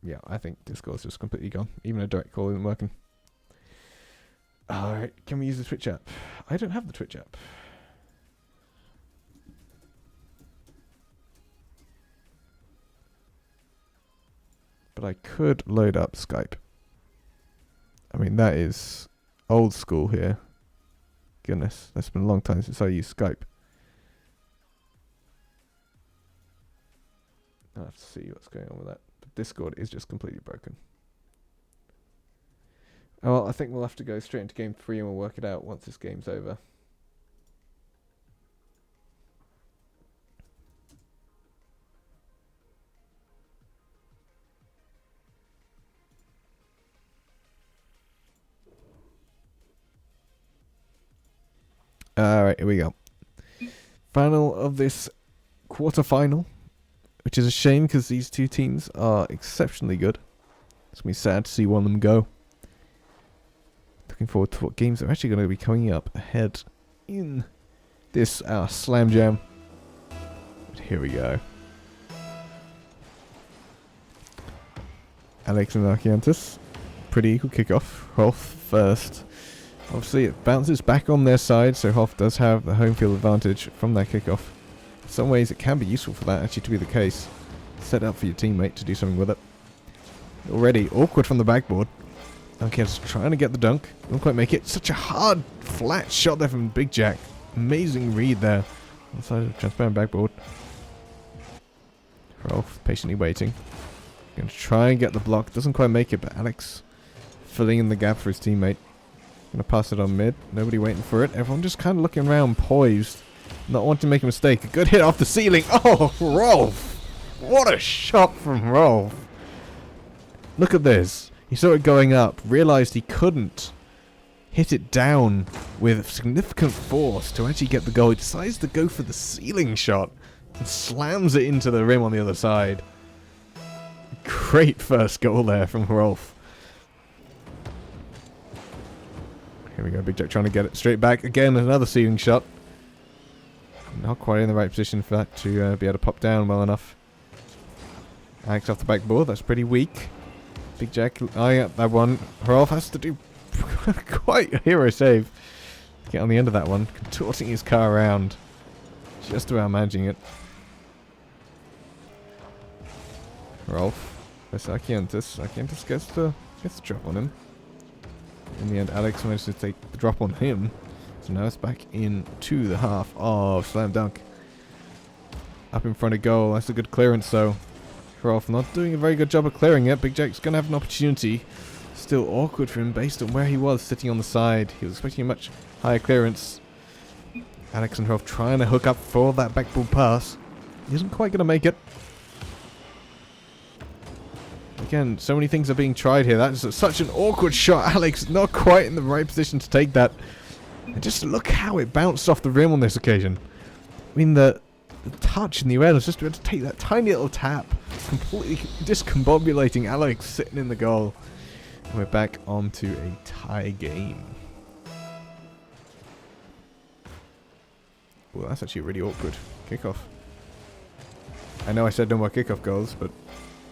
Speaker 1: Yeah, I think Discord's just completely gone. Even a direct call isn't working. Alright, can we use the Twitch app? I don't have the Twitch app. But I could load up Skype. I mean, that is old school here. Goodness, that's been a long time since I used Skype. I'll have to see what's going on with that. But Discord is just completely broken. Oh, well, I think we'll have to go straight into game 3 and we'll work it out once this game's over. Alright, here we go. Final of this quarterfinal, which is a shame because these two teams are exceptionally good. It's going to be sad to see one of them go. Looking forward to what games are actually going to be coming up ahead in this SlamJam. But here we go. Alex and Archianthus. Pretty equal kickoff. Rolf first. Obviously it bounces back on their side, so Hoff does have the home field advantage from that kickoff. In some ways it can be useful for that actually to be the case. Set up for your teammate to do something with it. Already awkward from the backboard. Archianthus trying to get the dunk. Don't quite make it. Such a hard, flat shot there from Big Jack. Amazing read there. On the side of the transparent backboard. Rolf patiently waiting. Going to try and get the block. Doesn't quite make it, but Alex filling in the gap for his teammate. Gonna pass it on mid. Nobody waiting for it. Everyone just kind of looking around, poised. Not wanting to make a mistake. A good hit off the ceiling. Oh, Rolf! What a shot from Rolf. Look at this. He saw it going up. Realized he couldn't hit it down with significant force to actually get the goal. He decides to go for the ceiling shot. and slams it into the rim on the other side. Great first goal there from Rolf. Here we go, Big Jack trying to get it straight back. Again, another ceiling shot. Not quite in the right position for that to be able to pop down well enough. Alex off the backboard, that's pretty weak. Big Jack eyeing up that one. Rolf has to do quite a hero save. Get on the end of that one, contorting his car around. Just about managing it. Rolf versus Akientis. Akientis gets the drop on him. In the end, Alex managed to take the drop on him. So now it's back into the half of Slam Dunk. Up in front of goal. That's a good clearance though. Rolf not doing a very good job of clearing it. Big Jack's going to have an opportunity. Still awkward for him based on where he was sitting on the side. He was expecting a much higher clearance. Alex and Rolf trying to hook up for that backball pass. He isn't quite going to make it. Again, so many things are being tried here. That is such an awkward shot. Alex not quite in the right position to take that. And just look how it bounced off the rim on this occasion. I mean, the touch in the air was just able to take that tiny little tap. Completely discombobulating Alex sitting in the goal. And we're back onto a tie game. Well, that's actually really awkward. Kickoff. I know I said no more kickoff goals, but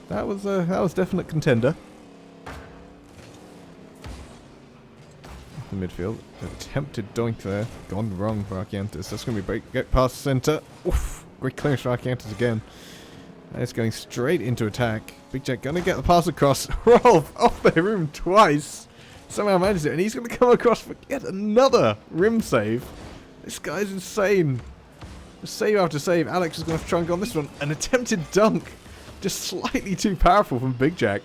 Speaker 1: that was definite contender. The midfield. Attempted doink there. Gone wrong for Archiantis. That's going to be break. Get past center. Oof. Great clearance for Archiantis again. And it's going straight into attack. Big Jack going to get the pass across. Rolf off the rim twice. Somehow manages it. And he's going to come across for yet another rim save. This guy's insane. Save after save. Alex is going to try and go on this one. An attempted dunk. Just slightly too powerful from Big Jack.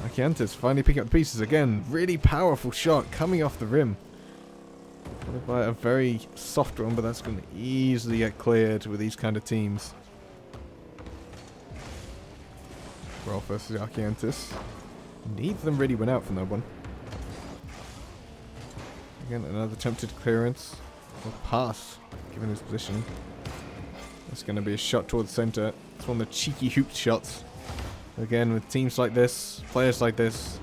Speaker 1: Archiantis finally picking up the pieces again. Really powerful shot coming off the rim. Followed by a very soft one, but that's going to easily get cleared with these kind of teams. Rolf versus Archiantis. Neither of them really went out from that one. Again, another attempted clearance. Or pass, given his position. That's going to be a shot towards center. It's one of the cheeky hoop shots. Again, with teams like this, players like this,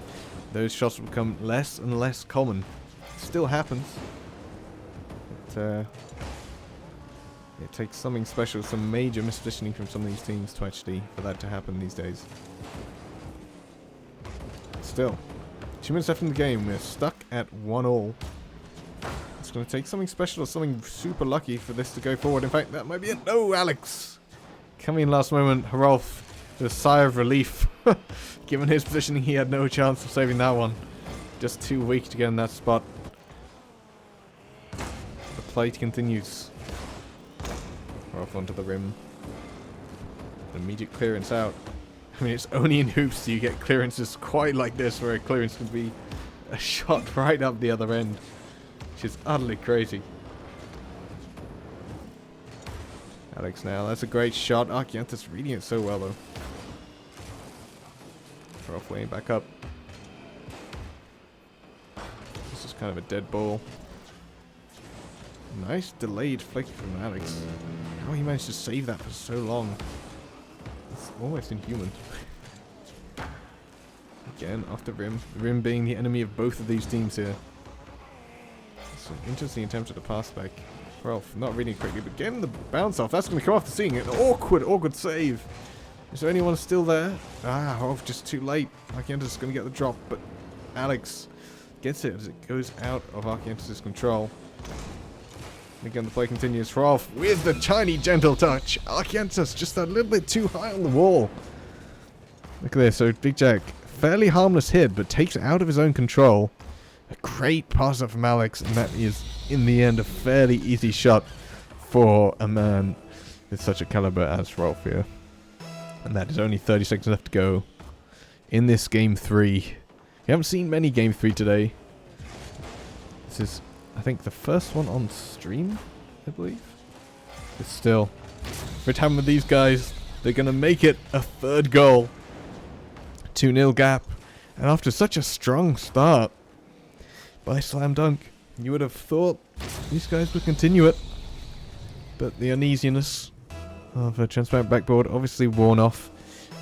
Speaker 1: those shots will become less and less common. It still happens. But, it takes something special, some major mispositioning from some of these teams to actually, for that to happen these days. Still, 2 minutes left in the game. We're stuck at 1-1. It's going to take something special or something super lucky for this to go forward. In fact, that might be it. No, Alex! Coming in last moment, Rolf with a sigh of relief. Given his positioning, he had no chance of saving that one. Just too weak to get in that spot. The play continues. Rolf onto the rim. Immediate clearance out. I mean, it's only in hoops do you get clearances quite like this, where a clearance can be a shot right up the other end. Which is utterly crazy. Alex now, that's a great shot. Archiantis reading it so well though. Rolf weighing back up. This is kind of a dead ball. Nice delayed flick from Alex. How he managed to save that for so long. It's almost inhuman. Again, off the rim. The rim being the enemy of both of these teams here. It's an interesting attempt at a pass back. Rolf not reading it quickly, but getting the bounce off. That's going to come off the ceiling. An awkward save. Is there anyone still there? Ah, Rolf just too late. Archiantis is going to get the drop, but Alex gets it as it goes out of Archiantis' control. And again, the play continues. Rolf with the tiny gentle touch. Archiantis just a little bit too high on the wall. Look at this. So Big Jack, fairly harmless hit, but takes it out of his own control. A great pass up from Alex, and that is, in the end, a fairly easy shot for a man with such a caliber as Rolf here. And that is only 30 seconds left to go in this Game 3. We haven't seen many Game 3 today. This is, I think, the first one on stream, I believe. But still, for time with these guys, they're going to make it a third goal. 2-0 gap. And after such a strong start by Slam Dunk, you would have thought these guys would continue it. but the uneasiness of a transparent backboard obviously worn off.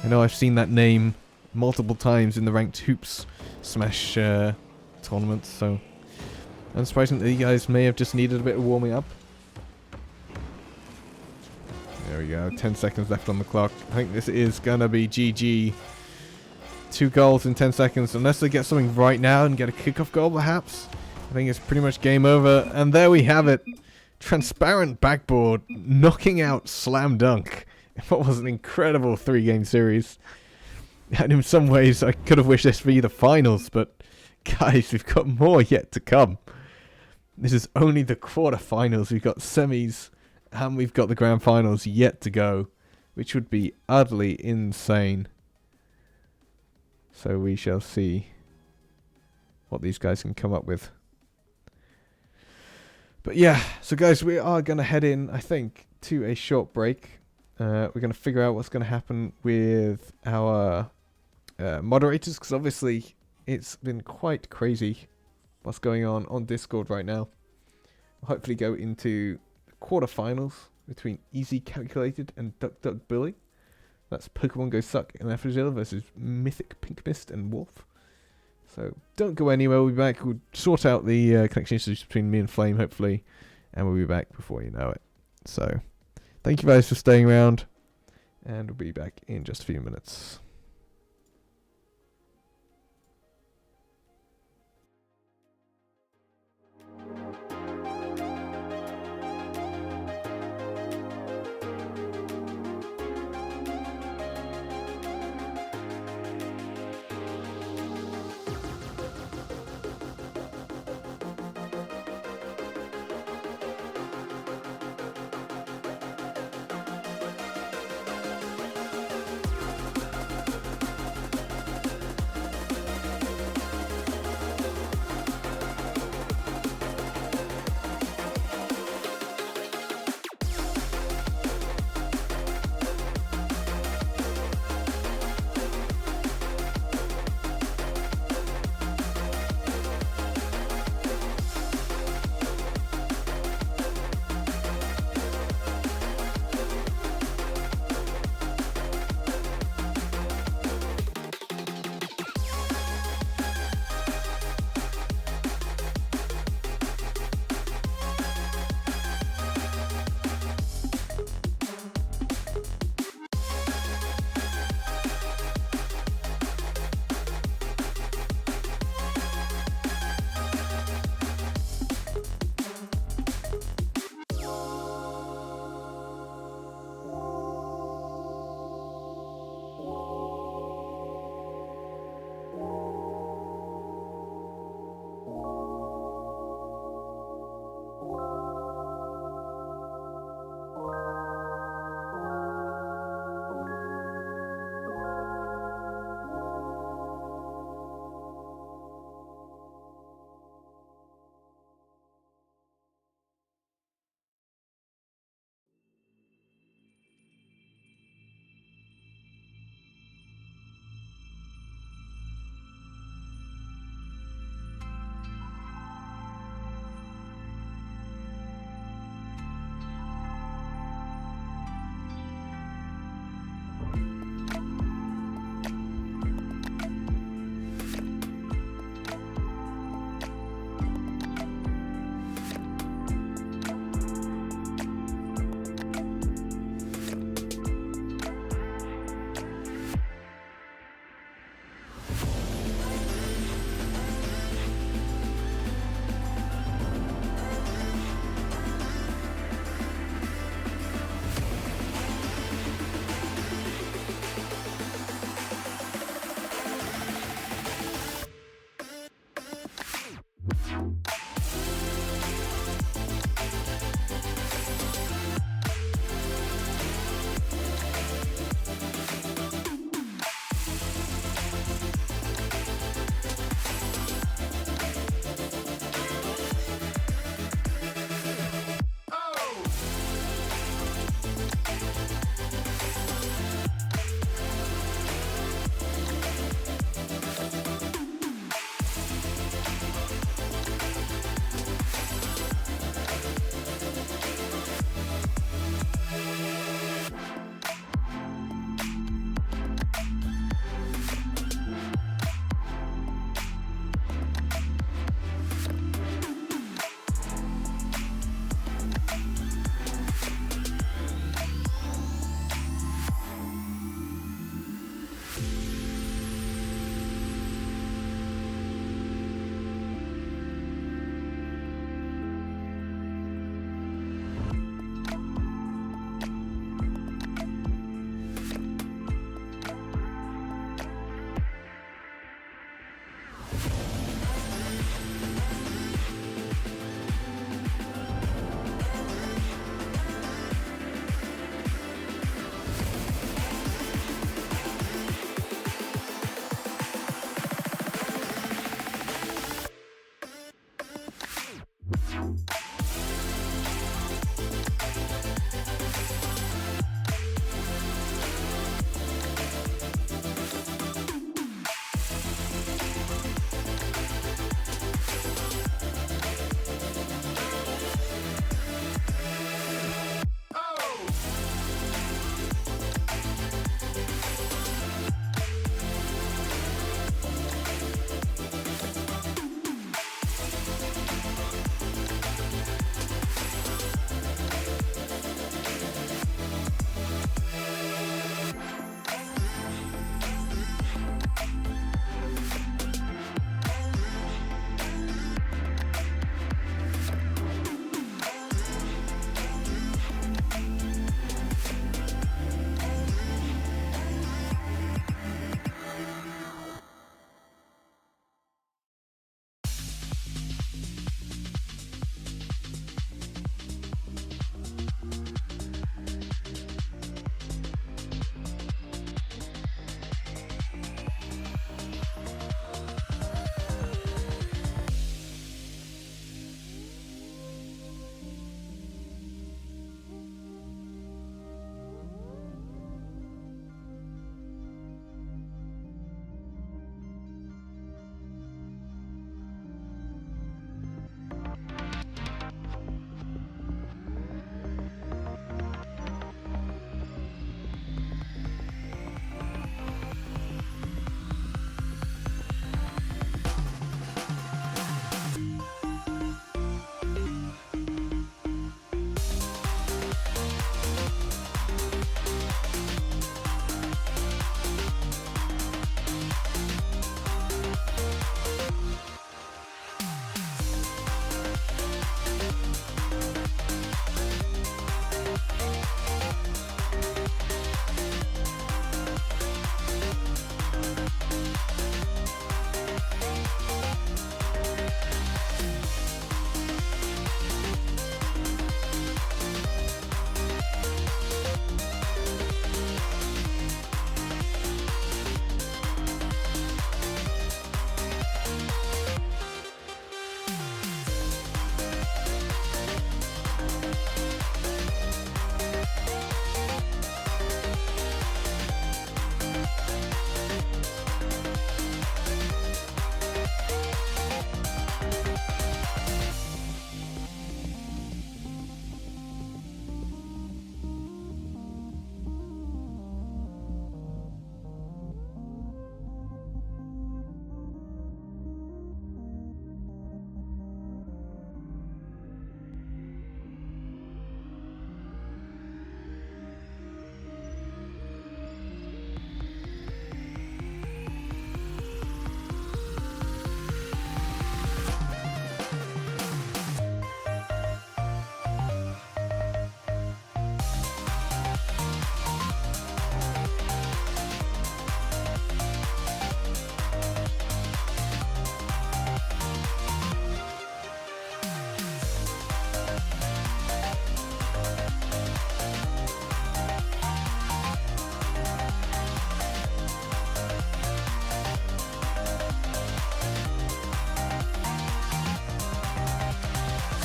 Speaker 1: I know I've seen that name multiple times in the ranked hoops smash tournaments, so unsurprisingly, you guys may have just needed a bit of warming up. There we go, 10 seconds left on the clock. I think this is gonna be GG. 2 goals in 10 seconds, unless they get something right now and get a kickoff goal perhaps. I think it's pretty much game over, and there we have it. Transparent backboard knocking out Slam Dunk. What was an incredible 3-game series. And in some ways, I could have wished this to be the finals, but guys, we've got more yet to come. This is only the quarterfinals. We've got semis, and we've got the grand finals yet to go, which would be utterly insane. So we shall see what these guys can come up with. But yeah, so guys, we are going to head in, I think, to a short break. We're going to figure out what's going to happen with our moderators, because obviously it's been quite crazy what's going on Discord right now. We'll hopefully go into the quarterfinals between Easy Calculated and Duck Duck Billy. That's Pokemon Go Suck and Efragilla versus Mythic Pink Mist and Wolf. So don't go anywhere. We'll be back. We'll sort out the connection issues between me and Flame, hopefully, and we'll be back before you know it. So thank you guys for staying around, and we'll be back in just a few minutes.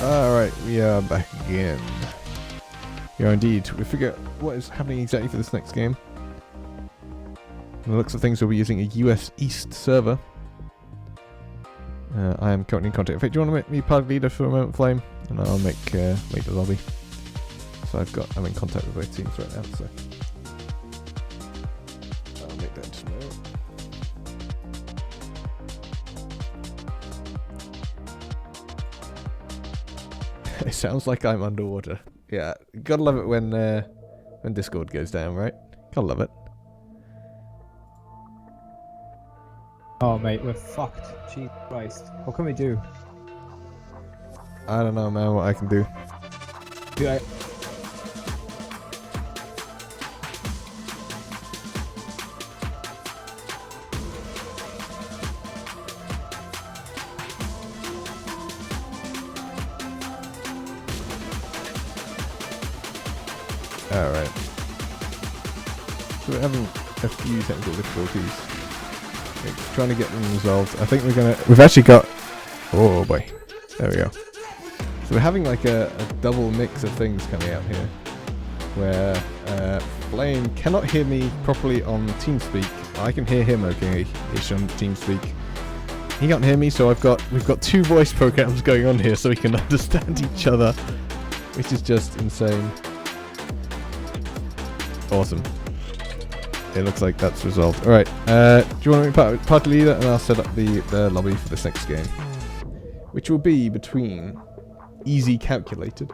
Speaker 1: Alright, we are back again. Yeah, indeed. We figure out what is happening exactly for this next game. From the looks of things, we'll be using a US East server. I am currently in contact. In fact, do you want to make me party leader for a moment, Flame? And I'll make the lobby. So I'm in contact with both teams right now, so I'll make that just a moment. It sounds like I'm underwater. Yeah, gotta love it when Discord goes down, right? Gotta love it.
Speaker 2: Oh mate, we're fucked. Jesus Christ. What can we do?
Speaker 1: I don't know, man, what I can do.
Speaker 2: Dude, I...
Speaker 1: Alright. So we're having a few technical difficulties. Like, trying to get them resolved. I think we've actually got... Oh boy. There we go. So we're having like a double mix of things coming out here. Where Flame cannot hear me properly on TeamSpeak. I can hear him okay-ish on TeamSpeak. He can't hear me, so we've got two voice programs going on here so we can understand each other. Which is just insane. Awesome. It looks like that's resolved. Alright, do you want to be party leader? And I'll set up the lobby for this next game. Which will be between Easy Calculated,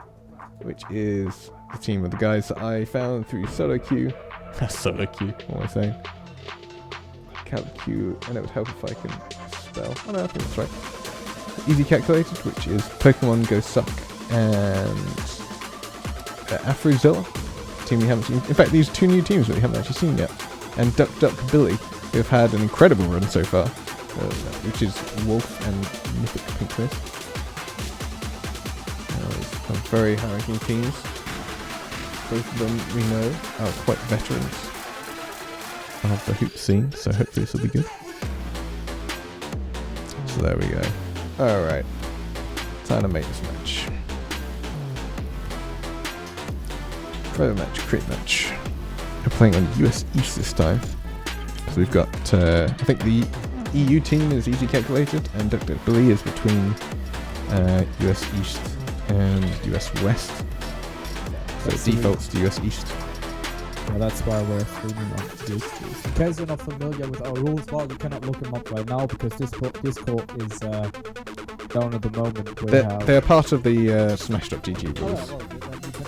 Speaker 1: which is the team of the guys that I found through solo queue. Solo queue, what am I saying? Calq, and it would help if I can spell. Oh no, I think that's right. Easy Calculated, which is Pokemon Go Suck, and Afrozilla. Team we haven't seen. In fact, these are two new teams that we haven't actually seen yet. And Duck Duck Billy, who have had an incredible run so far, which is Wolf and Mythic Pinkness. Some very high-ranking teams. Both of them we know are quite veterans of the hoop scene, so hopefully this will be good. So there we go. Alright. Time to make this match. Private match, create match. We're playing on US East this time. So we've got, I think the EU team is Easy Calculated, and Dr. Billy is between US East and US West. So it defaults to US East.
Speaker 2: Yeah, that's why we're streaming on Discord. In case you're not familiar with our rules, well, you cannot look them up right now because Discord is down at the moment.
Speaker 1: They're part of the Smash.gg rules.
Speaker 2: Oh,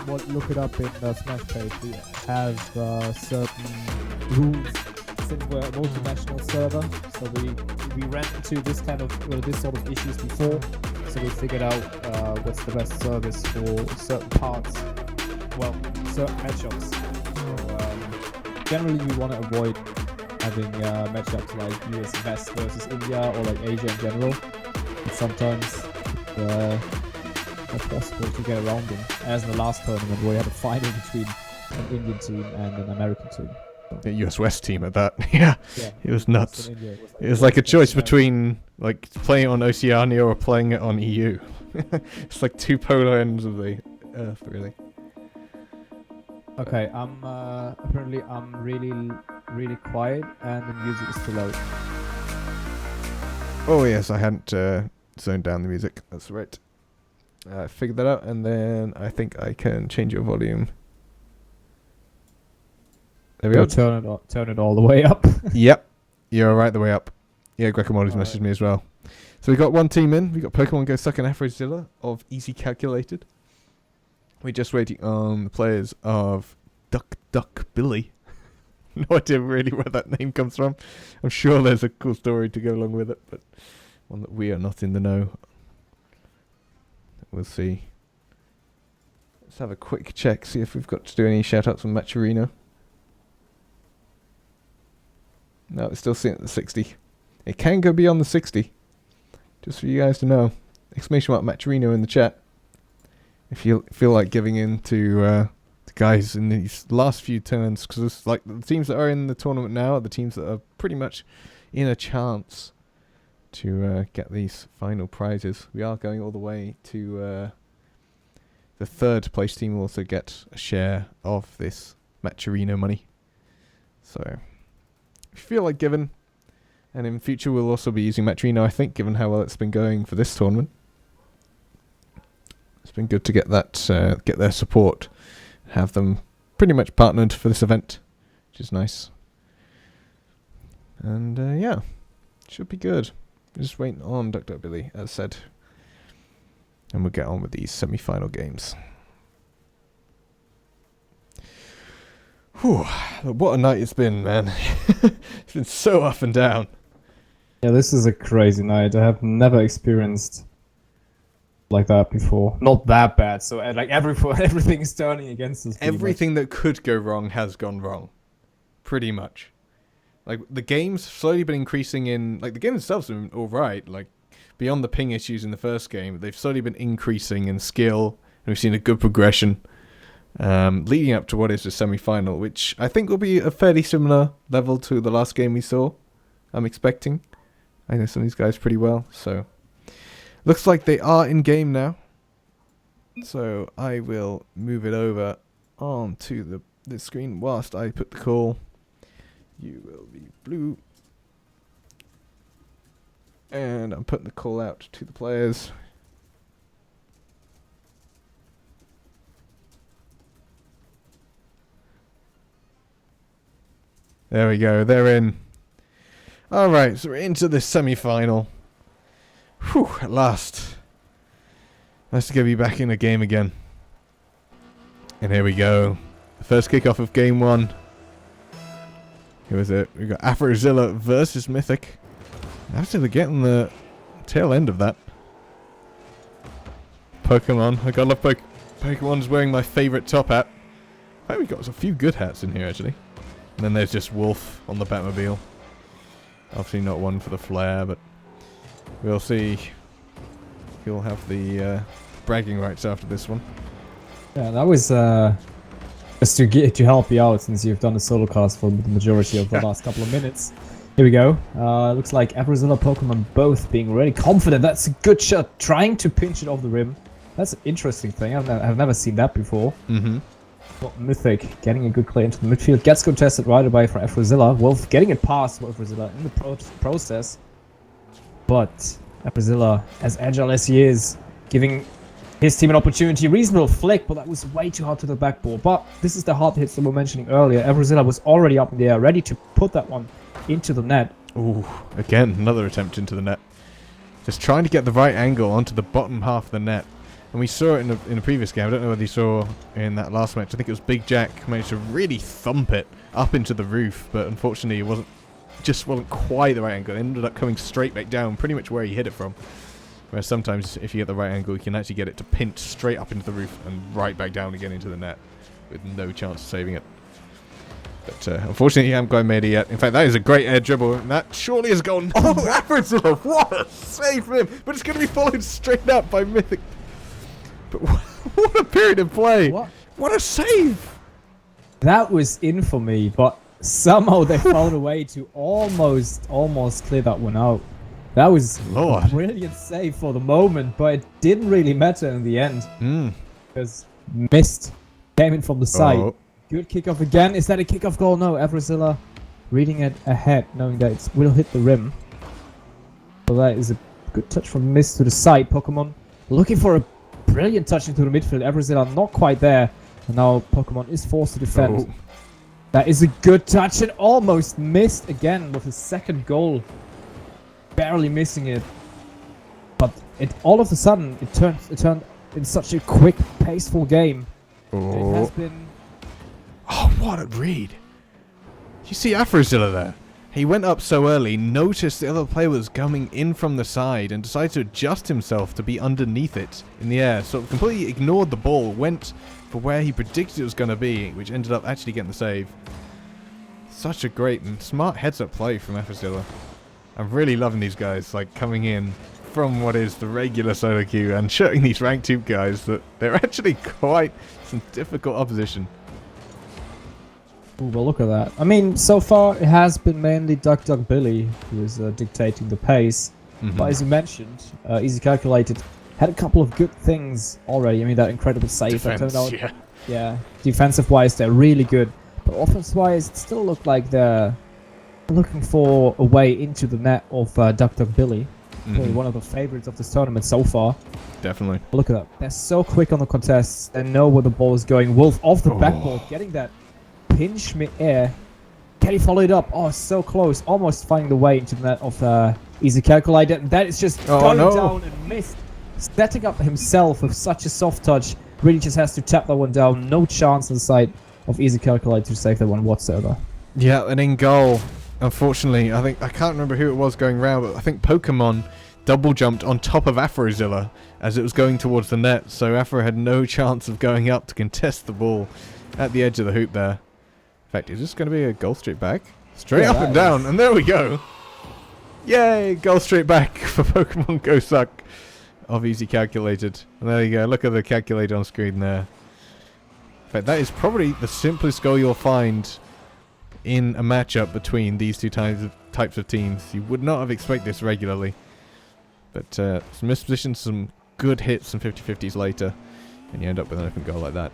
Speaker 2: well, you can look it up in the Smash page. We have certain rules since we're a multinational server, so we ran into this sort of issues before. So we figured out what's the best service for certain parts, certain matchups. So generally we want to avoid having matchups like US West versus India or like Asia in general. But sometimes it's possible to get around them. As in the last tournament where we had a final between an Indian team and an American team.
Speaker 1: The US West team at that. Yeah. It was nuts. It was like a choice between like playing it on Oceania or playing it on EU. It's like two polar ends of the earth, really.
Speaker 2: Okay, apparently I'm really quiet and the music is too loud.
Speaker 1: Oh yes, I hadn't zoned down the music. That's right. I figured that out, and then I think I can change your volume. There we go.
Speaker 2: Turn it all the way up.
Speaker 1: Yep, you're right the way up. Yeah, Guacamole's messaged me as well. So we got one team in. We got Pokemon Go Suck and Afrozilla of Easy Calculated. We're just waiting on the players of Duck Duck Billy. No idea really where that name comes from. I'm sure there's a cool story to go along with it, but one that we are not in the know. We'll see. Let's have a quick check, see if we've got to do any shout-outs on Matcherino. No, it's still sitting at the 60. It can go beyond the 60. Just for you guys to know. Exclamation mark Matcherino in the chat. If you feel like giving in to the guys in these last few turns, because it's like the teams that are in the tournament now are the teams that are pretty much in a chance to get these final prizes. We are going all the way to the third place team will also get a share of this Matcherino money. So, if you feel like giving, and in future we'll also be using Matcherino, I think, given how well it's been going for this tournament. It's been good to get that, get their support, have them pretty much partnered for this event, which is nice. And yeah, should be good. Just waiting on Dr. Billy, as said. And we'll get on with these semi-final games. Whew, what a night it's been, man. It's been so up and down.
Speaker 4: Yeah, this is a crazy night. I have never experienced like that before. Not that bad. So like everything is turning against us.
Speaker 1: Everything that could go wrong has gone wrong. Pretty much. Like, the game's slowly been increasing in... Like, the game itself's been alright. Like, beyond the ping issues in the first game, they've slowly been increasing in skill. And we've seen a good progression. Leading up to what is the semi-final, which I think will be a fairly similar level to the last game we saw. I'm expecting. I know some of these guys pretty well, so... Looks like they are in game now. So, I will move it over onto the screen whilst I put the call. You will be blue. And I'm putting the call out to the players. There we go, they're in. Alright, so we're into the semi-final. Whew, at last. Nice to be back in the game again. And here we go. The first kickoff of game 1. Who is it? We got Afrozilla versus Mythic. Afrozilla getting the tail end of that. Pokemon. I gotta love Pokemon's wearing my favourite top hat. I think we got a few good hats in here, actually. And then there's just Wolf on the Batmobile. Obviously not one for the flare, but we'll see. He'll have the bragging rights after this one.
Speaker 4: Yeah, that was just to help you out, since you've done the solo cast for the majority of the last couple of minutes. Here we go. Looks like Afrozilla Pokemon both being really confident. That's a good shot, trying to pinch it off the rim. That's an interesting thing. I've never seen that before.
Speaker 1: Mm-hmm.
Speaker 4: Well, Mythic getting a good clear into the midfield. Gets contested right away for Afrozilla. Wolf getting it past Afrozilla in the process. But Afrozilla, as agile as he is, giving his team an opportunity. Reasonable flick, but that was way too hard to the backboard. But this is the hard hits that we were mentioning earlier. Afrozilla was already up in the air, ready to put that one into the net.
Speaker 1: Ooh, again, another attempt into the net. Just trying to get the right angle onto the bottom half of the net. And we saw it in the previous game. I don't know whether you saw in that last match. I think it was Big Jack managed to really thump it up into the roof, but unfortunately it wasn't quite the right angle. It ended up coming straight back down, pretty much where he hit it from. Whereas sometimes if you get the right angle, you can actually get it to pinch straight up into the roof and right back down again into the net with no chance of saving it. But unfortunately, he hasn't quite made it yet. In fact, that is a great air dribble, and that surely is gone. Oh, Afrozilla, what a save from him! But it's going to be followed straight up by Mythic. But what a period of play! What a save!
Speaker 4: That was in for me, but somehow they found a way to almost clear that one out. That was a brilliant save for the moment, but it didn't really matter in the end. Because Mist came in from the side.
Speaker 1: Oh.
Speaker 4: Good kickoff again. Is that a kickoff goal? No, Afrozilla reading it ahead, knowing that it will hit the rim. So that is a good touch from Mist to the side. Pokemon looking for a brilliant touch into the midfield. Afrozilla not quite there. And now Pokemon is forced to defend.
Speaker 1: Oh.
Speaker 4: That is a good touch and almost missed again with his second goal. Barely missing it. But it all of a sudden it turned in such a quick, paceful game.
Speaker 1: Oh.
Speaker 4: It has been...
Speaker 1: Oh, what a read. You see Afrozilla there? He went up so early, noticed the other player was coming in from the side, and decided to adjust himself to be underneath it in the air. So completely ignored the ball, went for where he predicted it was going to be, which ended up actually getting the save. Such a great and smart heads-up play from Afrozilla. I'm really loving these guys, like, coming in from what is the regular solo queue and showing these ranked 2 guys that they're actually quite some difficult opposition.
Speaker 4: Ooh, well, look at that. I mean, so far it has been mainly Duck Billy who is dictating the pace. But as you mentioned, Easy Calculated had a couple of good things already. I mean, that incredible save that
Speaker 1: Defense,
Speaker 4: turned out.
Speaker 1: yeah.
Speaker 4: Yeah, defensive-wise, they're really good. But offense-wise, it still looked like they're looking for a way into the net of Dr. Billy. Probably one of the favorites of this tournament so far.
Speaker 1: Definitely.
Speaker 4: Look at that. They're so quick on the contests. They know where the ball is going. Wolf off the backboard, getting that pinch mid-air. Can he follow it up? Oh, so close. Almost finding the way into the net of Easy Calculator. That is just going down and missed. Setting up himself with such a soft touch. Really just has to tap that one down. No chance on the side of Easy Calculator to save that one whatsoever.
Speaker 1: Yeah, and in goal, unfortunately, I can't remember who it was going round, but I think Pokemon double jumped on top of Afrozilla as it was going towards the net, so Afro had no chance of going up to contest the ball at the edge of the hoop there. In fact, is this going to be a goal straight back? Straight up and down, and there we go. Yay, goal straight back for Pokemon Go Suck of Easy Calculated. And there you go, look at the calculator on screen there. In fact, that is probably the simplest goal you'll find in a matchup between these two types of teams. You would not have expected this regularly. But some mispositions, some good hits, some 50-50s later, and you end up with an open goal like that.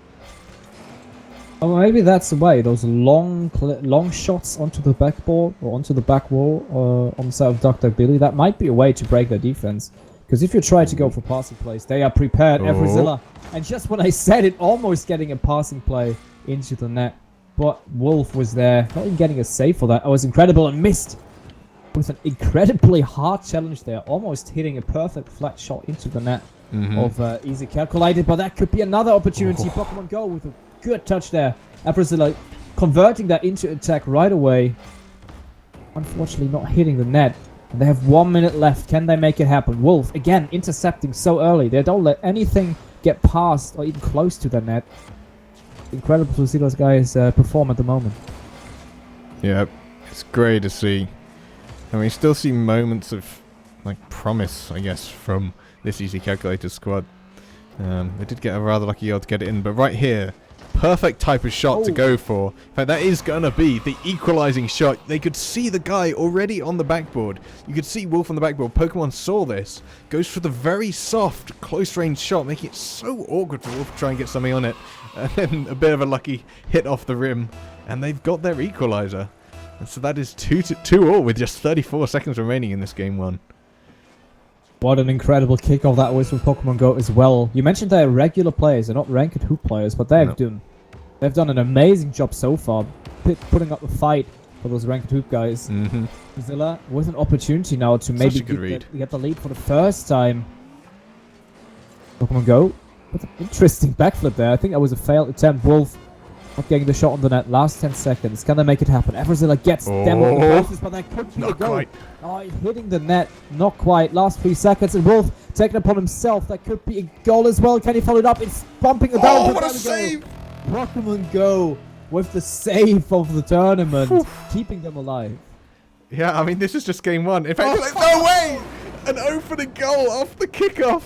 Speaker 4: Oh, maybe that's the way. Those long shots onto the backboard or onto the back wall on the side of Dr. Billy. That might be a way to break their defense. Because if you try to go for passing plays, they are prepared. Everzilla. And just when I said it, almost getting a passing play into the net. But Wolf was there, not even getting a save for that. It was incredible and missed with an incredibly hard challenge there. Almost hitting a perfect flat shot into the net of Easy Calculated. But that could be another opportunity. Pokemon Go with a good touch there. Everzilla converting that into attack right away. Unfortunately not hitting the net. And they have 1 minute left. Can they make it happen? Wolf, again, intercepting so early. They don't let anything get past or even close to the net. Incredible to see those guys perform at the moment.
Speaker 1: Yeah, it's great to see. And we still see moments of promise, I guess, from this Easy Calculator squad. They did get a rather lucky goal to get it in, but right here, perfect type of shot to go for. In fact, that is going to be the equalizing shot. They could see the guy already on the backboard. You could see Wolf on the backboard. Pokemon saw this. Goes for the very soft, close-range shot, making it so awkward for Wolf to try and get something on it. And then a bit of a lucky hit off the rim. And they've got their equalizer. And so that is 2-2 with just 34 seconds remaining in this game one.
Speaker 4: What an incredible kickoff that was with Pokemon Go as well. You mentioned they're regular players, they're not ranked hoop players, but they've done an amazing job so far, putting up a fight for those ranked hoop guys. Zilla with an opportunity now to maybe get the lead for the first time. Pokemon Go with an interesting backflip there. I think that was a failed attempt. Wolf not getting the shot on the net. Last 10 seconds. Can they make it happen? Everzilla gets them on the bases, but that could be a goal. Quite. Oh, he's hitting the net. Not quite. Last 3 seconds. And Wolf taking it upon himself. That could be a goal as well. Can he follow it up? It's bumping it down.
Speaker 1: Oh, what a save!
Speaker 4: Pokemon Go with the save of the tournament. Keeping them alive.
Speaker 1: Yeah, I mean, this is just game one. In fact, no way! An opening goal off the kickoff.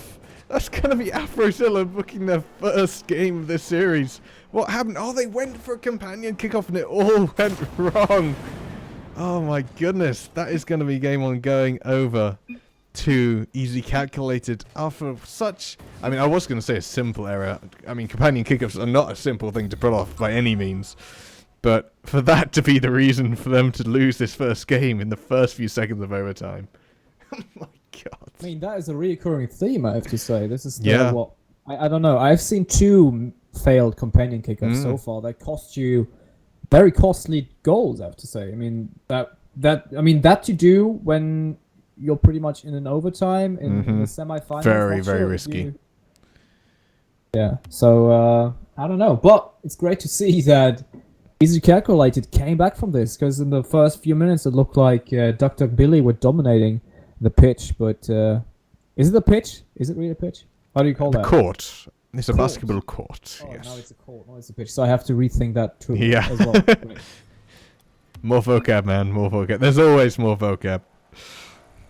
Speaker 1: That's going to be Afrozilla booking their first game of this series. What happened? Oh, they went for a companion kickoff and it all went wrong. Oh my goodness. That is going to be game one going over to Easy Calculated after such... I mean, I was going to say a simple error. I mean, companion kickoffs are not a simple thing to pull off by any means. But for that to be the reason for them to lose this first game in the first few seconds of overtime. Oh my god.
Speaker 4: I mean, that is a recurring theme, I have to say. This is what... I don't know. I've seen 2 failed companion kickoffs so far that cost you very costly goals, I have to say. I mean, that you do when you're pretty much in an overtime in the semifinals.
Speaker 1: Very, very risky.
Speaker 4: Yeah. So, I don't know. But it's great to see that Easy Calculated came back from this, because in the first few minutes it looked like Dr. Billy were dominating the pitch, but is it a pitch? Is it really a pitch? How do you call that?
Speaker 1: Court. It's a basketball court.
Speaker 4: Oh,
Speaker 1: yes.
Speaker 4: now it's a court. Now it's a pitch. So I have to rethink that too.
Speaker 1: Yeah.
Speaker 4: As well. Right.
Speaker 1: More vocab, man. More vocab. There's always more vocab.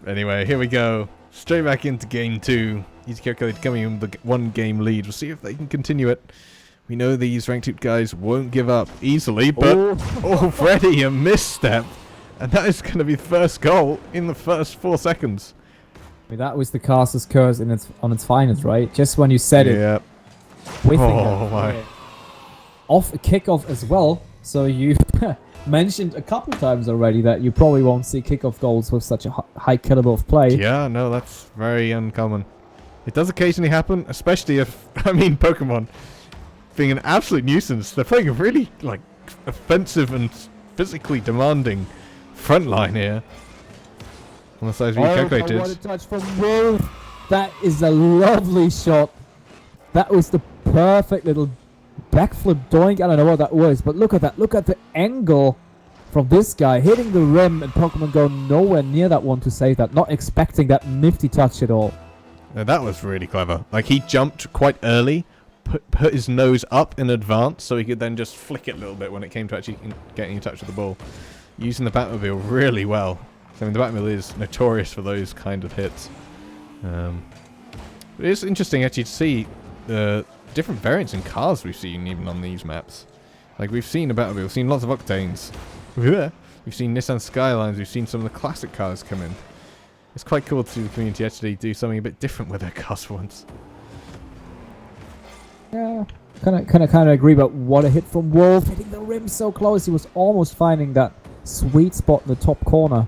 Speaker 1: Anyway, here we go. Straight back into game 2. Easy Calculated coming in with the 1 game lead. We'll see if they can continue it. We know these ranked hoop guys won't give up easily, but already a misstep. And that is going to be the first goal in the first 4 seconds.
Speaker 2: I mean, that was the caster's curse on its finest, right? Just when you said it,
Speaker 1: Yeah.
Speaker 2: we think
Speaker 1: Oh, my.
Speaker 2: off a kickoff as well. So you mentioned a couple times already that you probably won't see kickoff goals with such a high caliber of play.
Speaker 1: Yeah, no, that's very uncommon. It does occasionally happen, especially if, I mean, Pokemon being an absolute nuisance. They're playing a really, like, offensive and physically demanding front line here. On the size we calculated.
Speaker 2: What a touch from Wolf. That is a lovely shot. That was the perfect little backflip doink. I don't know what that was, but look at that. Look at the angle from this guy hitting the rim, and Pokemon go nowhere near that one to save that. Not expecting that nifty touch at all.
Speaker 1: Yeah, that was really clever. Like, he jumped quite early, put his nose up in advance, so he could then just flick it a little bit when it came to actually getting in touch with the ball. Using the Batmobile really well. I mean, the Batmobile is notorious for those kind of hits. But it's interesting actually to see the different variants in cars we've seen even on these maps. Like, we've seen a Batmobile, we've seen lots of Octanes. We've seen Nissan Skylines, we've seen some of the classic cars come in. It's quite cool to see the community actually do something a bit different with their cars for once.
Speaker 2: Yeah, kind of agree. But what a hit from Wolf, hitting the rim so close. He was almost finding that sweet spot in the top corner,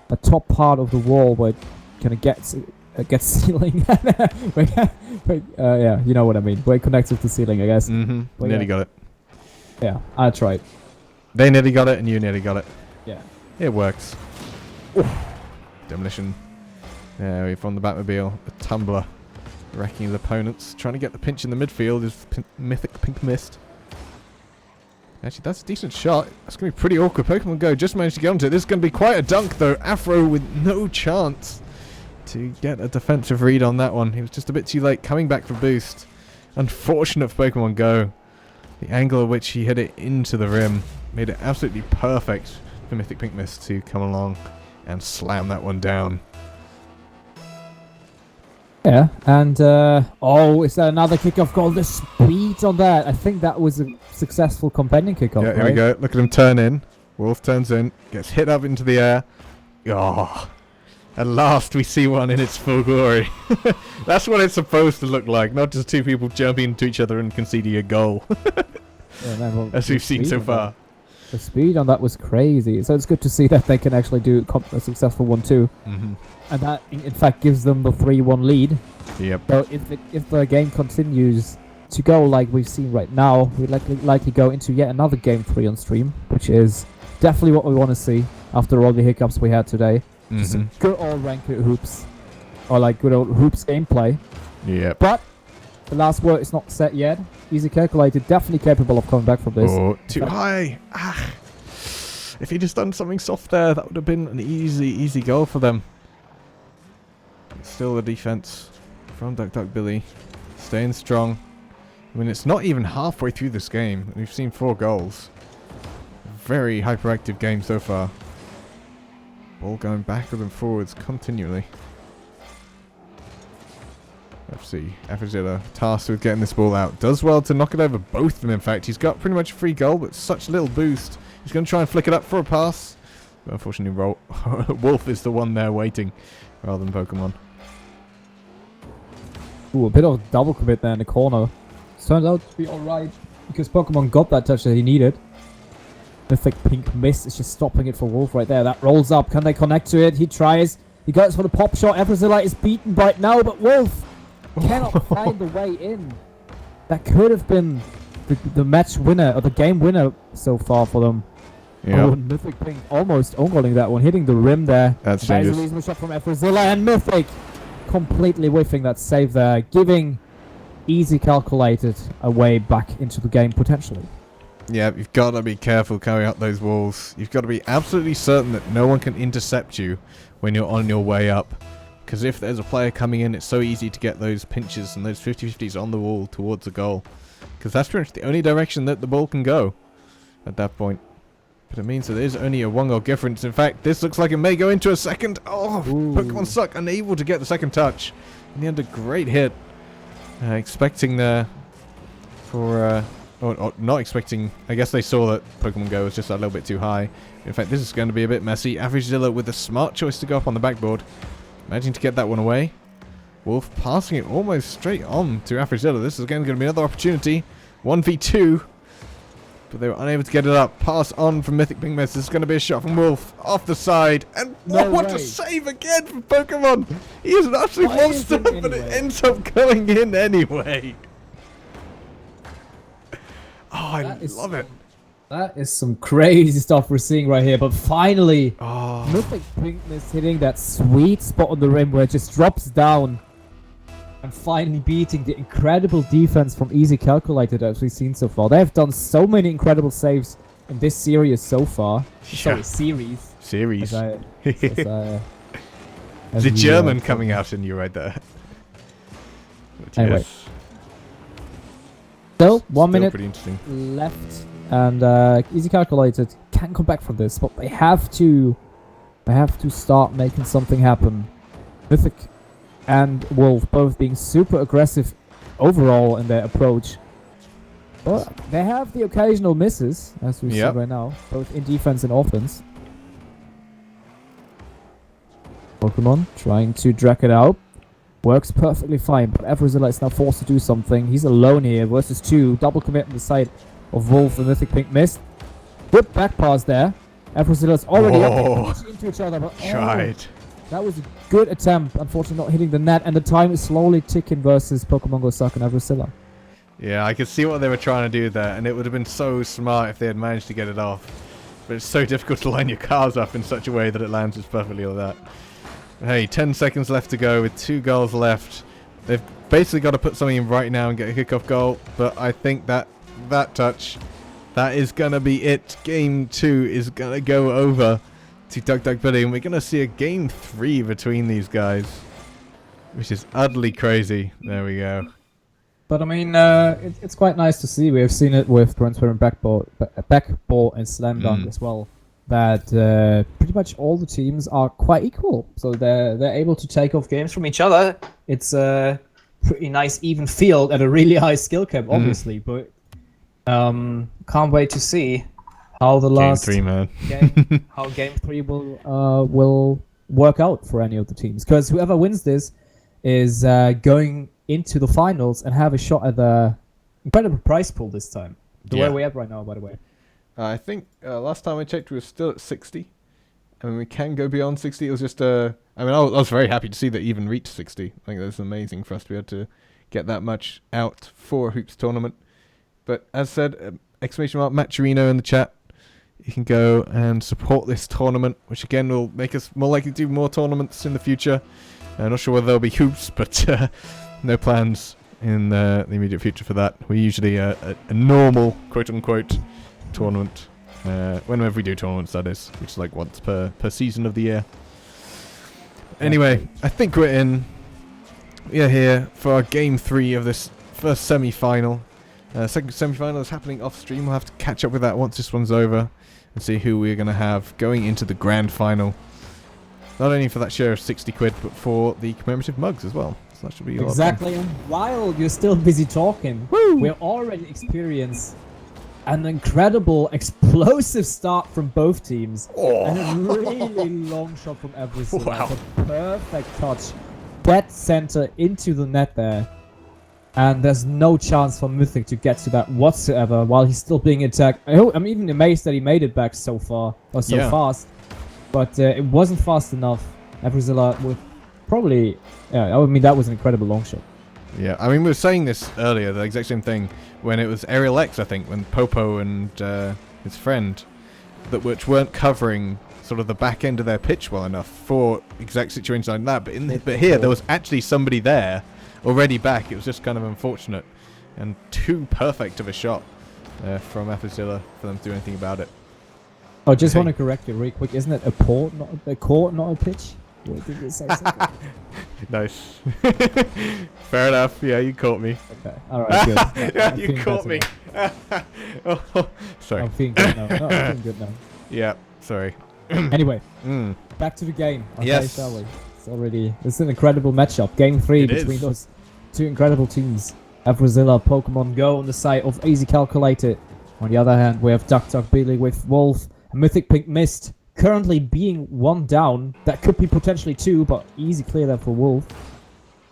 Speaker 2: the top part of the wall where it kind of gets ceiling. Yeah, you know what I mean. Where it connects with the ceiling, I guess.
Speaker 1: Mm-hmm. Nearly got it.
Speaker 2: Yeah, I tried.
Speaker 1: They nearly got it, and you nearly got it.
Speaker 2: Yeah.
Speaker 1: It works. Demolition. There, we've on the Batmobile. The Tumbler. Wrecking his opponents. Trying to get the pinch in the midfield is Mythic Pink Mist. Actually, that's a decent shot. That's going to be pretty awkward. Pokemon Go just managed to get onto it. This is going to be quite a dunk, though. Afro with no chance to get a defensive read on that one. He was just a bit too late coming back for boost. Unfortunate for Pokemon Go. The angle at which he hit it into the rim made it absolutely perfect for Mythic Pink Mist to come along and slam that one down.
Speaker 2: Yeah, and is that another kickoff goal? The speed on that. I think that was a successful companion kickoff.
Speaker 1: Yeah, here we go. Look at him turn in. Wolf turns in, gets hit up into the air. Oh, at last we see one in its full glory. That's what it's supposed to look like, not just two people jumping into each other and conceding a goal.
Speaker 2: Yeah, man, well,
Speaker 1: as we've seen so far.
Speaker 2: The speed on that was crazy. So it's good to see that they can actually do a successful one too.
Speaker 1: Mm-hmm.
Speaker 2: And that, in fact, gives them the 3-1 lead.
Speaker 1: Yep.
Speaker 2: So if the game continues to go like we've seen right now, we'd likely go into yet another Game 3 on stream, which is definitely what we want to see after all the hiccups we had today. Just some good old ranked hoops. Or like good old hoops gameplay.
Speaker 1: Yep.
Speaker 2: But the last word is not set yet. Easy calculated, definitely capable of coming back from this.
Speaker 1: Oh, too high. Ah. If he'd just done something soft there, that would have been an easy goal for them. Still the defense from Duck Duck Billy. Staying strong. I mean, it's not even halfway through this game. We've seen 4 goals. Very hyperactive game so far. Ball going backwards and forwards continually. Let's see. Afrozilla tasked with getting this ball out. Does well to knock it over both of them, in fact. He's got pretty much a free goal, but such little boost. He's going to try and flick it up for a pass. But unfortunately, Wolf is the one there waiting rather than Pokemon.
Speaker 2: Ooh, a bit of double commit there in the corner. Turned out to be alright, because Pokemon got that touch that he needed. Mythic Pink Mist is just stopping it for Wolf right there. That rolls up. Can they connect to it? He tries. He goes for the pop shot. Afrozilla is beaten right now, but Wolf cannot find the way in. That could have been the match winner, or the game winner so far for them.
Speaker 1: Yeah.
Speaker 2: Oh, Mythic Pink almost own-goaling that one, hitting the rim there.
Speaker 1: That's
Speaker 2: That is a
Speaker 1: dangerous.
Speaker 2: reasonable shot from Afrozilla, and Mythic completely whiffing that save there, giving easy calculated a way back into the game potentially.
Speaker 1: Yeah, you've got to be careful carrying up those walls. You've got to be absolutely certain that no one can intercept you when you're on your way up. Because if there's a player coming in, it's so easy to get those pinches and those 50-50s on the wall towards the goal. Because that's pretty much the only direction that the ball can go at that point. But it means that there's only a 1 goal difference. In fact, this looks like it may go into a second. Oh,
Speaker 2: Ooh.
Speaker 1: Pokemon suck, unable to get the second touch. In the end, a great hit. Expecting there for... or not expecting... I guess they saw that Pokemon Go was just a little bit too high. In fact, this is going to be a bit messy. Afrozilla with a smart choice to go up on the backboard. Managing to get that one away. Wolf passing it almost straight on to Afrizilla. This is again going to be another opportunity. 1v2. But they were unable to get it up. Pass on from Mythic Pink Mist. This is going to be a shot from Wolf. Off the side. And what a save again from Pokemon. He is an absolute monster, but it ends up going in anyway. Oh, I love it.
Speaker 2: That is some crazy stuff we're seeing right here. But finally,
Speaker 1: Oh.
Speaker 2: Mythic Pink Mist hitting that sweet spot on the rim where it just drops down. And finally beating the incredible defense from Easy Calculated as we've seen so far. They have done so many incredible saves in this series so far. Sorry, series.
Speaker 1: Series.
Speaker 2: The
Speaker 1: German coming out in you right there. But
Speaker 2: Anyway.
Speaker 1: yes,
Speaker 2: Still, 1 minute
Speaker 1: pretty interesting.
Speaker 2: left. And Easy Calculated can come back from this, but they have to start making something happen. Mythic and Wolf both being super aggressive overall in their approach. But they have the occasional misses, as we see right now, both in defense and offense. Pokemon trying to drag it out. Works perfectly fine, but Afrizilla is now forced to do something. He's alone here versus 2. Double commit on the side of Wolf and Mythic Pink Mist. Good back pass there. Afrizilla's already up into each other, but
Speaker 1: Tried.
Speaker 2: that was a good attempt. Unfortunately, not hitting the net, and the time is slowly ticking versus Pokemon Go Suck and Afrizilla.
Speaker 1: Yeah, I could see what they were trying to do there, and it would have been so smart if they had managed to get it off. But it's so difficult to line your cars up in such a way that it lands as perfectly like that. Hey, 10 seconds left to go with 2 goals left. They've basically got to put something in right now and get a kickoff goal, but I think that touch, that is going to be it. Game 2 is going to go over to Duck Duck Billy, and we're going to see a game 3 between these guys, which is utterly crazy. There we go.
Speaker 2: But I mean, it's quite nice to see. We have seen it with Transparent Backball and SlamJam as well. That pretty much all the teams are quite equal, so they're able to take off games from each other. It's a pretty nice even field at a really high skill cap, obviously. But can't wait to see how the last
Speaker 1: Game 3, man.
Speaker 2: how Game 3 will work out for any of the teams. Because whoever wins this is going into the finals and have a shot at the incredible prize pool this time. Where we're at right now, by the way.
Speaker 1: I think last time I checked, we were still at 60. I mean, we can go beyond 60. It was just I was very happy to see that even reach 60. I think that's amazing for us to be able to get that much out for a Hoops tournament. But as said, exclamation mark Matcherino in the chat. You can go and support this tournament, which again will make us more likely to do more tournaments in the future. I'm not sure whether there'll be hoops, but no plans in the immediate future for that. We're usually a normal, quote-unquote, tournament. Whenever we do tournaments, that is. Which is like once per season of the year. Anyway, I think we're in. We are here for our Game 3 of this first semi-final. Second semi-final is happening off-stream. We'll have to catch up with that once this one's over and see who we're going to have going into the grand final. Not only for that share of 60 quid, but for the commemorative mugs as well. So that should be a lot of fun.
Speaker 2: Exactly, and while you're still busy talking, we're already experienced an incredible explosive start from both teams. And a really long shot from Everson.
Speaker 1: Wow.
Speaker 2: A perfect touch. Dead center into the net there. And there's no chance for Mythic to get to that whatsoever while he's still being attacked. I'm even amazed that he made it back so far, or so fast. But it wasn't fast enough. Afrizilla with probably... Yeah, I mean, that was an incredible long shot.
Speaker 1: Yeah, I mean, we were saying this earlier, the exact same thing, when it was Aerial X, I think, when Popo and his friend, which weren't covering sort of the back end of their pitch well enough for exact situations like that. But here, there was actually somebody there, already back. It was just kind of unfortunate. And too perfect of a shot from Afrizilla for them to do anything about it.
Speaker 2: I just want to correct you real quick. Isn't it a court, not a pitch? What did you say?
Speaker 1: Nice. Fair enough. Yeah, you caught me.
Speaker 2: Okay. All right. Good.
Speaker 1: Yeah, you caught me. Oh, sorry.
Speaker 2: I'm feeling good now. No, I'm feeling good now.
Speaker 1: Yeah. Sorry.
Speaker 2: Anyway, back to the game. Okay, shall we? It's an incredible matchup. Game 3 between those two incredible teams. Afrizilla, Pokemon Go on the side of Easy Calculated. On the other hand, we have Duck Duck Billy with Wolf, and Mythic Pink Mist
Speaker 4: currently being 1 down. That could be potentially 2, but easy clear there for Wolf.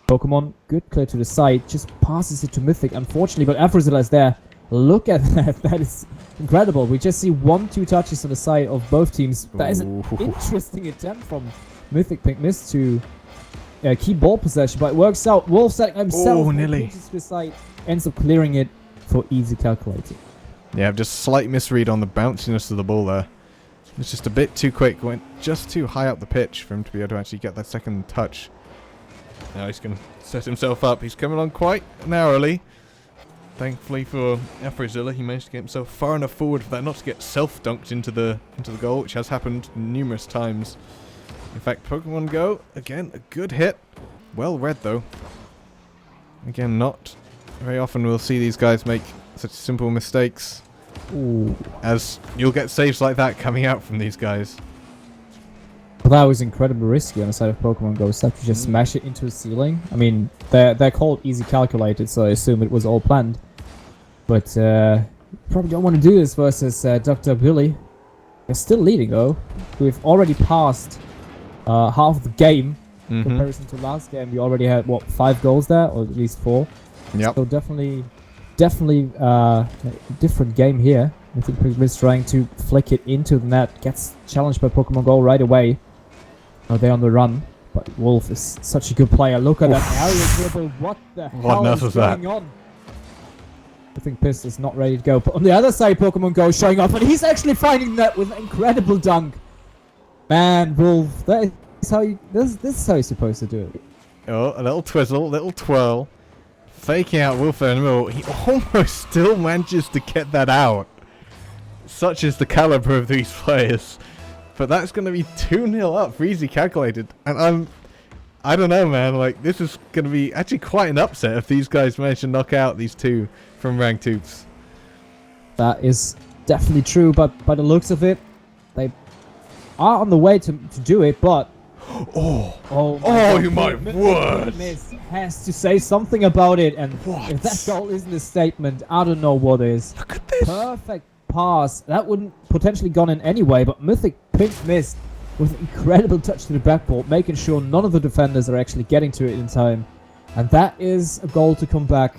Speaker 4: Pokemon, good clear to the side, just passes it to Mythic, unfortunately, but Afrozilla is there. Look at that, that is incredible. We just see 1-2 touches on the side of both teams. That is an interesting attempt from Mythic Pink Mist to keep ball possession, but it works out. Wolf setting himself
Speaker 1: nearly.
Speaker 4: to the side, ends up clearing it for easy calculating.
Speaker 1: Yeah, just slight misread on the bounciness of the ball there. It's just a bit too quick, went just too high up the pitch for him to be able to actually get that second touch. Now he's going to set himself up. He's coming on quite narrowly. Thankfully for Afrozilla, he managed to get himself far enough forward for that not to get self-dunked into the goal, which has happened numerous times. In fact, Pokemon Go, again, a good hit. Well read, though. Again, not very often we'll see these guys make such simple mistakes.
Speaker 4: Ooh.
Speaker 1: As you'll get saves like that coming out from these guys.
Speaker 4: Well, that was incredibly risky on the side of Pokemon Go. So to just smash it into a ceiling. I mean, they're called easy calculated, so I assume it was all planned. But probably don't want to do this versus Dr. Billy. They're still leading though. We've already passed half of the game. In comparison to last game, we already had 5 goals there, or at least 4.
Speaker 1: Yep.
Speaker 4: So definitely a different game here. I think Pigman's trying to flick it into the net, gets challenged by Pokemon Go right away. Oh, they're on the run, but Wolf is such a good player. Look at that aerial dribble. What the hell is going on? I think Piss is not ready to go. But on the other side, Pokemon Go showing up, and he's actually finding that with an incredible dunk. Man, Wolf, that is how you. This is how you're supposed to do it.
Speaker 1: Oh, a little twizzle, little twirl. Faking out Wolf there in the middle. He almost still manages to get that out. Such is the caliber of these players. But that's going to be 2-0 up for easy calculated. And I don't know, man. Like, this is going to be actually quite an upset if these guys manage to knock out these two from ranked hoops.
Speaker 4: That is definitely true, but by the looks of it, they are on the way to do it, but...
Speaker 1: my word!
Speaker 4: Miss has to say something about it, and
Speaker 1: What?
Speaker 4: if that goal isn't a statement, I don't know what is.
Speaker 1: Look at this!
Speaker 4: Perfect pass. That wouldn't potentially gone in anyway, but Mythic Pink missed with an incredible touch to the backboard, making sure none of the defenders are actually getting to it in time. And that is a goal to come back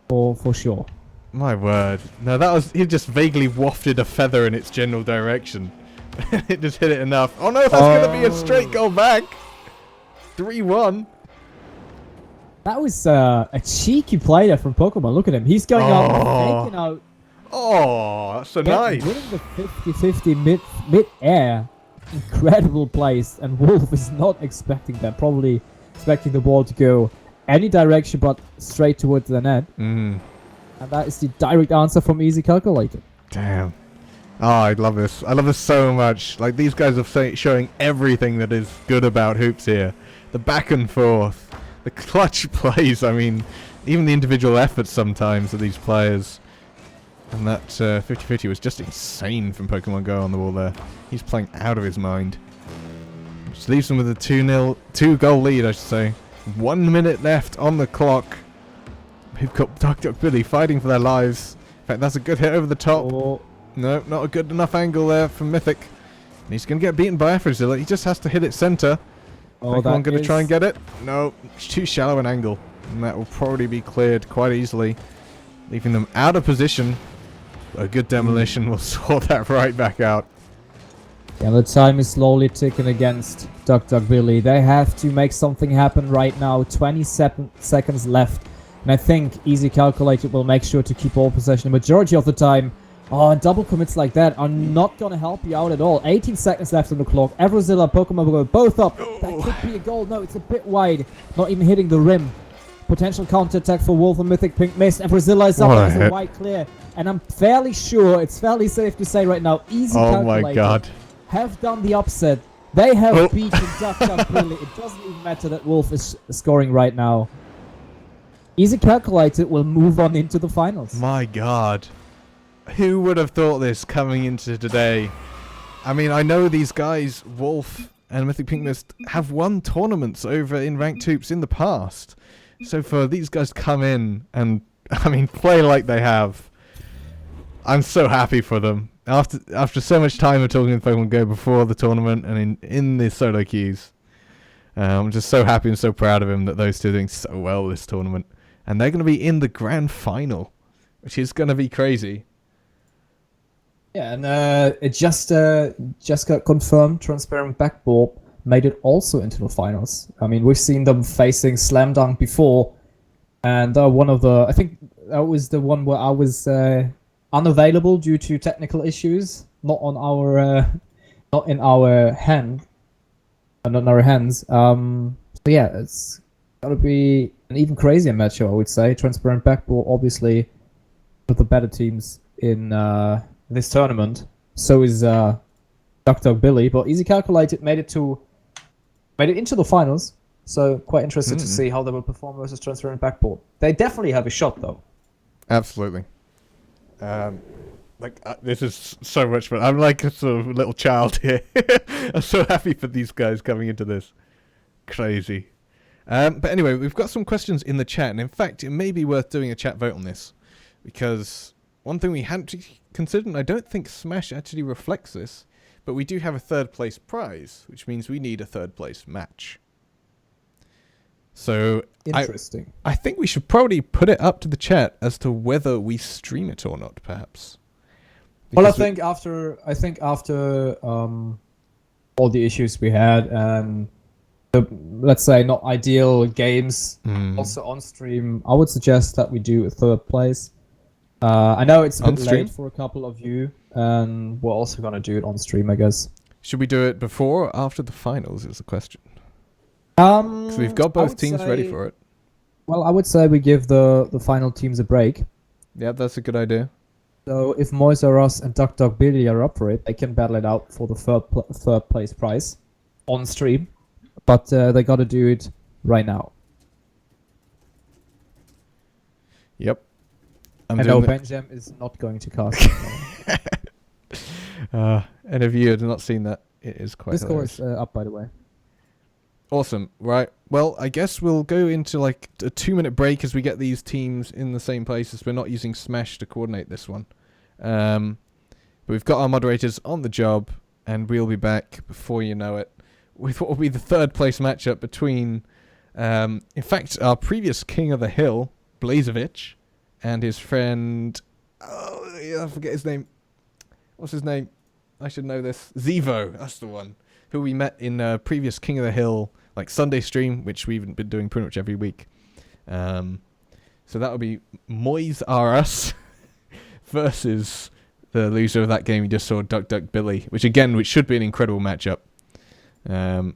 Speaker 4: for sure.
Speaker 1: My word. No, that was... He just vaguely wafted a feather in its general direction. It just hit it enough. Oh no, that's going to be a straight goal back. 3-1.
Speaker 4: That was a cheeky play there from Pokemon. Look at him. He's going up, taking out.
Speaker 1: Oh, that's so nice.
Speaker 4: Winning the 50-50 mid-air. Incredible place. And Wolf is not expecting that. Probably expecting the ball to go any direction but straight towards the net. And that is the direct answer from Easy Calculator.
Speaker 1: Damn. Oh, I love this. I love this so much. Like, these guys are showing everything that is good about hoops here. The back and forth. The clutch plays. I mean, even the individual efforts sometimes of these players. And that 50-50 was just insane from Pokemon Go on the wall there. He's playing out of his mind. Which leaves him with a 2-goal lead, I should say. 1 minute left on the clock. We've got Duck Billy fighting for their lives. In fact, that's a good hit over the top.
Speaker 4: Oh.
Speaker 1: No, not a good enough angle there from Mythic. And he's going to get beaten by Afrozilla. He just has to hit it center. I'm going to try and get it. No, it's too shallow an angle. And that will probably be cleared quite easily. Leaving them out of position. A good demolition will sort that right back out.
Speaker 4: Yeah, the time is slowly ticking against Duck Billy. They have to make something happen right now. 27 seconds left. And I think Easy Calculated will make sure to keep all possession the majority of the time. Oh, and double commits like that are not going to help you out at all. 18 seconds left on the clock. Afrozilla, Pokemon Go, both up. That could be a goal. No, it's a bit wide. Not even hitting the rim. Potential counter-attack for Wolf and Mythic Pink missed. Afrozilla is up as a wide clear. And I'm fairly sure, it's fairly safe to say right now, Easy Calculated
Speaker 1: my god.
Speaker 4: have done the upset. They have beaten Duck Billy. It doesn't even matter that Wolf is scoring right now. Easy Calculated will move on into the finals.
Speaker 1: My god. Who would have thought this coming into today? I mean, I know these guys, Wolf and Mythic Pink Mist, have won tournaments over in ranked hoops in the past. So for these guys to come in and, I mean, play like they have, I'm so happy for them. after so much time of talking with Pokemon Go before the tournament and in the solo queues, I'm just so happy and so proud of him that those two are doing so well this tournament. And they're going to be in the grand final, which is going to be crazy.
Speaker 4: Yeah, and it just got confirmed. Transparent Backboard made it also into the finals. I mean, we've seen them facing SlamJam before, and one of the, I think that was the one where I was unavailable due to technical issues, not on our, not in our hand, not in our hands. So yeah, it's gotta be an even crazier matchup, I would say. Transparent Backboard, obviously, with the better teams in this tournament. So is Dr. Billy, but Easy Calculated made it into the finals. So quite interested to see how they will perform versus Transparent Backboard. They definitely have a shot, though.
Speaker 1: Absolutely. This is so much fun. I'm like a sort of little child here. I'm so happy for these guys coming into this. Crazy. But anyway, we've got some questions in the chat, and in fact, it may be worth doing a chat vote on this, because one thing we hadn't considered, and I don't think Smash actually reflects this, but we do have a third place prize, which means we need a third place match. So
Speaker 2: Interesting.
Speaker 1: I think we should probably put it up to the chat as to whether we stream it or not, perhaps.
Speaker 4: Well, I
Speaker 1: Because
Speaker 4: think after all the issues we had and the, let's say, not ideal games also on stream, I would suggest that we do a third place. I know it's a
Speaker 1: On
Speaker 4: bit
Speaker 1: stream?
Speaker 4: late for a couple of you, and we're also gonna do it on stream, I guess.
Speaker 1: should we do it before or after the finals is the question. Because we've got
Speaker 4: I
Speaker 1: both
Speaker 4: would
Speaker 1: teams ready
Speaker 4: say-
Speaker 1: for it.
Speaker 4: Well, I would say we give the final teams a break.
Speaker 1: Yeah, that's a good idea.
Speaker 4: So if Moisaros and Duck Dog Billy are up for it, they can battle it out for the third place prize on stream. But they got to do it right now.
Speaker 1: Yep.
Speaker 4: I know
Speaker 1: doing it.
Speaker 4: Benjam is not going to cast.
Speaker 1: And if you have not seen that, it is quite
Speaker 4: This score
Speaker 1: hilarious.
Speaker 4: is up, by the way.
Speaker 1: Awesome. Right. Well, I guess we'll go into like a 2-minute break as we get these teams in the same places. We're not using Smash to coordinate this one. But we've got our moderators on the job, and we'll be back before you know it with what will be the third place matchup between, in fact, our previous King of the Hill, Blazevich, and his friend, I forget his name. What's his name? I should know this. Zevo, that's the one, who we met in previous King of the Hill, like Sunday stream, which we've been doing pretty much every week. So that would be Moise R Us versus the loser of that game we just saw, Duck Duck Billy, which should be an incredible matchup. But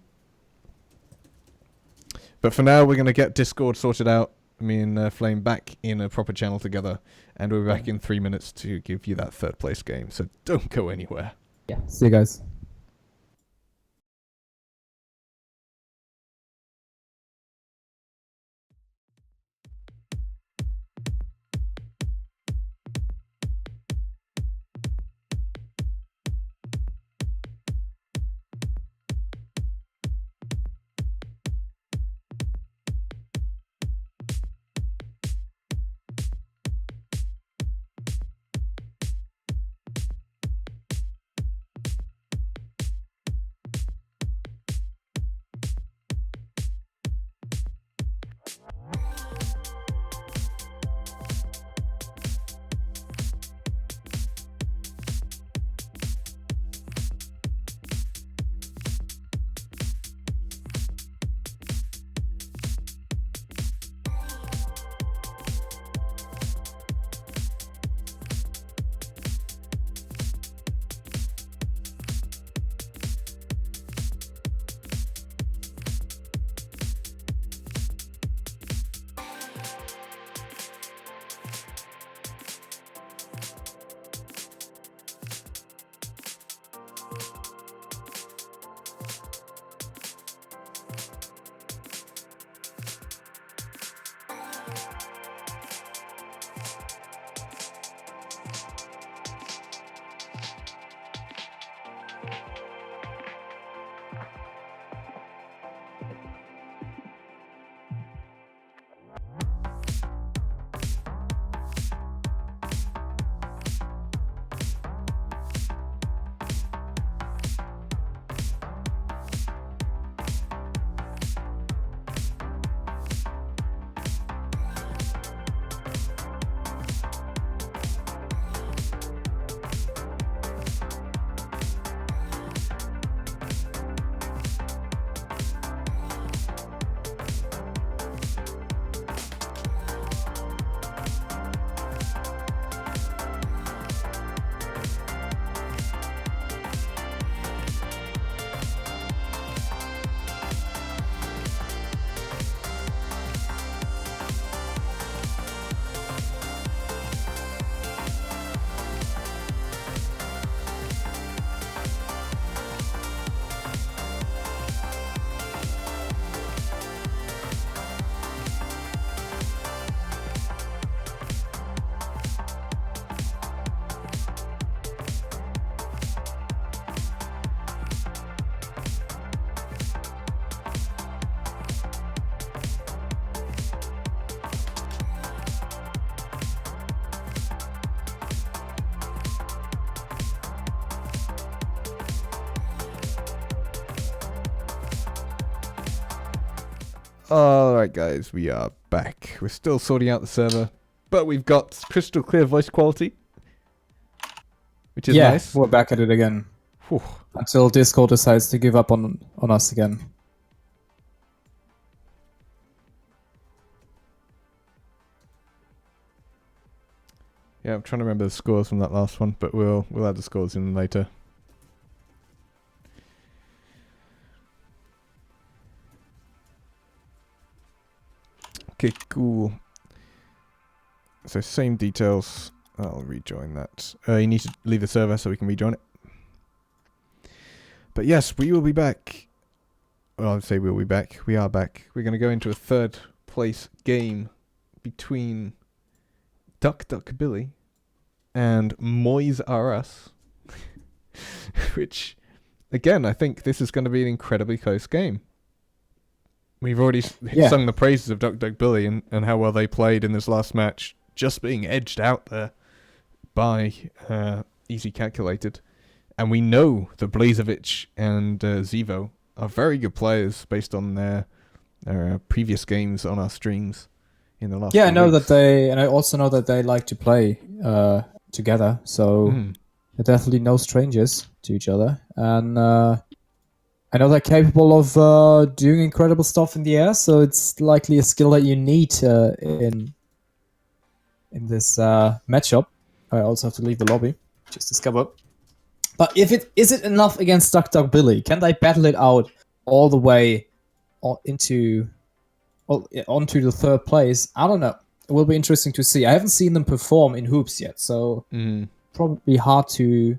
Speaker 1: for now, we're going to get Discord sorted out. Me and Flame back in a proper channel together, and we'll be back in 3 minutes to give you that third place game. So don't go anywhere.
Speaker 4: Yeah. See you guys.
Speaker 1: Alright guys, we are back. We're still sorting out the server, but we've got crystal clear voice quality, which is nice.
Speaker 2: We're back at it again.
Speaker 1: Whew.
Speaker 2: Until Discord decides to give up on us again.
Speaker 1: Yeah, I'm trying to remember the scores from that last one, but we'll add the scores in later. Okay, cool. So same details. I'll rejoin that. You need to leave the server so we can rejoin it. But yes, we will be back. Well, I'd say we'll be back. We are back. We're going to go into a third place game between Duck Duck Billy and Moys R Us. Which, again, I think this is going to be an incredibly close game. We've already sung the praises of Duck Duck Billy and how well they played in this last match, just being edged out there by Easy Calculated. And we know that Blazovic and Zevo are very good players based on their previous games on our streams in the last.
Speaker 2: Yeah, I know that I also know that they like to play together. So they're definitely no strangers to each other, and I know they're capable of doing incredible stuff in the air. So it's likely a skill that you need in this matchup. I also have to leave the lobby. Just discovered. But is it enough against Duck Duck Billy? Can they battle it out all the way onto the third place? I don't know. It will be interesting to see. I haven't seen them perform in hoops yet, so probably hard to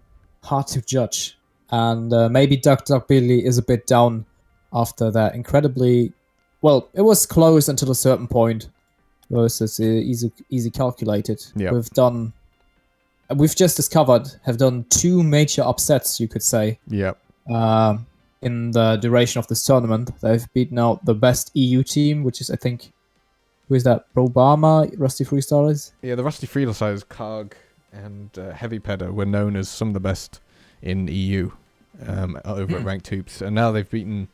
Speaker 2: judge. And maybe Duck Duck Billy is a bit down after that incredibly. Well, it was close until a certain point versus easy calculated.
Speaker 1: Yep.
Speaker 2: We've just discovered have done 2 major upsets, you could say.
Speaker 1: Yep.
Speaker 2: In the duration of this tournament, they've beaten out the best EU team, which is, I think, who is that? Robama, Rusty Freestylers?
Speaker 1: Yeah, the Rusty Freestylers, Karg, and Heavy Pedder were known as some of the best in EU over at Ranked Hoops. And now they've beaten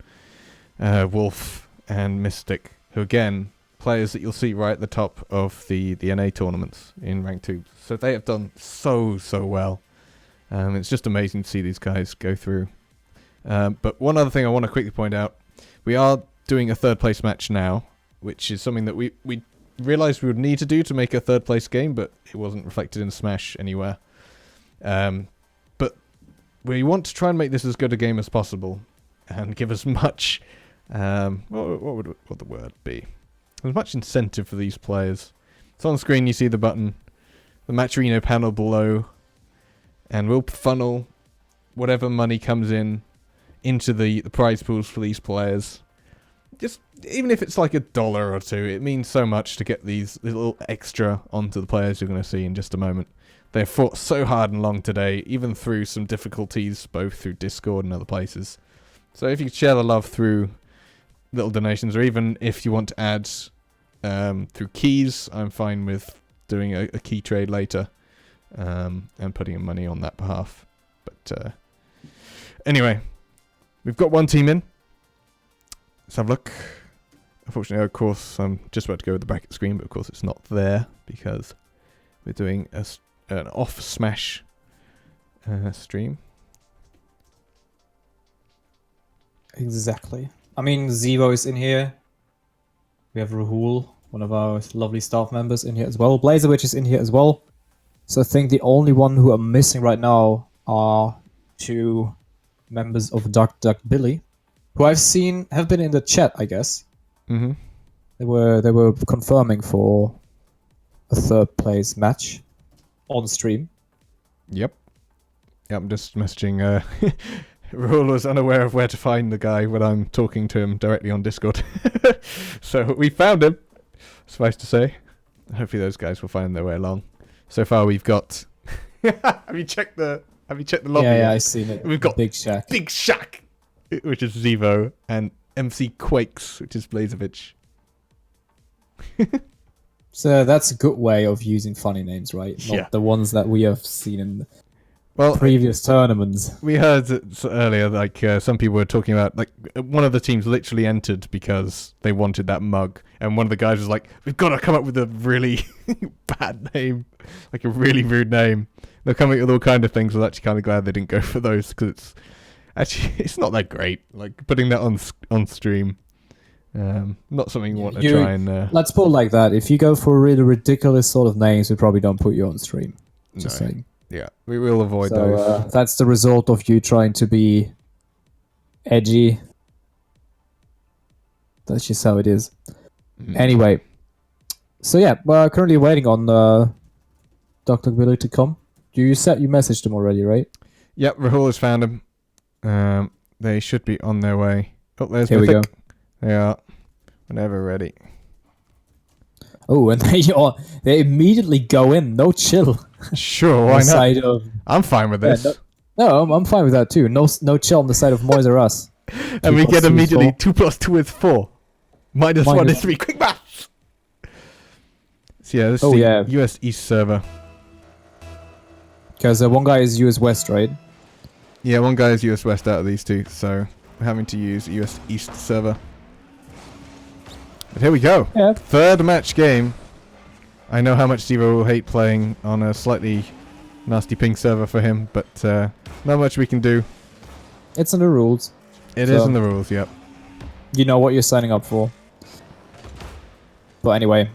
Speaker 1: Wolf and Mystic, who again, players that you'll see right at the top of the NA tournaments in Ranked Hoops. So they have done so well. It's just amazing to see these guys go through. But one other thing I want to quickly point out, we are doing a third place match now, which is something that we realised we would need to do to make a third place game, but it wasn't reflected in Smash anywhere. But we want to try and make this as good a game as possible and give as much, what would the word be? As much incentive for these players. So on screen you see the button, the Matcherino panel below, and we'll funnel whatever money comes into the prize pools for these players. Just even if it's like $1 or $2, it means so much to get these little extra onto the players you're going to see in just a moment. They've fought so hard and long today, even through some difficulties, both through Discord and other places. So if you could share the love through little donations, or even if you want to add through keys, I'm fine with doing a key trade later and putting in money on that behalf. But anyway, we've got one team in. Let's have a look. Unfortunately, of course, I'm just about to go with the bracket screen, but of course it's not there because we're doing an off Smash stream.
Speaker 2: Exactly. I mean, Zero is in here. We have Rahul, one of our lovely staff members, in here as well. Blazovic is in here as well. So I think the only one who are missing right now are 2 members of Duck Duck Billy, who I've seen have been in the chat, I guess.
Speaker 1: Mm-hmm.
Speaker 2: They were confirming for a third place match on stream.
Speaker 1: Yep, I'm just messaging. Rahul was unaware of where to find the guy when I'm talking to him directly on Discord. So we found him, suffice to say. Hopefully those guys will find their way along. So far we've got... Have you checked the lobby?
Speaker 2: Yeah, I've seen it.
Speaker 1: We've got
Speaker 2: Big Shack,
Speaker 1: which is Zevo, and MC Quakes, which is Blazovic.
Speaker 2: So that's a good way of using funny names, right? Not the ones that we have seen in
Speaker 1: Well,
Speaker 2: previous tournaments.
Speaker 1: we heard earlier, like some people were talking about, like one of the teams literally entered because they wanted that mug, and one of the guys was like, "We've got to come up with a really bad name, like a really rude name." They're coming up with all kind of things. I was actually kind of glad they didn't go for those because it's not that great. Like putting that on stream, not something you want to try and.
Speaker 2: Let's put it like that. If you go for really ridiculous sort of names, we probably don't put you on stream. Just saying.
Speaker 1: Yeah, we will avoid those.
Speaker 2: That's the result of you trying to be edgy. That's just how it is. Anyway, so yeah, we're currently waiting on Dr. Billy to come. You messaged them already, right?
Speaker 1: Yep, Rahul has found them. They should be on their way. Oh, there's
Speaker 2: Here we
Speaker 1: Mythic.
Speaker 2: go.
Speaker 1: They are. Whenever ready.
Speaker 2: Oh, and they immediately go in. No chill.
Speaker 1: Sure,
Speaker 2: On
Speaker 1: why
Speaker 2: the
Speaker 1: not?
Speaker 2: side of,
Speaker 1: I'm fine with this.
Speaker 2: no, I'm fine with that too. No chill on the side of Moise or us.
Speaker 1: And we
Speaker 2: 2 +
Speaker 1: get
Speaker 2: 2 is
Speaker 1: immediately
Speaker 2: 4.
Speaker 1: 2 + 2 is 4. Minus 1
Speaker 2: Minus-
Speaker 1: is 3. Quick maths! So yeah, this
Speaker 2: Oh,
Speaker 1: is the
Speaker 2: yeah.
Speaker 1: US East server.
Speaker 2: Because one guy is US West, right?
Speaker 1: Yeah, one guy is US West out of these two, so we're having to use US East server. But here we go.
Speaker 2: Yeah.
Speaker 1: Third match game. I know how much Zero will hate playing on a slightly nasty ping server for him, but not much we can do.
Speaker 2: It's in the rules.
Speaker 1: It is
Speaker 2: So-
Speaker 1: in the rules, yep.
Speaker 2: You know what you're signing up for. But anyway,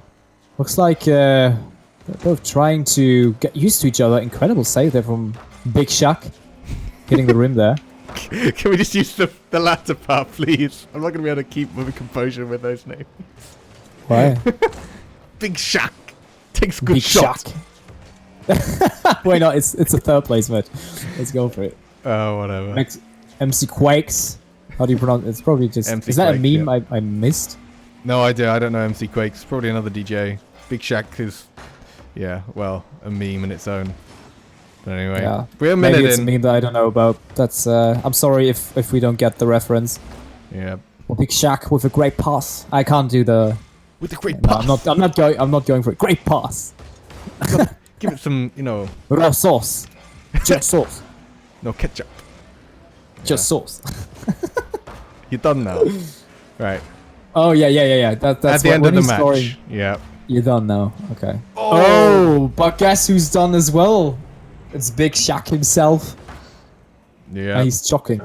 Speaker 2: looks like they're both trying to get used to each other. Incredible save there from Big Shaq, hitting the rim there.
Speaker 1: Can we just use the latter part, please? I'm not going to be able to keep my composure with those names.
Speaker 2: Why?
Speaker 1: Big Shaq takes good
Speaker 2: Big
Speaker 1: shots.
Speaker 2: Shaq. Why not? It's a third place match. Let's go for it.
Speaker 1: Oh, whatever.
Speaker 2: Next, MC Quakes. How do you pronounce it? It's probably just...
Speaker 1: MC
Speaker 2: is that a
Speaker 1: Quake,
Speaker 2: meme I missed?
Speaker 1: No idea. I don't know MC Quakes. Probably another DJ. Big Shaq is, yeah, well, a meme in its own. But anyway,
Speaker 2: Yeah.
Speaker 1: we're a
Speaker 2: Maybe
Speaker 1: minute
Speaker 2: it's a
Speaker 1: in.
Speaker 2: meme that I don't know about. That's... I'm sorry if we don't get the reference.
Speaker 1: Yeah.
Speaker 2: Well, Big Shaq with a great pass. I can't do the...
Speaker 1: With a great
Speaker 2: No,
Speaker 1: pass.
Speaker 2: I'm not going for it. Great pass.
Speaker 1: Give it some,
Speaker 2: Raw sauce. Just sauce.
Speaker 1: no ketchup.
Speaker 2: Just sauce.
Speaker 1: You're done now. Right.
Speaker 2: Oh yeah. That's
Speaker 1: At the end
Speaker 2: when
Speaker 1: of the
Speaker 2: he's
Speaker 1: match.
Speaker 2: scoring.
Speaker 1: Yeah.
Speaker 2: You're done now. Okay. Oh, but guess who's done as well? It's Big Shaq himself.
Speaker 1: Yeah.
Speaker 2: And he's shocking.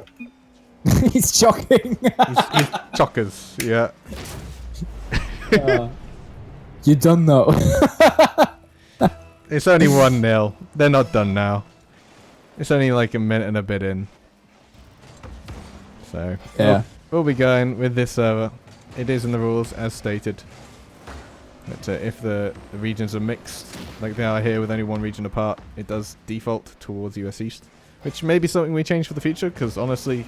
Speaker 2: He's shocking.
Speaker 1: He's chockers. Yeah.
Speaker 2: You done now.
Speaker 1: It's only 1-0. They're not done now. It's only like a minute and a bit in. So,
Speaker 2: Yeah.
Speaker 1: we'll be going with this server. It is in the rules as stated. But if the regions are mixed, like they are here with only one region apart, it does default towards US East. Which may be something we change for the future, because honestly,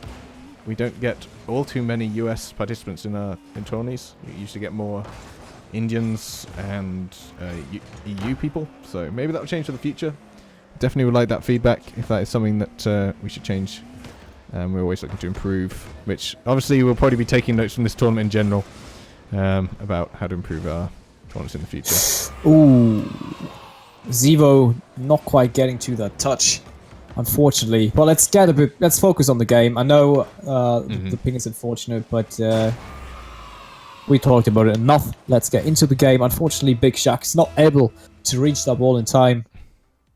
Speaker 1: we don't get all too many US participants in tourneys. We usually get more Indians and EU people, so maybe that will change for the future. Definitely would like that feedback if that is something that we should change. We're always looking to improve, which obviously we'll probably be taking notes from this tournament in general about how to improve our tournaments in the future.
Speaker 2: Ooh. Zevo not quite getting to that touch, unfortunately. Well, let's focus on the game. I know the ping is unfortunate, but we talked about it enough. Let's get into the game. Unfortunately, Big Shaq's not able to reach that ball in time.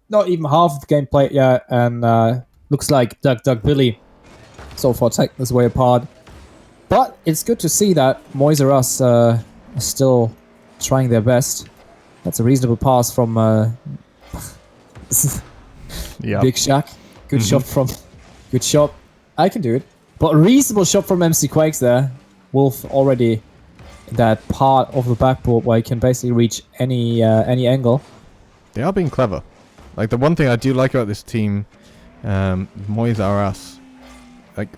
Speaker 2: Not even half of the game played yet, and looks like Doug Billy so far taking his way apart. But it's good to see that Moise or us are still trying their best. That's a reasonable pass from
Speaker 1: Yeah.
Speaker 2: Big Shaq. Good shot. I can do it. But a reasonable shot from MC Quakes there. Wolf already in that part of the backboard where he can basically reach any angle.
Speaker 1: They are being clever. Like, the one thing I do like about this team, Moise are us. Like,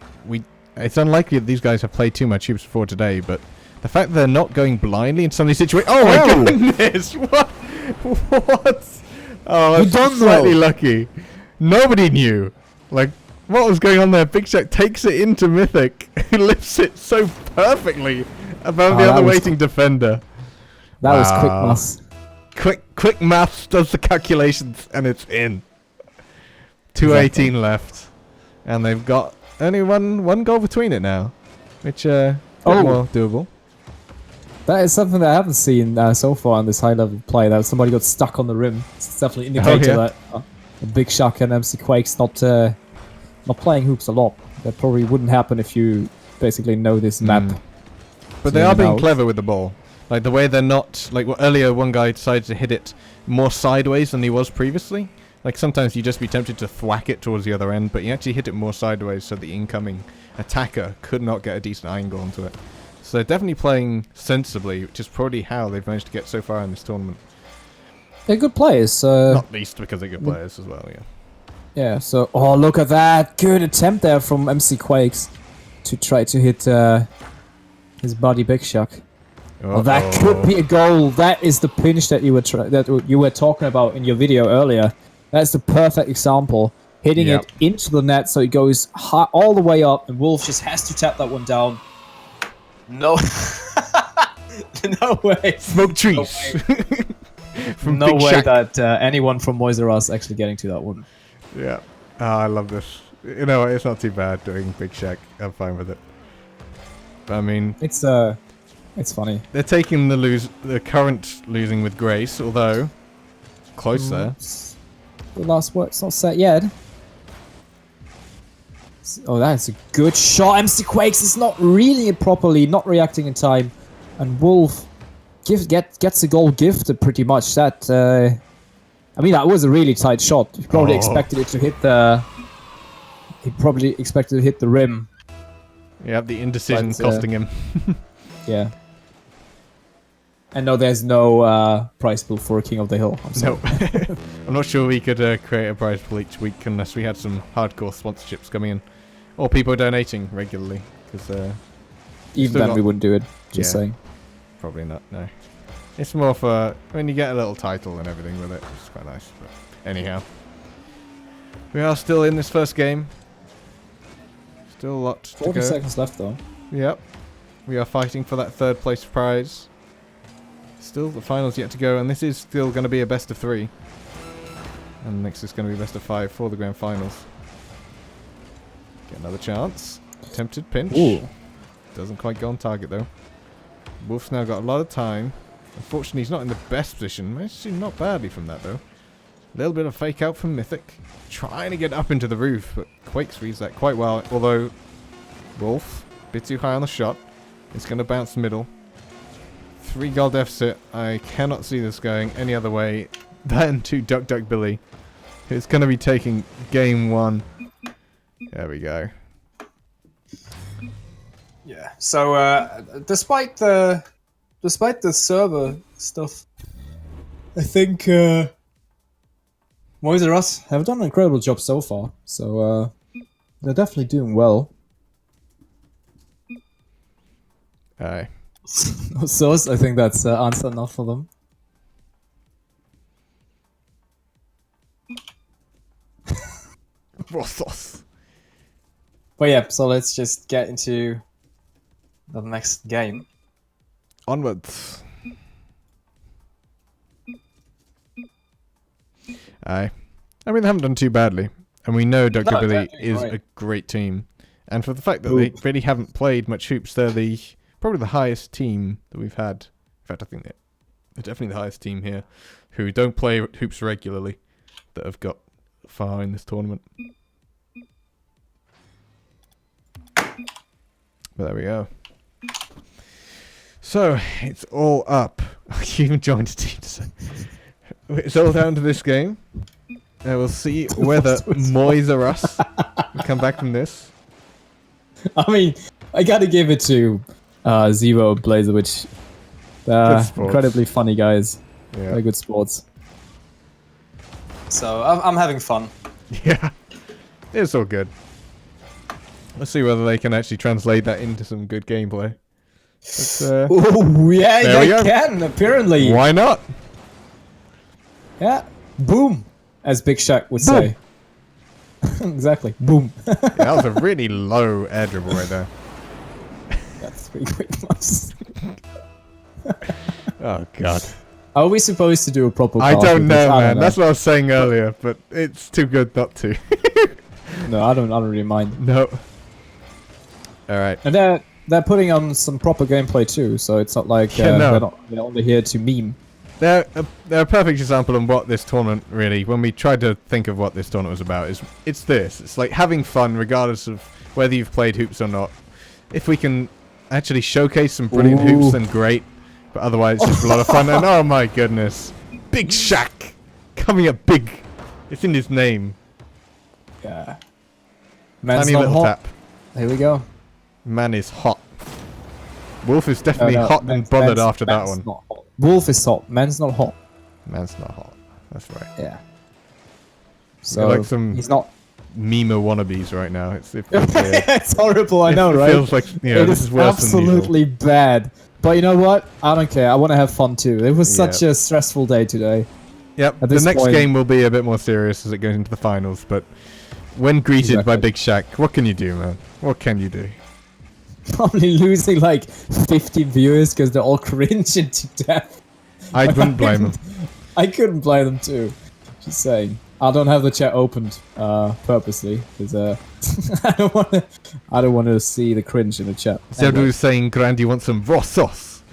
Speaker 1: it's unlikely that these guys have played too much hoops before today, but the fact that they're not going blindly in some of these situations. Oh my goodness! What? What? Oh,
Speaker 2: You
Speaker 1: I'm
Speaker 2: don't
Speaker 1: slightly
Speaker 2: know.
Speaker 1: lucky. Nobody knew. Like, what was going on there? Big Shaq takes it into Mythic, who lifts it so perfectly above
Speaker 2: Oh,
Speaker 1: the
Speaker 2: that
Speaker 1: other
Speaker 2: was
Speaker 1: waiting defender.
Speaker 2: That was quick
Speaker 1: Wow.
Speaker 2: mass.
Speaker 1: Quick maths does the calculations, and it's in. 2:18 left, and they've got only one goal between it now, which more doable.
Speaker 2: That is something that I haven't seen so far on this high-level play. That somebody got stuck on the rim. It's definitely an indicator that Big Shock and MC Quake's not playing hoops a lot. That probably wouldn't happen if you basically know this map.
Speaker 1: But they are being clever with the ball. Like the way they're not like earlier, one guy decided to hit it more sideways than he was previously. Like sometimes you just be tempted to thwack it towards the other end, but you actually hit it more sideways so the incoming attacker could not get a decent angle onto it. So they're definitely playing sensibly, which is probably how they've managed to get so far in this tournament.
Speaker 2: They're good players.
Speaker 1: Not least because they're good players as well, yeah.
Speaker 2: Yeah, so... Oh, look at that! Good attempt there from MC Quakes to try to hit his buddy Big Shock. Oh, that could be a goal. That is the pinch that you were talking about in your video earlier. That's the perfect example. Hitting it into the net so it goes all the way up, and Wolf just has to tap that one down. No. No way.
Speaker 1: Smoke trees.
Speaker 2: No way that anyone from Moise is actually getting to that one.
Speaker 1: Yeah. Oh, I love this. You know what? It's not too bad doing Big Shack. I'm fine with it. I mean...
Speaker 2: It's funny.
Speaker 1: They're taking the current losing with grace, although... Close there.
Speaker 2: The last word's not set yet. Oh, that's a good shot. MC Quakes is not reading it properly, not reacting in time. And Wolf gets a goal gifted pretty much. That I mean, that was a really tight shot. He probably expected it to hit the... He probably expected to hit the rim.
Speaker 1: Yeah, the indecision costing him.
Speaker 2: Yeah. And no, there's no prize pool for King of the Hill. I'm sorry.
Speaker 1: No. I'm not sure we could create a prize pool each week unless we had some hardcore sponsorships coming in. Or people donating regularly. Because
Speaker 2: even then we wouldn't do it. Just saying.
Speaker 1: Probably not, no. It's more for when you get a little title and everything with it. It's quite nice. But anyhow. We are still in this first game. Still a lot to go.
Speaker 2: 40 seconds left though.
Speaker 1: Yep. We are fighting for that third place prize. Still the finals yet to go, and this is still going to be a best of 3. And next is going to be best of 5 for the grand finals. Get another chance. Attempted pinch.
Speaker 2: Ooh.
Speaker 1: Doesn't quite go on target though. Wolf's now got a lot of time. Unfortunately, he's not in the best position. Actually, not badly from that though. A little bit of fake out from Mythic. Trying to get up into the roof, but Quakes reads that quite well. Although, Wolf, a bit too high on the shot. It's going to bounce middle. 3 goal deficit. I cannot see this going any other way than to Duck Duck Billy, who's going to be taking game 1. There we go.
Speaker 2: Yeah. So despite the server stuff, I think Moise Russ have done an incredible job so far. So they're definitely doing well.
Speaker 1: Aye.
Speaker 2: So I think that's answer enough for them. But yeah, so let's just get into the next game.
Speaker 1: Onwards. Aye. I mean, they haven't done too badly. And we know Dr. Billy is a great team. And for the fact that they really haven't played much hoops, they're probably the highest team that we've had. In fact, I think they're definitely the highest team here who don't play hoops regularly that have got far in this tournament. But there we go. So, it's all up. You even joined a team. So it's all down to this game. And we'll see whether Moise or us can come back from this.
Speaker 2: I mean, I gotta give it to Zero and Blazer, which incredibly funny guys.
Speaker 1: Yeah.
Speaker 2: Very good sports. So I'm having fun.
Speaker 1: Yeah, it's all good. Let's see whether they can actually translate that into some good gameplay.
Speaker 2: Oh yeah, they can apparently.
Speaker 1: Why not?
Speaker 2: Yeah, boom, as Big Shaq would say. Exactly, boom.
Speaker 1: Yeah, that was a really low air dribble right there.
Speaker 2: That's 3 quick ones.
Speaker 1: Oh god.
Speaker 2: Are we supposed to do a proper?
Speaker 1: I don't know, man. That's what I was saying earlier, but it's too good not to.
Speaker 2: No, I don't really mind.
Speaker 1: No. All right.
Speaker 2: And they're putting on some proper gameplay too, so it's not like
Speaker 1: Yeah, no.
Speaker 2: they're only here to meme.
Speaker 1: They're a perfect example of what this tournament really, when we tried to think of what this tournament was about, is it's this. It's like having fun regardless of whether you've played hoops or not. If we can actually showcase some brilliant hoops, then great. But otherwise, it's just a lot of fun. And oh my goodness. Big Shaq! Coming up big. It's in his name.
Speaker 2: Yeah. Man's
Speaker 1: Tiny
Speaker 2: not
Speaker 1: little
Speaker 2: hot.
Speaker 1: tap.
Speaker 2: Here we go.
Speaker 1: Man is hot. Wolf is definitely
Speaker 2: No,
Speaker 1: hot and bothered after that
Speaker 2: man's
Speaker 1: one.
Speaker 2: not hot. Wolf is hot. Man's not hot.
Speaker 1: Man's not hot. That's right.
Speaker 2: Yeah. So
Speaker 1: like some
Speaker 2: he's not.
Speaker 1: Meme wannabes right now. It feels weird.
Speaker 2: It's horrible. I know,
Speaker 1: It
Speaker 2: right?
Speaker 1: feels like, you know,
Speaker 2: It
Speaker 1: this is worse
Speaker 2: absolutely bad. But you know what? I don't care. I want to have fun too. It was such
Speaker 1: Yeah.
Speaker 2: a stressful day today.
Speaker 1: Yep,
Speaker 2: At
Speaker 1: the
Speaker 2: this
Speaker 1: next
Speaker 2: point-
Speaker 1: game will be a bit more serious as it goes into the finals, but when greeted by
Speaker 2: Exactly.
Speaker 1: Big Shaq, what can you do, man? What can you do?
Speaker 2: Probably losing like 15 viewers because they're all cringing to death.
Speaker 1: I wouldn't blame him.
Speaker 2: I couldn't blame them too. Just saying. I don't have the chat opened purposely because I don't want to see the cringe in the chat.
Speaker 1: Zelda was saying, Grand, you want some raw sauce?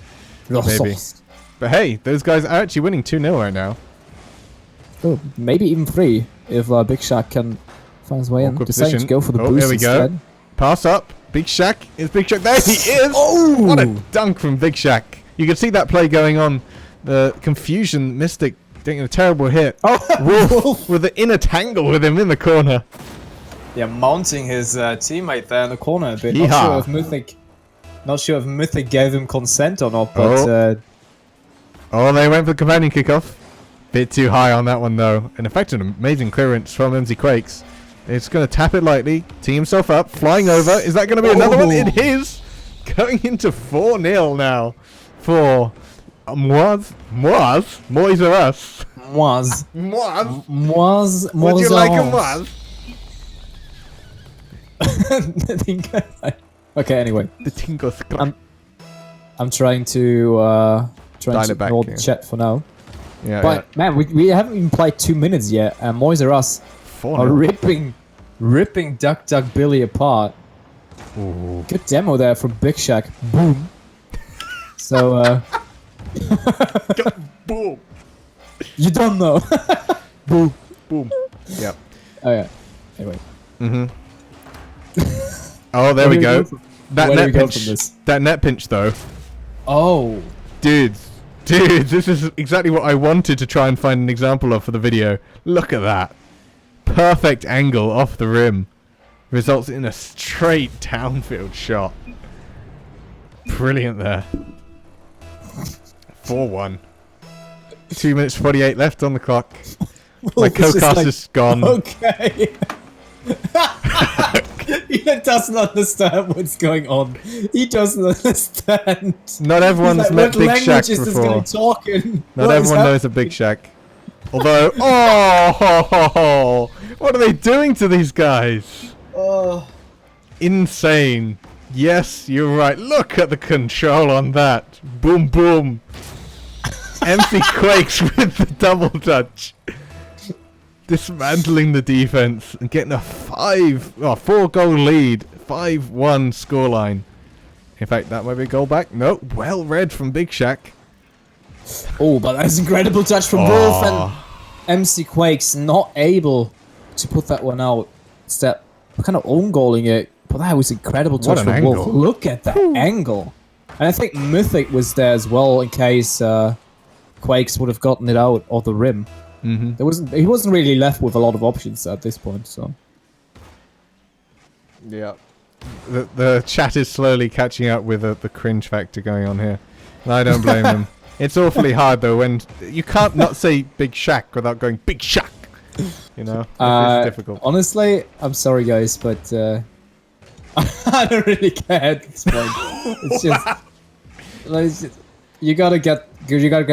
Speaker 1: Maybe. But hey, those guys are actually winning 2-0 right now.
Speaker 2: Oh, maybe even 3 if Big Shaq can find his way in.
Speaker 1: Awkward
Speaker 2: Deciding to
Speaker 1: position.
Speaker 2: go for the
Speaker 1: Oh,
Speaker 2: boost
Speaker 1: here we go.
Speaker 2: instead.
Speaker 1: Pass up. Big Shaq. Is Big Shaq there? He is!
Speaker 2: Oh!
Speaker 1: What a dunk from Big Shaq. You can see that play going on. The confusion, Mystic taking a terrible hit.
Speaker 2: Oh,
Speaker 1: Wolf with the inner tangle with him in the corner.
Speaker 2: Yeah, mounting his teammate there in the corner a bit.
Speaker 1: Yeehaw.
Speaker 2: Not sure if Mythic gave him consent or not, but
Speaker 1: Oh, they went for the companion kickoff. Bit too high on that one though. In fact, an amazing clearance from MC Quakes. It's going to tap it lightly, tee himself up, flying over. Is that going to be another one? It is! Going into 4-0 now for Moise or us?
Speaker 2: Moise.
Speaker 1: Moise? Would you like a Moise?
Speaker 2: Okay, anyway.
Speaker 1: The tingle
Speaker 2: I'm trying to
Speaker 1: Dial it back,
Speaker 2: ignore the
Speaker 1: yeah.
Speaker 2: chat for now.
Speaker 1: Yeah,
Speaker 2: But man, we haven't even played 2 minutes yet, and Moise or us
Speaker 1: yeah.
Speaker 2: are
Speaker 1: 4-0.
Speaker 2: ripping Duck Duck Billy apart.
Speaker 1: Ooh.
Speaker 2: Good demo there from Big Shaq. Boom. So
Speaker 1: Boom.
Speaker 2: you don't know. Boom.
Speaker 1: Boom. Yep.
Speaker 2: Oh yeah. Anyway.
Speaker 1: Oh, there we go. That
Speaker 2: Where do we
Speaker 1: net
Speaker 2: go
Speaker 1: pinch.
Speaker 2: from this?
Speaker 1: That net pinch though.
Speaker 2: Oh.
Speaker 1: Dudes, this is exactly what I wanted to try and find an example of for the video. Look at that. Perfect angle off the rim. Results in a straight downfield shot. Brilliant there. 4-1. 2 minutes 48 left on the clock. My co-cast is gone.
Speaker 2: Okay. He doesn't understand what's going on. He doesn't understand.
Speaker 1: Not everyone's met Big Shaq
Speaker 2: is this
Speaker 1: before.
Speaker 2: guy talking?
Speaker 1: Not
Speaker 2: What is
Speaker 1: everyone knows a Big Shaq. Although, what are they doing to these guys?
Speaker 2: Oh.
Speaker 1: Insane. Yes, you're right. Look at the control on that. Boom, boom. MC Quakes with the double touch. Dismantling the defense and getting a 4-goal lead. 5-1 scoreline. In fact, that might be a goal back. No, well read from Big Shaq.
Speaker 2: Oh, but that's incredible touch from Wolf and MC Quakes not able to put that one out. Instead, kind of own goaling it. But that was incredible touch
Speaker 1: an
Speaker 2: from
Speaker 1: angle.
Speaker 2: Wolf. Look at that angle. And I think Mythic was there as well in case Quakes would have gotten it out of the rim.
Speaker 1: Mm-hmm.
Speaker 2: He wasn't really left with a lot of options at this point. So
Speaker 1: Yeah. The chat is slowly catching up with the cringe factor going on here. And I don't blame them. It's awfully hard though when you can't not say Big Shaq without going Big Shaq. You know, it's difficult.
Speaker 2: Honestly, I'm sorry guys, but I don't really care at this point. It's just you gotta get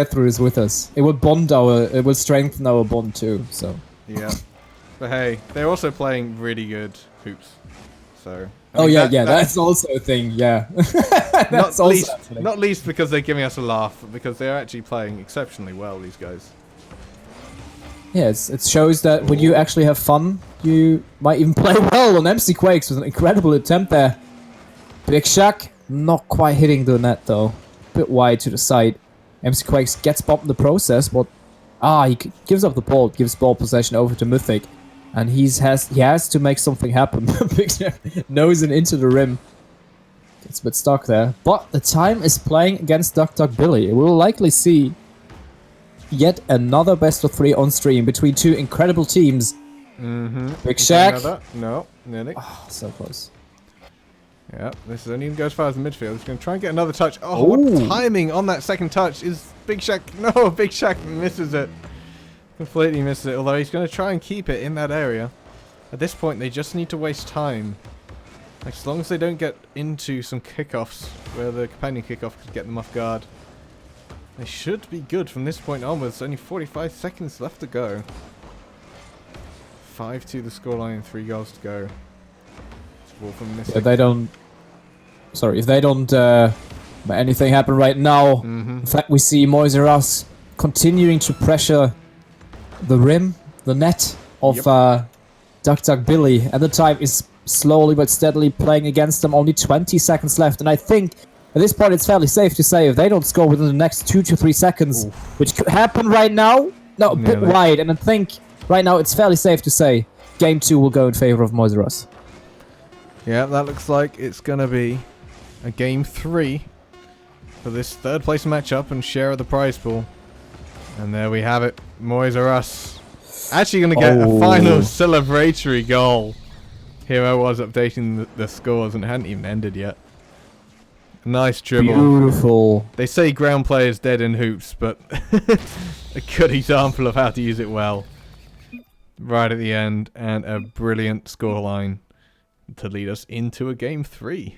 Speaker 2: through this with us. It will strengthen our bond too. So
Speaker 1: Yeah. But hey, they're also playing really good hoops. So.
Speaker 2: Oh yeah, that's also a thing. Yeah, that's
Speaker 1: not least because they're giving us a laugh, but because they're actually playing exceptionally well. These guys.
Speaker 2: Yeah, it shows that when you actually have fun you might even play well on MC Quakes with an incredible attempt there. Big Shack, not quite hitting the net though. Bit wide to the side. MC Quakes gets bombed in the process, but he gives up the ball, gives ball possession over to Mythic. And he has to make something happen. Big Shack nosing into the rim. Gets a bit stuck there. But the time is playing against Duck Duck Billy. We will likely see yet another best of 3 on stream between two incredible teams. Big Shack.
Speaker 1: No, nearly.
Speaker 2: Oh, so close.
Speaker 1: Yeah, this is only going to go as far as the midfield. He's going to try and get another touch. Oh, what timing on that second touch is Big Shack. No, Big Shack misses it. Completely misses it, although he's going to try and keep it in that area. At this point, they just need to waste time. Like, as long as they don't get into some kickoffs where the companion kickoff could get them off guard, they should be good from this point onwards. Only 45 seconds left to go. 5-2 the scoreline, 3 goals to go.
Speaker 2: If they don't let anything happen right now. In fact, we see Moiseras continuing to pressure the rim, the net of Duck Duck Billy, and the time is slowly but steadily playing against them. Only 20 seconds left, and I think at this point it's fairly safe to say if they don't score within the next 2 to 3 seconds, which could happen right now, a bit wide, and I think right now it's fairly safe to say Game 2 will go in favor of Moiseras.
Speaker 1: Yeah, that looks like it's going to be a Game 3 for this third place matchup and share of the prize pool. And there we have it. Moiseras actually going to get a final celebratory goal. Here I was updating the scores and it hadn't even ended yet. Nice dribble.
Speaker 2: Beautiful.
Speaker 1: They say ground play is dead in hoops, but a good example of how to use it well. Right at the end, and a brilliant scoreline to lead us into a Game 3.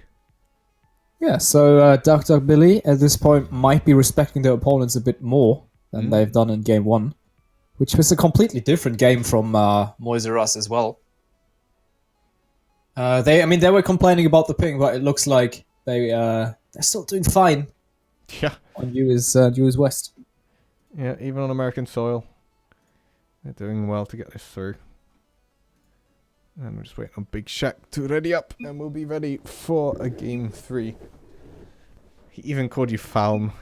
Speaker 2: Yeah, so Duck Duck Billy at this point might be respecting their opponents a bit more than they've done in Game 1, which was a completely different game from Moiseras as well. They were complaining about the ping, but it looks like they're still doing fine.
Speaker 1: Yeah.
Speaker 2: On US West.
Speaker 1: Yeah, even on American soil, they're doing well to get this through. And we're just waiting on Big Shack to ready up, and we'll be ready for a Game 3. He even called you Falm.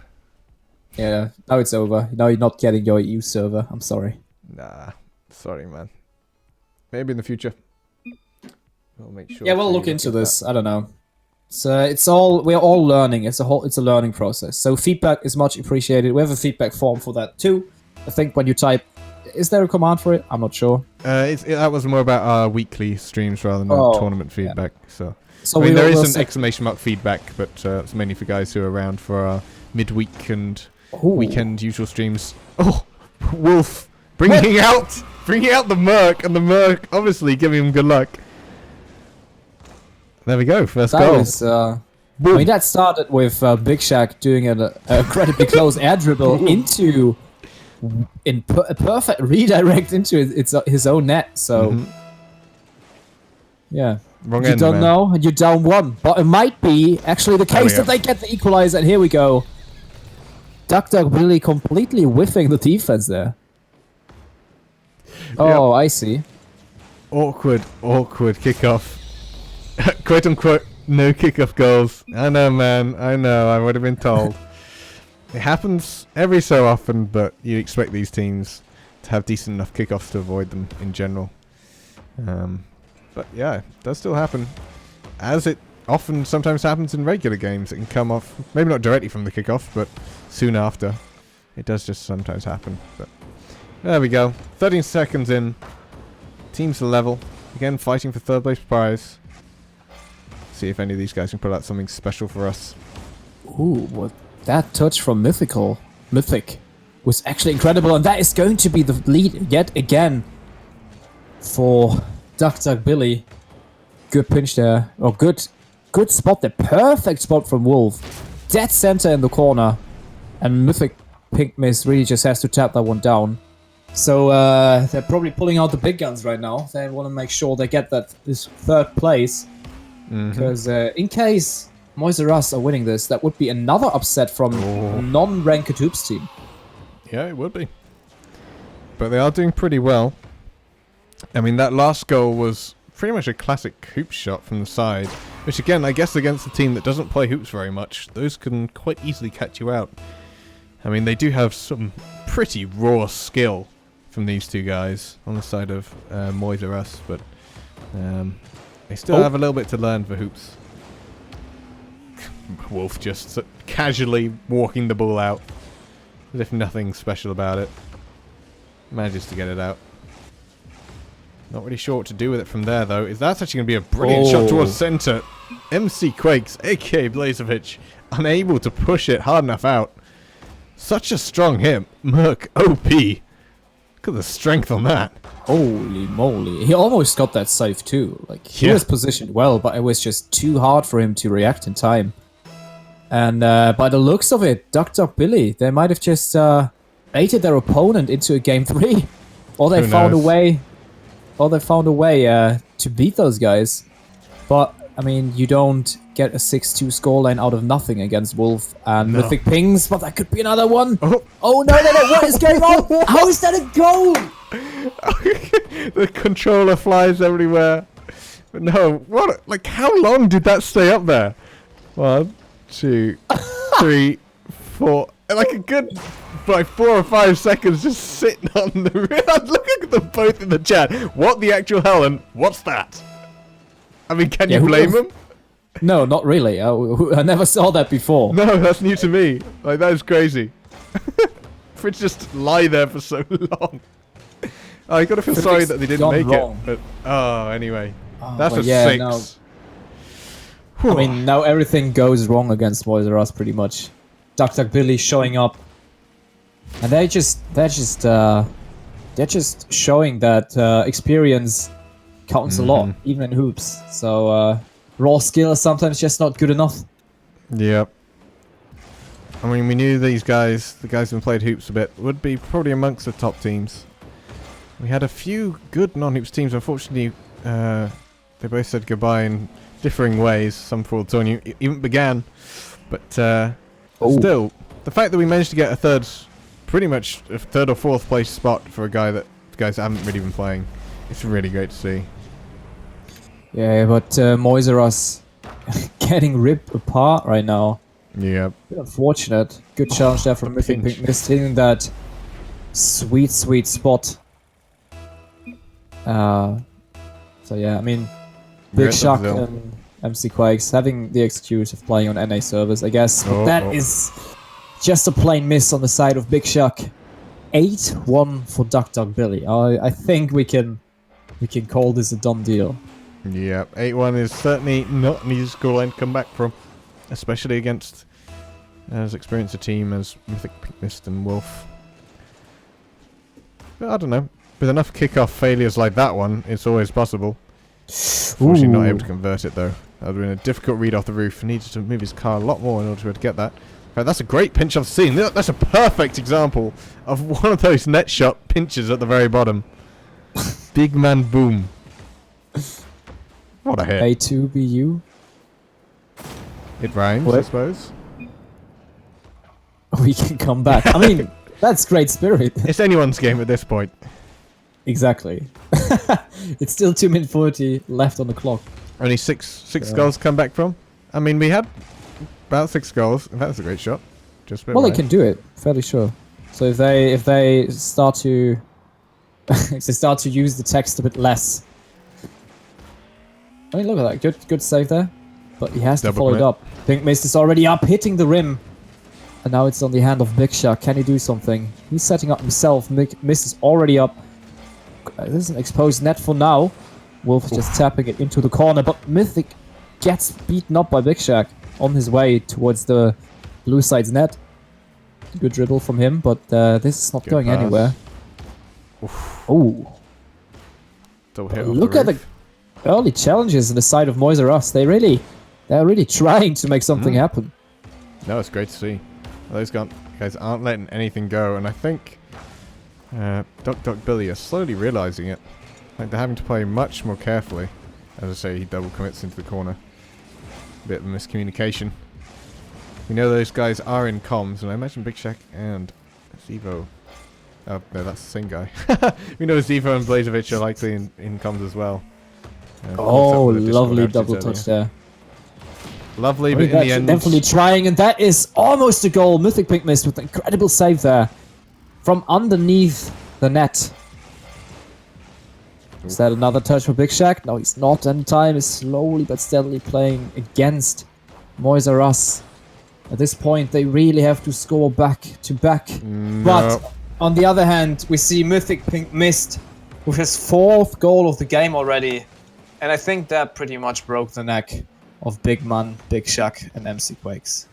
Speaker 2: Yeah, now it's over. Now you're not getting your EU server. I'm sorry.
Speaker 1: Nah, sorry, man. Maybe in the future. We'll make sure.
Speaker 2: Yeah, we'll look into this. I don't know. So we're all learning. It's a learning process. So feedback is much appreciated. We have a feedback form for that too. I think when you type, is there a command for it? I'm not sure.
Speaker 1: That was more about our weekly streams rather than tournament feedback. Yeah. So I mean, there is an exclamation mark feedback, but it's mainly for guys who are around for our midweek and weekend usual streams. Oh, Wolf bringing out the Merc, and the Merc obviously giving him good luck. There we go, first goal.
Speaker 2: I mean, that started with Big Shack doing an incredibly close air dribble into a perfect redirect into his own net. So, yeah.
Speaker 1: Wrong
Speaker 2: you
Speaker 1: end,
Speaker 2: don't
Speaker 1: man.
Speaker 2: know, and you're down 1. But it might be actually the case that they get the equalizer, and here we go. Duck Duck really completely whiffing the defense there. Oh, I see.
Speaker 1: Awkward kickoff. Quote unquote, no kickoff goals. I know, man. I know. I would have been told. It happens every so often, but you expect these teams to have decent enough kickoffs to avoid them in general. But yeah, it does still happen. As it often sometimes happens in regular games. It can come off, maybe not directly from the kickoff, but soon after. It does just sometimes happen. But there we go. 13 seconds in. Teams are level. Again, fighting for third place prize. See if any of these guys can put out something special for us.
Speaker 2: Ooh, what that touch from Mythic was actually incredible, and that is going to be the lead yet again for Duck Duck Billy. Good pinch there. Oh, good spot there. Perfect spot from Wolf. Dead center in the corner. And Mythic Pink Miss really just has to tap that one down. So they're probably pulling out the big guns right now. They want to make sure they get this third place. Because in case Moiseras are winning this, that would be another upset from a non-ranked hoops team.
Speaker 1: Yeah, it would be. But they are doing pretty well. I mean, that last goal was pretty much a classic hoop shot from the side, which again, I guess against a team that doesn't play hoops very much, those can quite easily catch you out. I mean, they do have some pretty raw skill from these two guys on the side of Moise or us, but they still have a little bit to learn for hoops. Wolf just casually walking the ball out, as if nothing special about it. Manages to get it out. Not really sure what to do with it from there, though. That's actually going to be a brilliant shot towards center. MC Quakes, aka Blazovic, unable to push it hard enough out. Such a strong hit. Merc OP. Look at the strength on that.
Speaker 2: Holy moly. He almost got that save too. Like, he was positioned well, but it was just too hard for him to react in time. And by the looks of it, Duck Billy, they might have just baited their opponent into a game 3. Or they found a way... to beat those guys. But, I mean, you don't get a 6-2 scoreline out of nothing against Wolf and Mythic Pings, but that could be another one. Oh no, what is going on? How is that a goal?
Speaker 1: The controller flies everywhere. But no, what? Like, how long did that stay up there? 1, 2, 3, 4. Like a good, like 4 or 5 seconds just sitting on the rim. Look at them both in the chat. What the actual hell and what's that? I mean, can you blame them?
Speaker 2: No, not really. I never saw that before.
Speaker 1: No, that's new to me. Like, that is crazy. For it to just lie there for so long. I gotta feel sorry that they didn't make it. But anyway, that's a 6.
Speaker 2: No. I mean, now everything goes wrong against Boys R Us pretty much. Duck Billy showing up, and they're just showing that experience counts a lot, even in hoops. So raw skill is sometimes just not good enough.
Speaker 1: Yep. I mean, we knew these guys, the guys who played hoops a bit, would be probably amongst the top teams. We had a few good non-hoops teams. Unfortunately, they both said goodbye in differing ways. Some for the tournament even began, but still, the fact that we managed to get pretty much a 3rd or 4th place spot for a guy that guys haven't really been playing, it's really great to see.
Speaker 2: Yeah, but Moise R Us getting ripped apart right now.
Speaker 1: Yeah.
Speaker 2: Unfortunate. Good challenge there from Mythic Pink, missing that sweet spot. So yeah, I mean, Big Shock and MC Quakes having the excuse of playing on NA servers, I guess. But that is just a plain miss on the side of Big Shock. 8-1 for Duck Billy. I think we can call this a done deal.
Speaker 1: Yeah, 8-1 is certainly not an easy scoreline to come back from, especially against as experienced a team as Mythic Pink Mist and Wolf. But I don't know. With enough kickoff failures like that one, it's always possible. Unfortunately, not able to convert it though. That would have been a difficult read off the roof. Needed to move his car a lot more in order to be able to get that. In fact, that's a great pinch off the scene. That's a perfect example of one of those net shot pinches at the very bottom. Big man boom. What a hit.
Speaker 2: A2BU.
Speaker 1: It rhymes, I suppose.
Speaker 2: We can come back. I mean, that's great spirit.
Speaker 1: It's anyone's game at this point.
Speaker 2: Exactly. It's still 2 minutes 40 left on the clock.
Speaker 1: Only six goals come back from. I mean, we had about 6 goals. That's a great shot. Just a bit
Speaker 2: well, they can do it, fairly sure. So if they start to use the text a bit less. I mean, look at that. Good save there. But he has to follow it up. Pink Mist is already up, hitting the rim. And now it's on the hand of Big Shot. Can he do something? He's setting up himself. Mist is already up. This is an exposed net for now. Wolf just tapping it into the corner. But Mythic gets beaten up by Big Shaq on his way towards the blue side's net. Good dribble from him, but this is not going anywhere. Oh. Look at the early challenges in the side of Moise R Us. They're really trying to make something happen.
Speaker 1: No, it's great to see. Those guys aren't letting anything go, and I think Duck Billy are slowly realizing it. Like they're having to play much more carefully. As I say, he double commits into the corner. Bit of a miscommunication. We know those guys are in comms, and I imagine Big Shack and Zevo Oh, no, that's the same guy. We know Zivo and Blazovic are likely in comms as well.
Speaker 2: Oh,
Speaker 1: except for the Discord
Speaker 2: lovely
Speaker 1: outages
Speaker 2: double
Speaker 1: earlier.
Speaker 2: touch there.
Speaker 1: Lovely, but in the end...
Speaker 2: Definitely trying, and that is almost a goal. Mythic Pink missed with an incredible save there. From underneath the net. Is that another touch for Big Shack? No, he's not. And time is slowly but steadily playing against Moise Russ. At this point, they really have to score back to back.
Speaker 1: No.
Speaker 2: But on the other hand, we see Mythic Pink missed with his 4th goal of the game already. And I think that pretty much broke the neck of Big Man, Big Shack, and MC Quakes.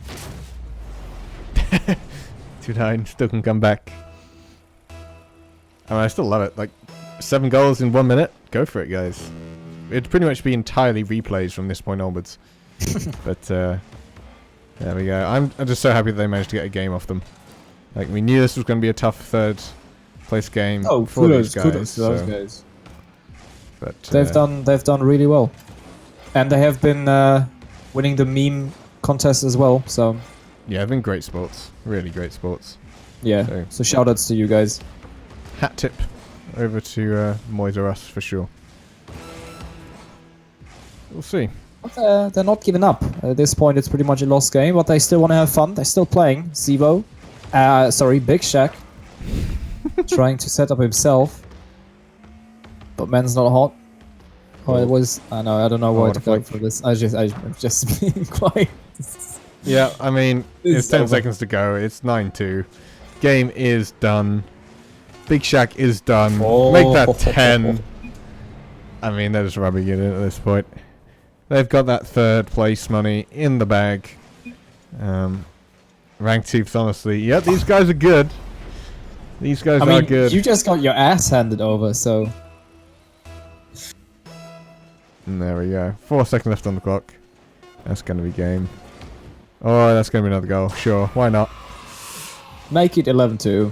Speaker 1: 2-9, still can come back. I mean, I still love it. Like, 7 goals in 1 minute? Go for it, guys. It'd pretty much be entirely replays from this point onwards. But, there we go. I'm just so happy that they managed to get a game off them. Like, we knew this was going to be a tough 3rd place game for these guys.
Speaker 2: Kudos to those guys.
Speaker 1: But,
Speaker 2: They've done really well. And they have been winning the meme contest as well, so...
Speaker 1: Yeah, they've been great sports. Really great sports.
Speaker 2: Yeah, so shoutouts to you guys.
Speaker 1: Hat tip over to Moise Russ for sure. We'll see.
Speaker 2: But, they're not giving up. At this point, it's pretty much a lost game, but they still want to have fun. They're still playing. Zivo. Big Shack. Trying to set up himself. But man's not hot. Oh, it was... I don't know where to go for this. I'm just being quiet.
Speaker 1: Yeah, I mean, it's 10
Speaker 2: over.
Speaker 1: seconds to go. It's 9-2. Game is done. Big Shack is done. Make that 10. I mean, they're just rubbing it in at this point. They've got that 3rd place money in the bag. Ranked Chiefs, honestly. Yeah, these guys are good. These guys are good.
Speaker 2: You just got your ass handed over, so...
Speaker 1: And there we go. 4 seconds left on the clock. That's going to be game. Oh, that's going to be another goal. Sure, why not?
Speaker 2: Make it 11-2.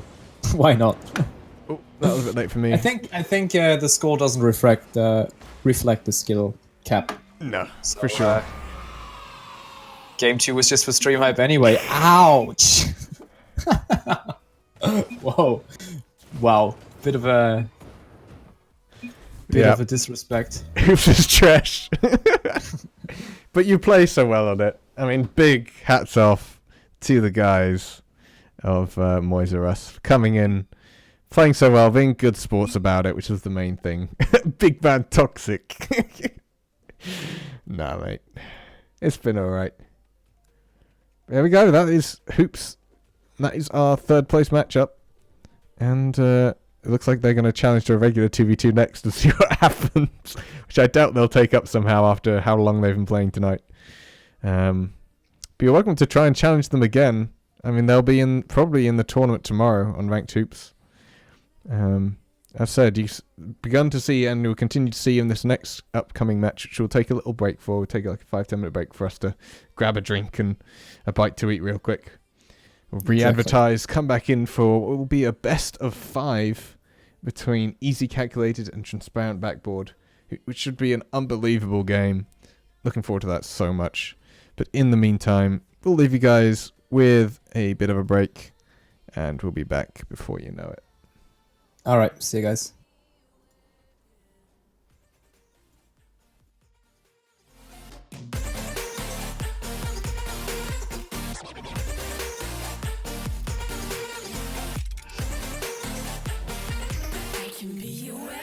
Speaker 2: Why not?
Speaker 1: Oh, that was a bit late for me.
Speaker 2: I think the score doesn't reflect the skill cap.
Speaker 1: No,
Speaker 2: So,
Speaker 1: for sure.
Speaker 2: Game 2 was just for stream hype anyway. Ouch! Whoa. Wow. Bit of a disrespect.
Speaker 1: Hoops is trash. But you play so well on it. I mean, big hats off to the guys of Moise Russ coming in, playing so well, being good sports about it, which was the main thing. Big man toxic. Nah, mate. It's been alright. There we go. That is Hoops. That is our 3rd place matchup. And it looks like they're going to challenge to a regular 2v2 next to see what happens. Which I doubt they'll take up somehow after how long they've been playing tonight. But you're welcome to try and challenge them again. I mean, they'll be probably in the tournament tomorrow on Ranked Hoops. As said, you've begun to see and we'll continue to see in this next upcoming match, which we'll take a little break for. We'll take like a 5-10 minute break for us to grab a drink and a bite to eat real quick. We'll re-advertise, come back in for what will be a best of 5 between Easy Calculated and Transparent Backboard, which should be an unbelievable game. Looking forward to that so much. But in the meantime, we'll leave you guys with a bit of a break, and we'll be back before you know it.
Speaker 2: Alright, see you guys.
Speaker 3: I can be your weapon.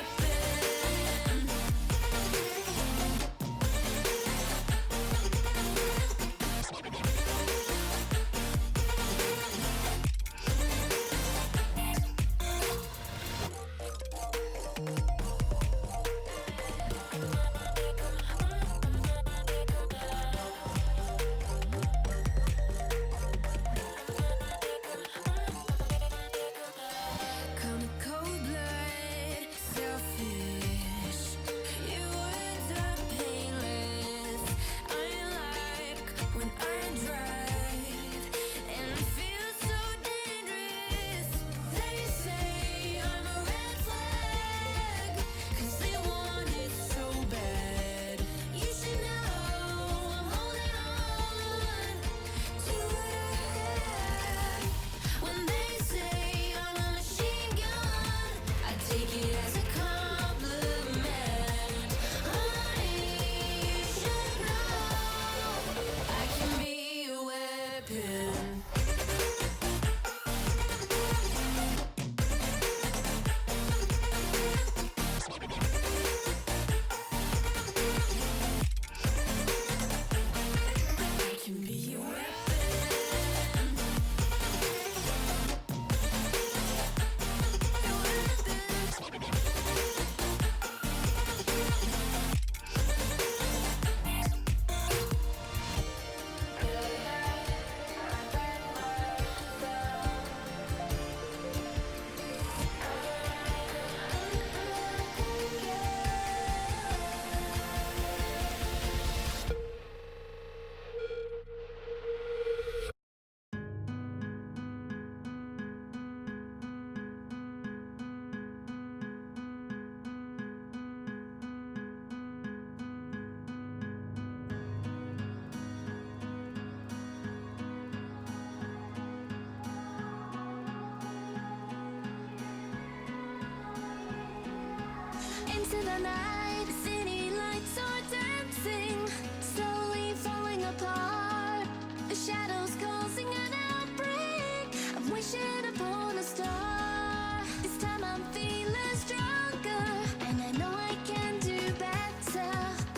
Speaker 5: night, the city lights are dancing, slowly falling apart. The shadows causing an outbreak. I'm wishing upon a star. This time I'm feeling stronger, and I know I can do better.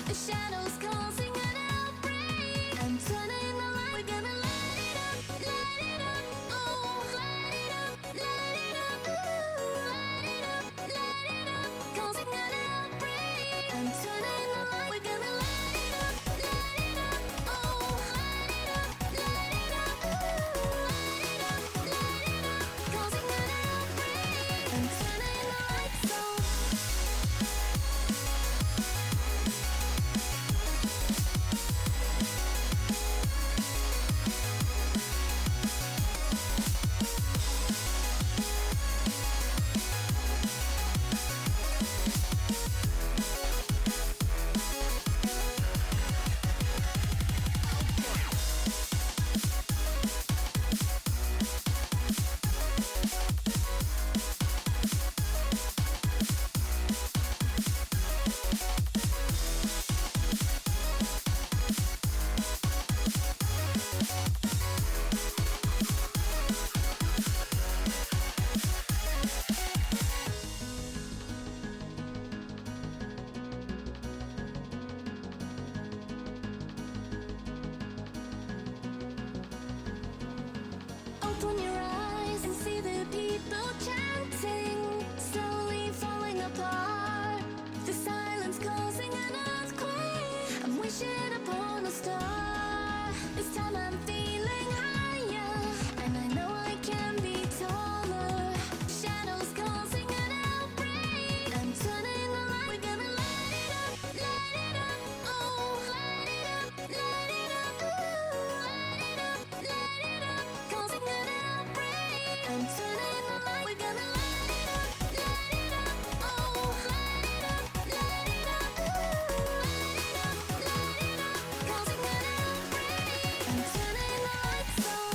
Speaker 5: The shadows causing an outbreak. I'm turning the light. We're gonna light it up, oh, light it up, ooh, light it up, causing an outbreak. I'm turning the light. We're gonna light it up, oh, light it up, ooh, light it up, causing an outbreak. I'm turning the lights on. Open your eyes and see the people chanting, slowly falling apart. The silence causing an earthquake. I'm wishing upon a star. This time I'm feeling higher, and I know I can be taller. Shadows causing an outbreak. I'm turning the light. We're gonna light it up, oh, light it up, ooh, light it up, causing an outbreak. I'm turning the light. We're gonna light it up, oh, light it up, ooh, light it up, causing an outbreak. I'm turning the lights on.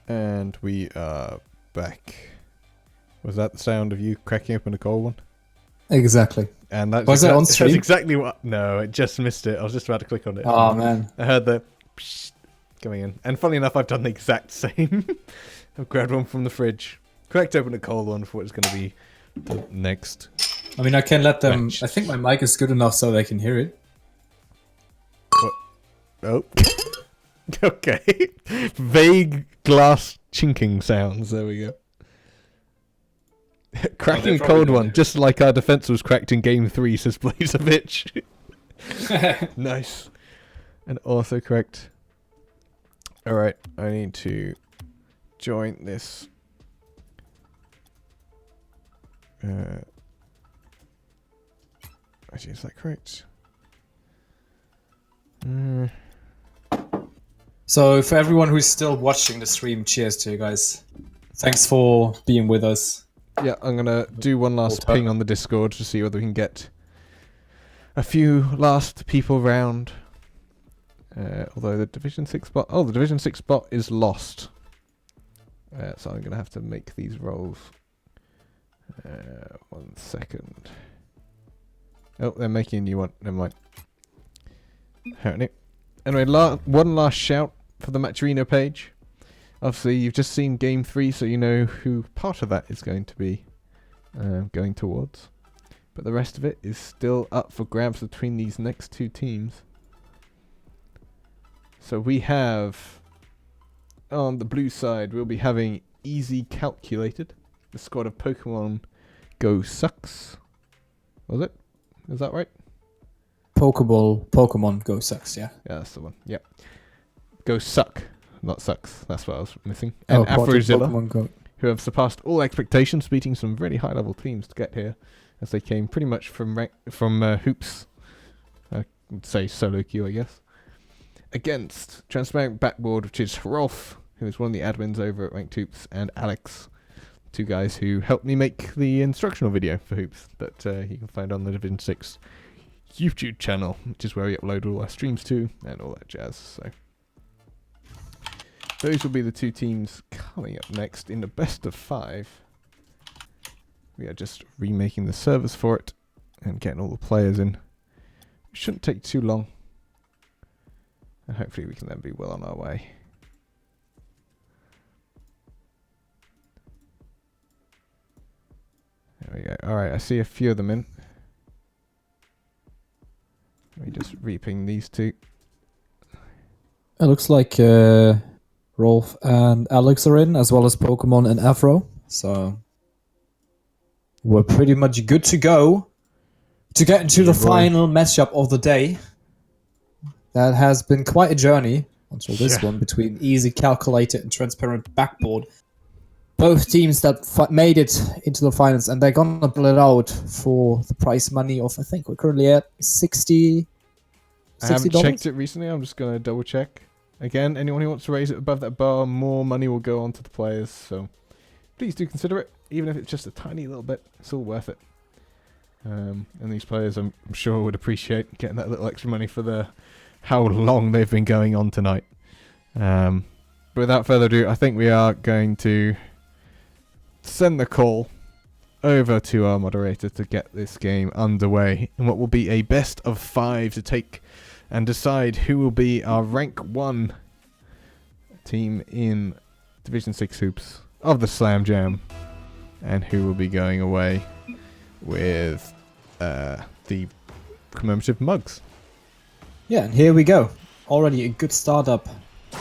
Speaker 1: And we are back. Was that the sound of you cracking open a cold one?
Speaker 2: Exactly.
Speaker 1: And that's
Speaker 2: Was it on
Speaker 1: that's
Speaker 2: stream?
Speaker 1: exactly what. No, it just missed it. I was just about to click on it.
Speaker 2: Oh man.
Speaker 1: I heard the psh coming in. And funny enough, I've done the exact same. I've grabbed one from the fridge, cracked open a cold one for what it's going to be the next.
Speaker 2: I mean, I can let them.
Speaker 1: Match.
Speaker 2: I think my mic is good enough so they can hear it.
Speaker 1: What? Oh. Okay. Vague glass chinking sounds. There we go. Cracking a cold one, just like our defense was cracked in Game 3, says Blazevich. Nice. And also correct. Alright, I need to join this. Actually, is that correct?
Speaker 2: So for everyone who's still watching the stream, cheers to you guys. Thanks for being with us.
Speaker 1: Yeah, I'm gonna do one last ping on the Discord to see whether we can get a few last people round. Although the Division 6 spot... Oh, the Division 6 spot is lost. So I'm gonna have to make these rolls. 1 second. Oh, they're making a new one. Never mind. Anyway, one last shout for the Matcherino page. Obviously, you've just seen Game 3, so you know who part of that is going to be going towards. But the rest of it is still up for grabs between these next two teams. So we have, on the blue side, we'll be having Easy Calculated, the squad of Pokemon Go Sucks. Was it? Is that right?
Speaker 2: Pokemon Go Sucks, yeah.
Speaker 1: Yeah, that's the one. Yep. Go Suck. Not Sucks. That's what I was missing. And
Speaker 2: Pokemon Go.
Speaker 1: who have surpassed all expectations, beating some really high-level teams to get here, as they came pretty much from Hoops. I would say solo queue, I guess. Against Transparent Backboard, which is Rolf, who is one of the admins over at Ranked Hoops, and Alex, two guys who helped me make the instructional video for Hoops that you can find on the Division 6 YouTube channel, which is where we upload all our streams to, and all that jazz, so... Those will be the two teams coming up next in the best of 5. We are just remaking the servers for it and getting all the players in. It shouldn't take too long. And hopefully we can then be well on our way. There we go. Alright, I see a few of them in. Let me just re-ping these two.
Speaker 2: It looks like Rolf and Alex are in, as well as Pokemon and Afro. So we're pretty much good to go to get into the final matchup of the day. That has been quite a journey until this one between Easy Calculated and Transparent Backboard. Both teams that made it into the finals, and they're gonna pull it out for the prize money of, I think we're currently at $60.
Speaker 1: I haven't checked it recently. I'm just going to double check. Again, anyone who wants to raise it above that bar, more money will go on to the players. So please do consider it, even if it's just a tiny little bit. It's all worth it. And these players, I'm sure, would appreciate getting that little extra money for how long they've been going on tonight. But without further ado, I think we are going to send the call over to our moderator to get this game underway in what will be a best of 5 to take and decide who will be our rank 1 team in Division 6 Hoops of the SlamJam, and who will be going away with the commemorative mugs.
Speaker 2: Yeah, and here we go. Already a good startup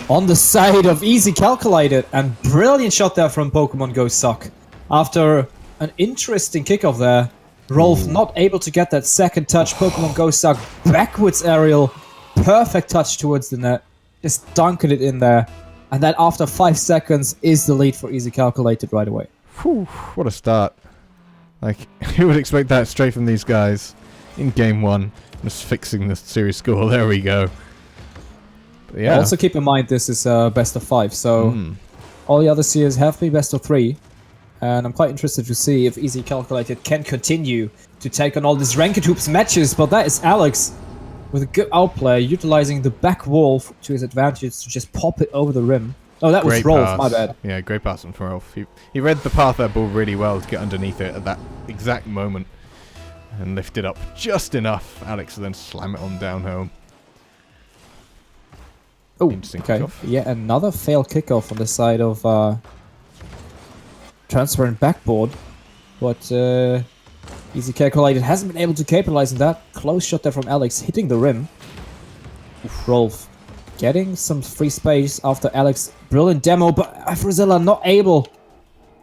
Speaker 2: on the side of Easy Calculated, and brilliant shot there from Pokemon Go Suck. After an interesting kickoff there, Rolf not able to get that second touch. Pokemon Go Suck backwards aerial, perfect touch towards the net, just dunking it in there, and then after 5 seconds is the lead for Easy Calculated right away.
Speaker 1: Whew, what a start. Like, who would expect that straight from these guys in game 1? Just fixing the series score, there we go. But yeah.
Speaker 2: Also keep in mind this is best of 5, so all the other series have been best of 3. And I'm quite interested to see if Easy Calculated can continue to take on all these Ranked Hoops matches. But that is Alex with a good outplay, utilizing the back wall to his advantage to just pop it over the rim. Oh, that was
Speaker 1: Great
Speaker 2: Rolf,
Speaker 1: pass.
Speaker 2: my bad.
Speaker 1: Yeah, great pass from Rolf. He read the path of that ball really well to get underneath it at that exact moment and lift it up just enough. Alex to then slam it on down home.
Speaker 2: Oh,
Speaker 1: Interesting
Speaker 2: okay.
Speaker 1: kickoff.
Speaker 2: Yeah, another failed kickoff on the side of transparent backboard. But Easy Calculated hasn't been able to capitalize on that. Close shot there from Alex, hitting the rim. Rolf getting some free space after Alex. Brilliant demo, but Afrozilla not able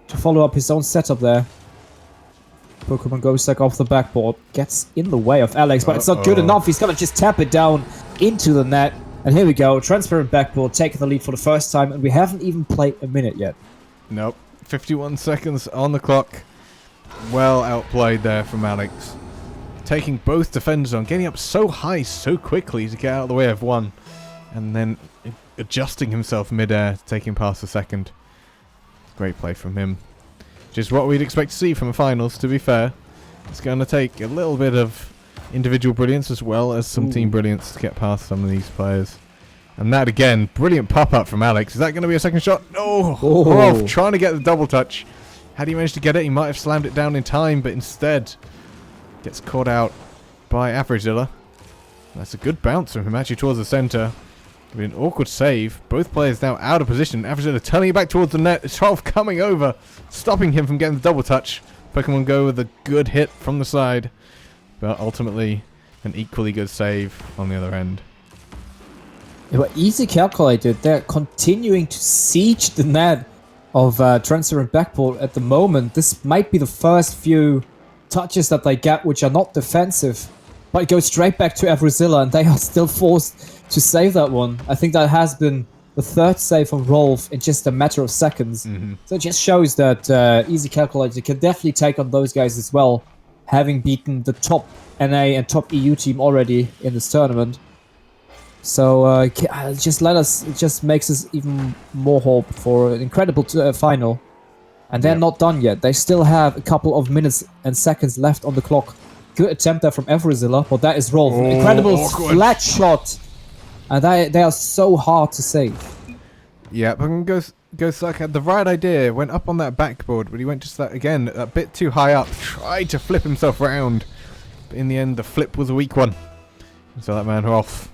Speaker 2: to follow up his own setup there. Pokemon Go Stack off the backboard. Gets in the way of Alex, but it's not good enough. He's gonna just tap it down into the net. And here we go. Transparent backboard taking the lead for the first time, and we haven't even played a minute yet.
Speaker 1: Nope. 51 seconds on the clock. Well outplayed there from Alex. Taking both defenders on, getting up so high so quickly to get out of the way of one. And then adjusting himself mid-air, taking past the second. Great play from him. Just what we'd expect to see from the finals, to be fair. It's going to take a little bit of individual brilliance as well as some team brilliance to get past some of these players. And that again, brilliant pop-up from Alex. Is that going to be a second shot? No! Rolf trying to get the double touch. Had he managed to get it, he might have slammed it down in time, but instead gets caught out by Afrozilla. That's a good bounce from him actually towards the center. An awkward save. Both players now out of position. Afrozilla turning it back towards the net. It's Rolf coming over, stopping him from getting the double touch. Pokemon Go with a good hit from the side, but ultimately an equally good save on the other end.
Speaker 2: Yeah, but Easy Calculated, they're continuing to siege the net of transparent backboard at the moment. This might be the first few touches that they get which are not defensive, but it goes straight back to Afrozilla, and they are still forced to save that one. I think that has been the third save from Rolf in just a matter of seconds. So it just shows that Easy Calculated can definitely take on those guys as well, having beaten the top NA and top EU team already in this tournament. So it just makes us even more hope for an incredible final. And they're not done yet. They still have a couple of minutes and seconds left on the clock. Good attempt there from Afrozilla, but that is Rolf. Incredible flat shot. And they are so hard to save.
Speaker 1: Yeah, Pokemon Go Suck had the right idea. Went up on that backboard, but he went just that again a bit too high up. Tried to flip himself around, but in the end, the flip was a weak one. So that man Rolf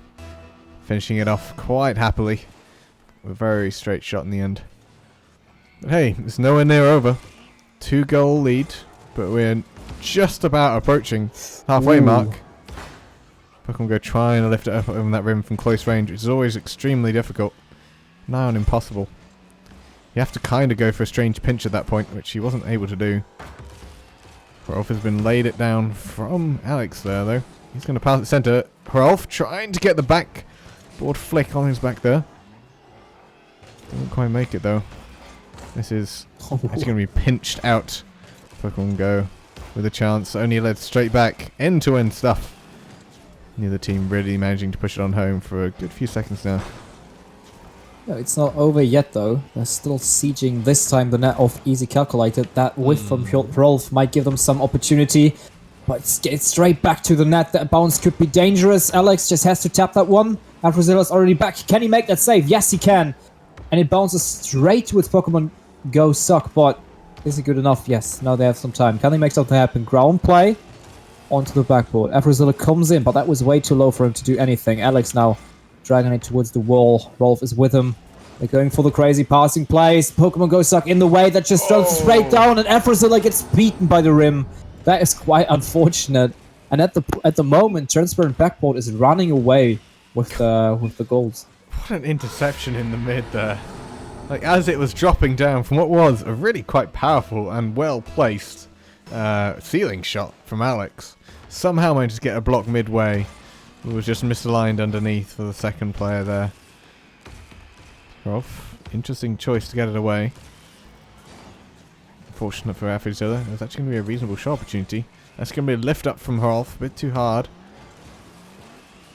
Speaker 1: finishing it off quite happily. A very straight shot in the end. But hey, it's nowhere near over. 2-goal lead, but we're just about approaching halfway mark. Pokemon Go trying to lift it up over that rim from close range, which is always extremely difficult. Now on impossible. You have to kind of go for a strange pinch at that point, which he wasn't able to do. Rolf has been laid it down from Alex there, though. He's going to pass it center. Rolf trying to get the backboard flick on his back there. Didn't quite make it, though. This is actually going to be pinched out. Pokemon Go with a chance. Only led straight back. End-to-end stuff. Neither team really managing to push it on home for a good few seconds now.
Speaker 2: No, it's not over yet though. They're still sieging this time the net of Easy Calculated. That whiff from Rolf might give them some opportunity. But it's straight back to the net. That bounce could be dangerous. Alex just has to tap that one. Afrozilla's already back. Can he make that save? Yes, he can. And it bounces straight with Pokemon Go Suck. But is it good enough? Yes. Now they have some time. Can they make something happen? Ground play onto the backboard. Afrozilla comes in, but that was way too low for him to do anything. Alex now dragging it towards the wall. Rolf is with him. They're going for the crazy passing plays. Pokemon Go Suck in the way. That just runs straight down, and Afrozilla gets beaten by the rim. That is quite unfortunate. And at the moment, Transparent Backboard is running away with the goals.
Speaker 1: What an interception in the mid there. Like, as it was dropping down from what was a really quite powerful and well-placed ceiling shot from Alex. Somehow managed to get a block midway. It was just misaligned underneath for the second player there. Rolf, interesting choice to get it away. Unfortunate for Afrozilla. It was actually going to be a reasonable shot opportunity. That's going to be a lift up from Rolf. A bit too hard.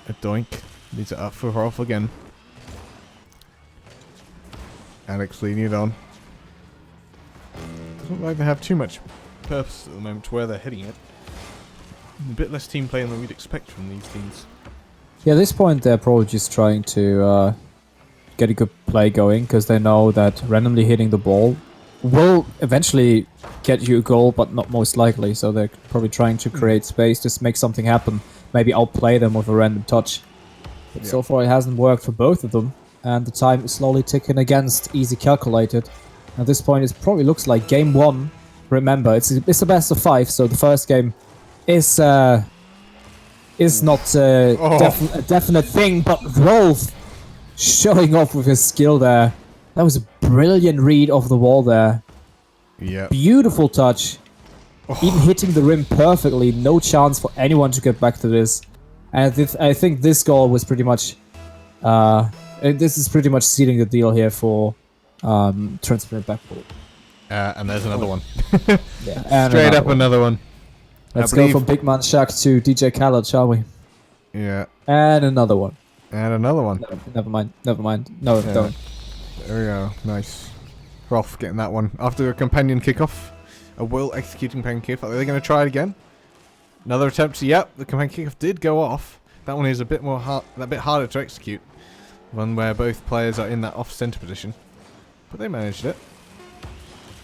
Speaker 1: A doink. Leads it up for Rolf again. Alex leading it on. Doesn't look like they have too much purpose at the moment to where they're hitting it. A bit less team play than we'd expect from these teams.
Speaker 2: Yeah, at this point they're probably just trying to get a good play going because they know that randomly hitting the ball will eventually get you a goal, but not most likely. So they're probably trying to create space, just make something happen. Maybe outplay them with a random touch. But so far it hasn't worked for both of them, and the time is slowly ticking against Easy Calculated. At this point, it probably looks like game 1. Remember, it's the best of 5, so the first game is not a definite thing, but Rolf showing off with his skill there. That was a brilliant read of the wall there.
Speaker 1: Yeah.
Speaker 2: Beautiful touch. Even hitting the rim perfectly. No chance for anyone to get back to this. And I think this goal was pretty much... this is pretty much sealing the deal here for transparent backboard.
Speaker 1: And there's another one.
Speaker 2: Yeah, and
Speaker 1: Straight up another one.
Speaker 2: Let's go from Big Man Shaq to DJ Khaled, shall we?
Speaker 1: Yeah.
Speaker 2: And another one.
Speaker 1: And another one.
Speaker 2: No, never mind. No,
Speaker 1: Yeah.
Speaker 2: don't.
Speaker 1: There we go. Nice. Rolf getting that one. After a companion kickoff. A Will executing companion kickoff. Are they going to try it again? Another attempt. Yep, the companion kickoff did go off. That one is a bit harder to execute. One where both players are in that off-center position. But they managed it.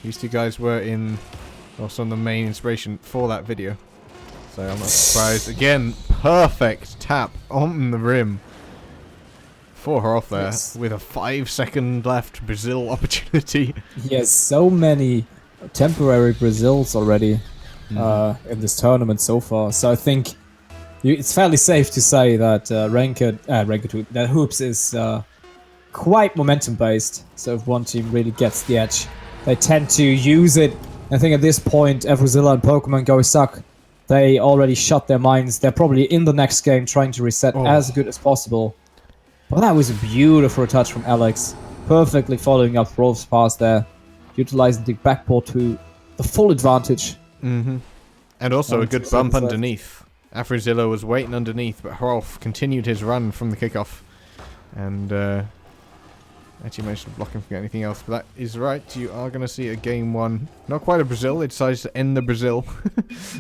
Speaker 1: These two guys were some of the main inspiration for that video. So I'm not surprised. Again, perfect tap on the rim for her off there,
Speaker 2: Yes.
Speaker 1: with a 5-second left Brazil opportunity.
Speaker 2: He has so many temporary Brazils already in this tournament so far. So I think it's fairly safe to say that that Hoops is quite momentum based. So if one team really gets the edge, they tend to use it. I think at this point, Evrazilla and Pokemon Go suck. They already shut their minds. They're probably in the next game trying to reset as good as possible. But that was a beautiful touch from Alex. Perfectly following up Rolf's pass there. Utilizing the backboard to the full advantage.
Speaker 1: Mm-hmm. And also a good
Speaker 2: 2
Speaker 1: bump
Speaker 2: seconds left.
Speaker 1: underneath. Afrizilla was waiting underneath, but Rolf continued his run from the kickoff. And actually managed to block him from anything else. But that is right. You are going to see a game 1. Not quite a Brazil. They decided to end the Brazil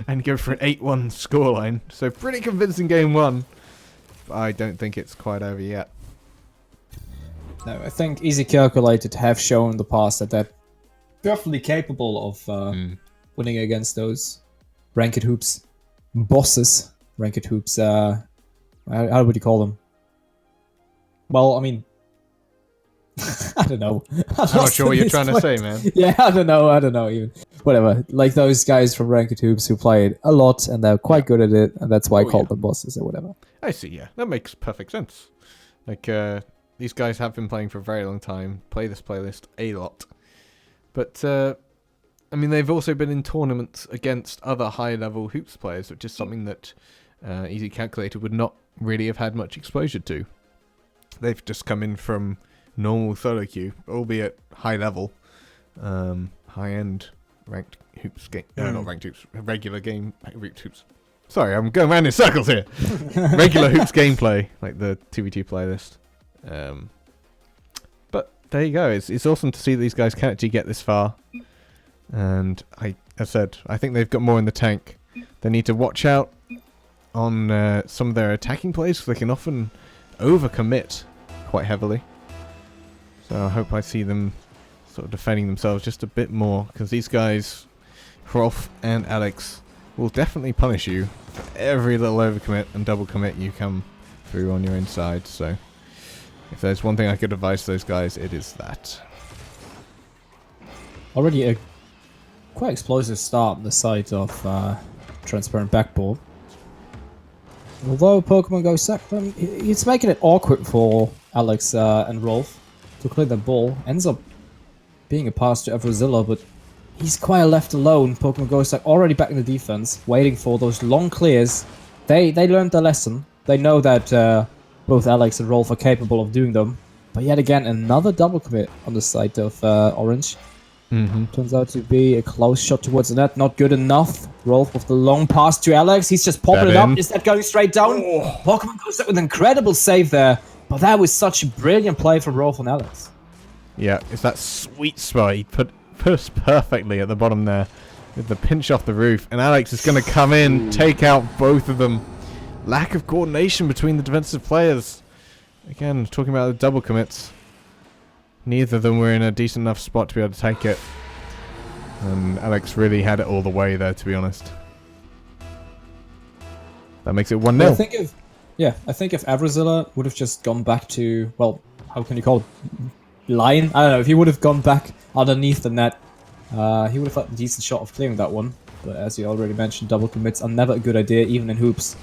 Speaker 1: and go for an 8-1 scoreline. So pretty convincing game 1. But I don't think it's quite over yet.
Speaker 2: No, I think Easy Calculated have shown in the past that they're definitely capable of winning against those Ranked Hoops bosses. Ranked Hoops, how would you call them? Well, I mean, I don't know.
Speaker 1: I'm not sure what you're trying to say, man.
Speaker 2: Yeah, I don't know even. Whatever. Like those guys from Ranked Hoops who play it a lot and they're quite good at it, and that's why I call them bosses or whatever.
Speaker 1: I see, yeah. That makes perfect sense. Like, these guys have been playing for a very long time, play this playlist a lot. But, I mean, they've also been in tournaments against other high-level Hoops players, which is something that Easy Calculator would not really have had much exposure to. They've just come in from normal solo queue, albeit high-level, high-end ranked Hoops game. Not ranked Hoops, regular game Hoops. Sorry, I'm going around in circles here. Regular Hoops gameplay, like the 2v2 playlist. But there you go. It's awesome to see these guys can actually get this far. And I said, I think they've got more in the tank. They need to watch out on some of their attacking plays, because they can often overcommit quite heavily. So I hope I see them sort of defending themselves just a bit more, because these guys, Rolf and Alex, will definitely punish you for every little overcommit and double commit you come through on your inside. So if there's one thing I could advise those guys, it is that.
Speaker 2: Already a quite explosive start on the side of transparent backboard. Although Pokemon Go sucked, it's making it awkward for Alex and Rolf to clear the ball. Ends up being a pass to Evrazilla, but he's quite left alone. Pokemon Go suck already back in the defense, waiting for those long clears. They learned their lesson. They know that both Alex and Rolf are capable of doing them. But yet again, another double commit on the side of Orange. Turns out to be a close shot towards the net. Not good enough. Rolf with the long pass to Alex. He's just popping it up. Is that going straight down? Pokemon goes up with an incredible save there. But that was such a brilliant play from Rolf and Alex.
Speaker 1: Yeah, it's that sweet spot he put us perfectly at the bottom there with the pinch off the roof. And Alex is going to come in, take out both of them. Lack of coordination between the defensive players. Again, talking about the double commits. neither of them were in a decent enough spot to be able to take it. And Alex really had it all the way there, to be honest. That makes it 1-0.
Speaker 4: Well, I think if Avrazilla would have just gone back to, well, how can you call it? Line? I don't know. If he would have gone back underneath the net, he would have had a decent shot of clearing that one. But as you already mentioned, double commits are never a good idea, even in hoops.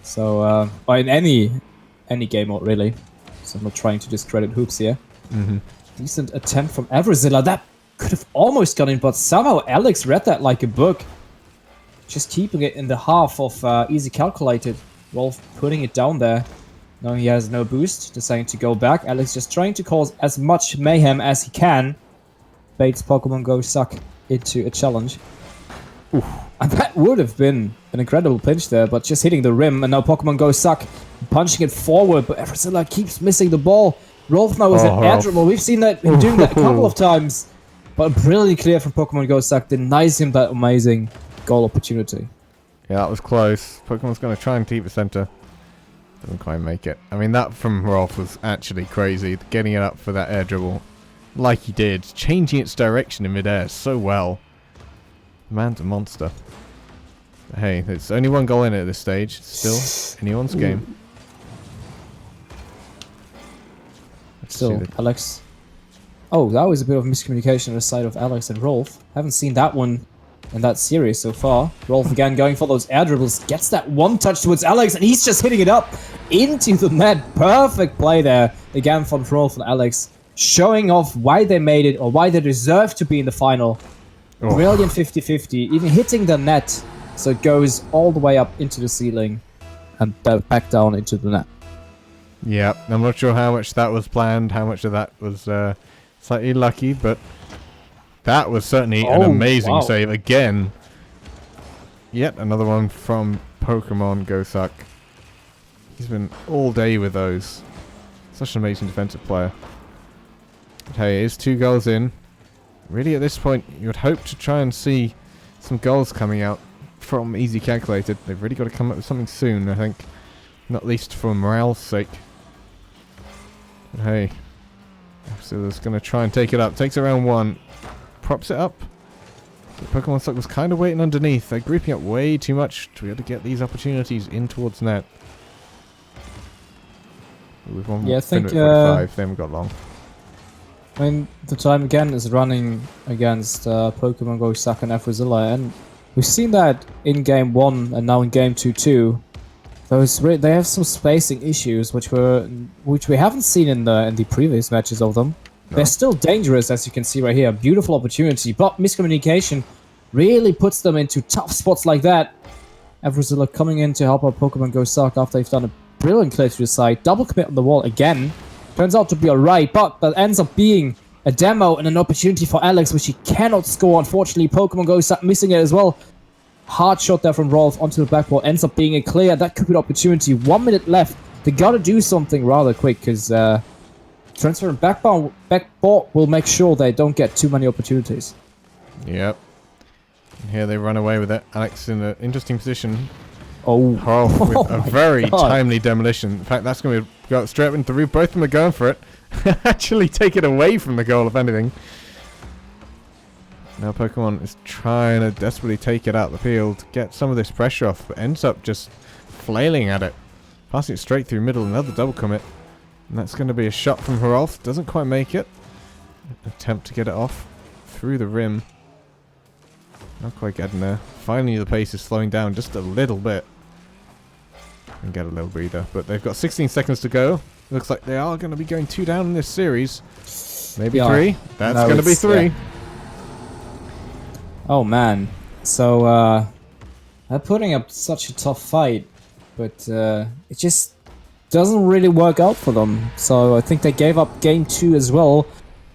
Speaker 4: So, or in any game mode, really. So I'm not trying to discredit hoops here.
Speaker 1: Mm-hmm.
Speaker 4: Decent attempt from Avrazilla. That could have almost gone in, but somehow Alex read that like a book. Just keeping it in the half of easy calculated. Rolf putting it down there. Now he has no boost, deciding to go back. Alex just trying to cause as much mayhem as he can. Baits Pokemon Go Suck into a challenge.
Speaker 1: Oof.
Speaker 4: And that would have been an incredible pinch there, but just hitting the rim, and now Pokemon Go Suck punching it forward, but Avrazilla keeps missing the ball. Rolf now is an air dribble. We've seen that him doing that a couple of times. But brilliantly clear from Pokemon Go Suck denies him that amazing goal opportunity.
Speaker 1: Yeah, that was close. Pokemon's going to try and keep the center. Doesn't quite make it. I mean, that from Rolf was actually crazy. Getting it up for that air dribble like he did. Changing its direction in midair so well. The man's a monster. But hey, there's only one goal in it at this stage. It's still anyone's game.
Speaker 4: Still, Alex. Oh, that was a bit of miscommunication on the side of Alex and Rolf. Haven't seen that one in that series so far. Rolf again going for those air dribbles. Gets that one touch towards Alex, and he's just hitting it up into the net. Perfect play there. Again from Rolf and Alex. Showing off why they made it, or why they deserve to be in the final.
Speaker 1: Oh.
Speaker 4: Brilliant 50-50. Even hitting the net, so it goes all the way up into the ceiling and back down into the net.
Speaker 1: Yeah, I'm not sure how much that was planned, how much of that was slightly lucky, but that was certainly an amazing save again. Yet another one from Pokemon Go Suck. He's been all day with those. Such an amazing defensive player. But hey, it is 2 goals in. Really, at this point, you would hope to try and see some goals coming out from Easy Calculated. They've really got to come up with something soon, I think. Not least for morale's sake. But hey, Avrazilla's going to try and take it up. Takes it around 1. Props it up. The Pokemon Suck was kind of waiting underneath. They're grouping up way too much to be able to get these opportunities in towards net. With one
Speaker 4: Yeah, I think
Speaker 1: 45, they haven't got long.
Speaker 4: I mean, the time again is running against Pokemon Go Suck and Avrazilla, and we've seen that in Game 1 and now in Game 2 too. They have some spacing issues, which we haven't seen in the previous matches of them. No. They're still dangerous, as you can see right here. Beautiful opportunity, but miscommunication really puts them into tough spots like that. Avrazilla coming in to help out Pokemon Go Suck after they've done a brilliant clear to the side. Double commit on the wall again. Turns out to be alright, but that ends up being a demo and an opportunity for Alex, which he cannot score. Unfortunately, Pokemon Go Suck missing it as well. Hard shot there from Rolf onto the backboard. Ends up being a clear. That could be an opportunity. 1 minute left. They gotta do something rather quick, because transfer and backboard will make sure they don't get too many opportunities.
Speaker 1: Yep. And here they run away with it. Alex in an interesting position.
Speaker 4: Oh,
Speaker 1: with a very timely demolition. In fact, that's going to go straight up into the roof. Both of them are going for it. Actually take it away from the goal, if anything. Now Pokemon is trying to desperately take it out of the field, get some of this pressure off, but ends up just flailing at it. Passing it straight through middle, another double commit. And that's going to be a shot from Rolf. Doesn't quite make it. Attempt to get it off through the rim. Not quite getting there. Finally the pace is slowing down just a little bit. And get a little breather. But they've got 16 seconds to go. Looks like they are going to be going 2 down in this series. Maybe 3. That's going to be 3. Yeah.
Speaker 4: Oh man. So they're putting up such a tough fight. But it just doesn't really work out for them. So I think they gave up game 2 as well.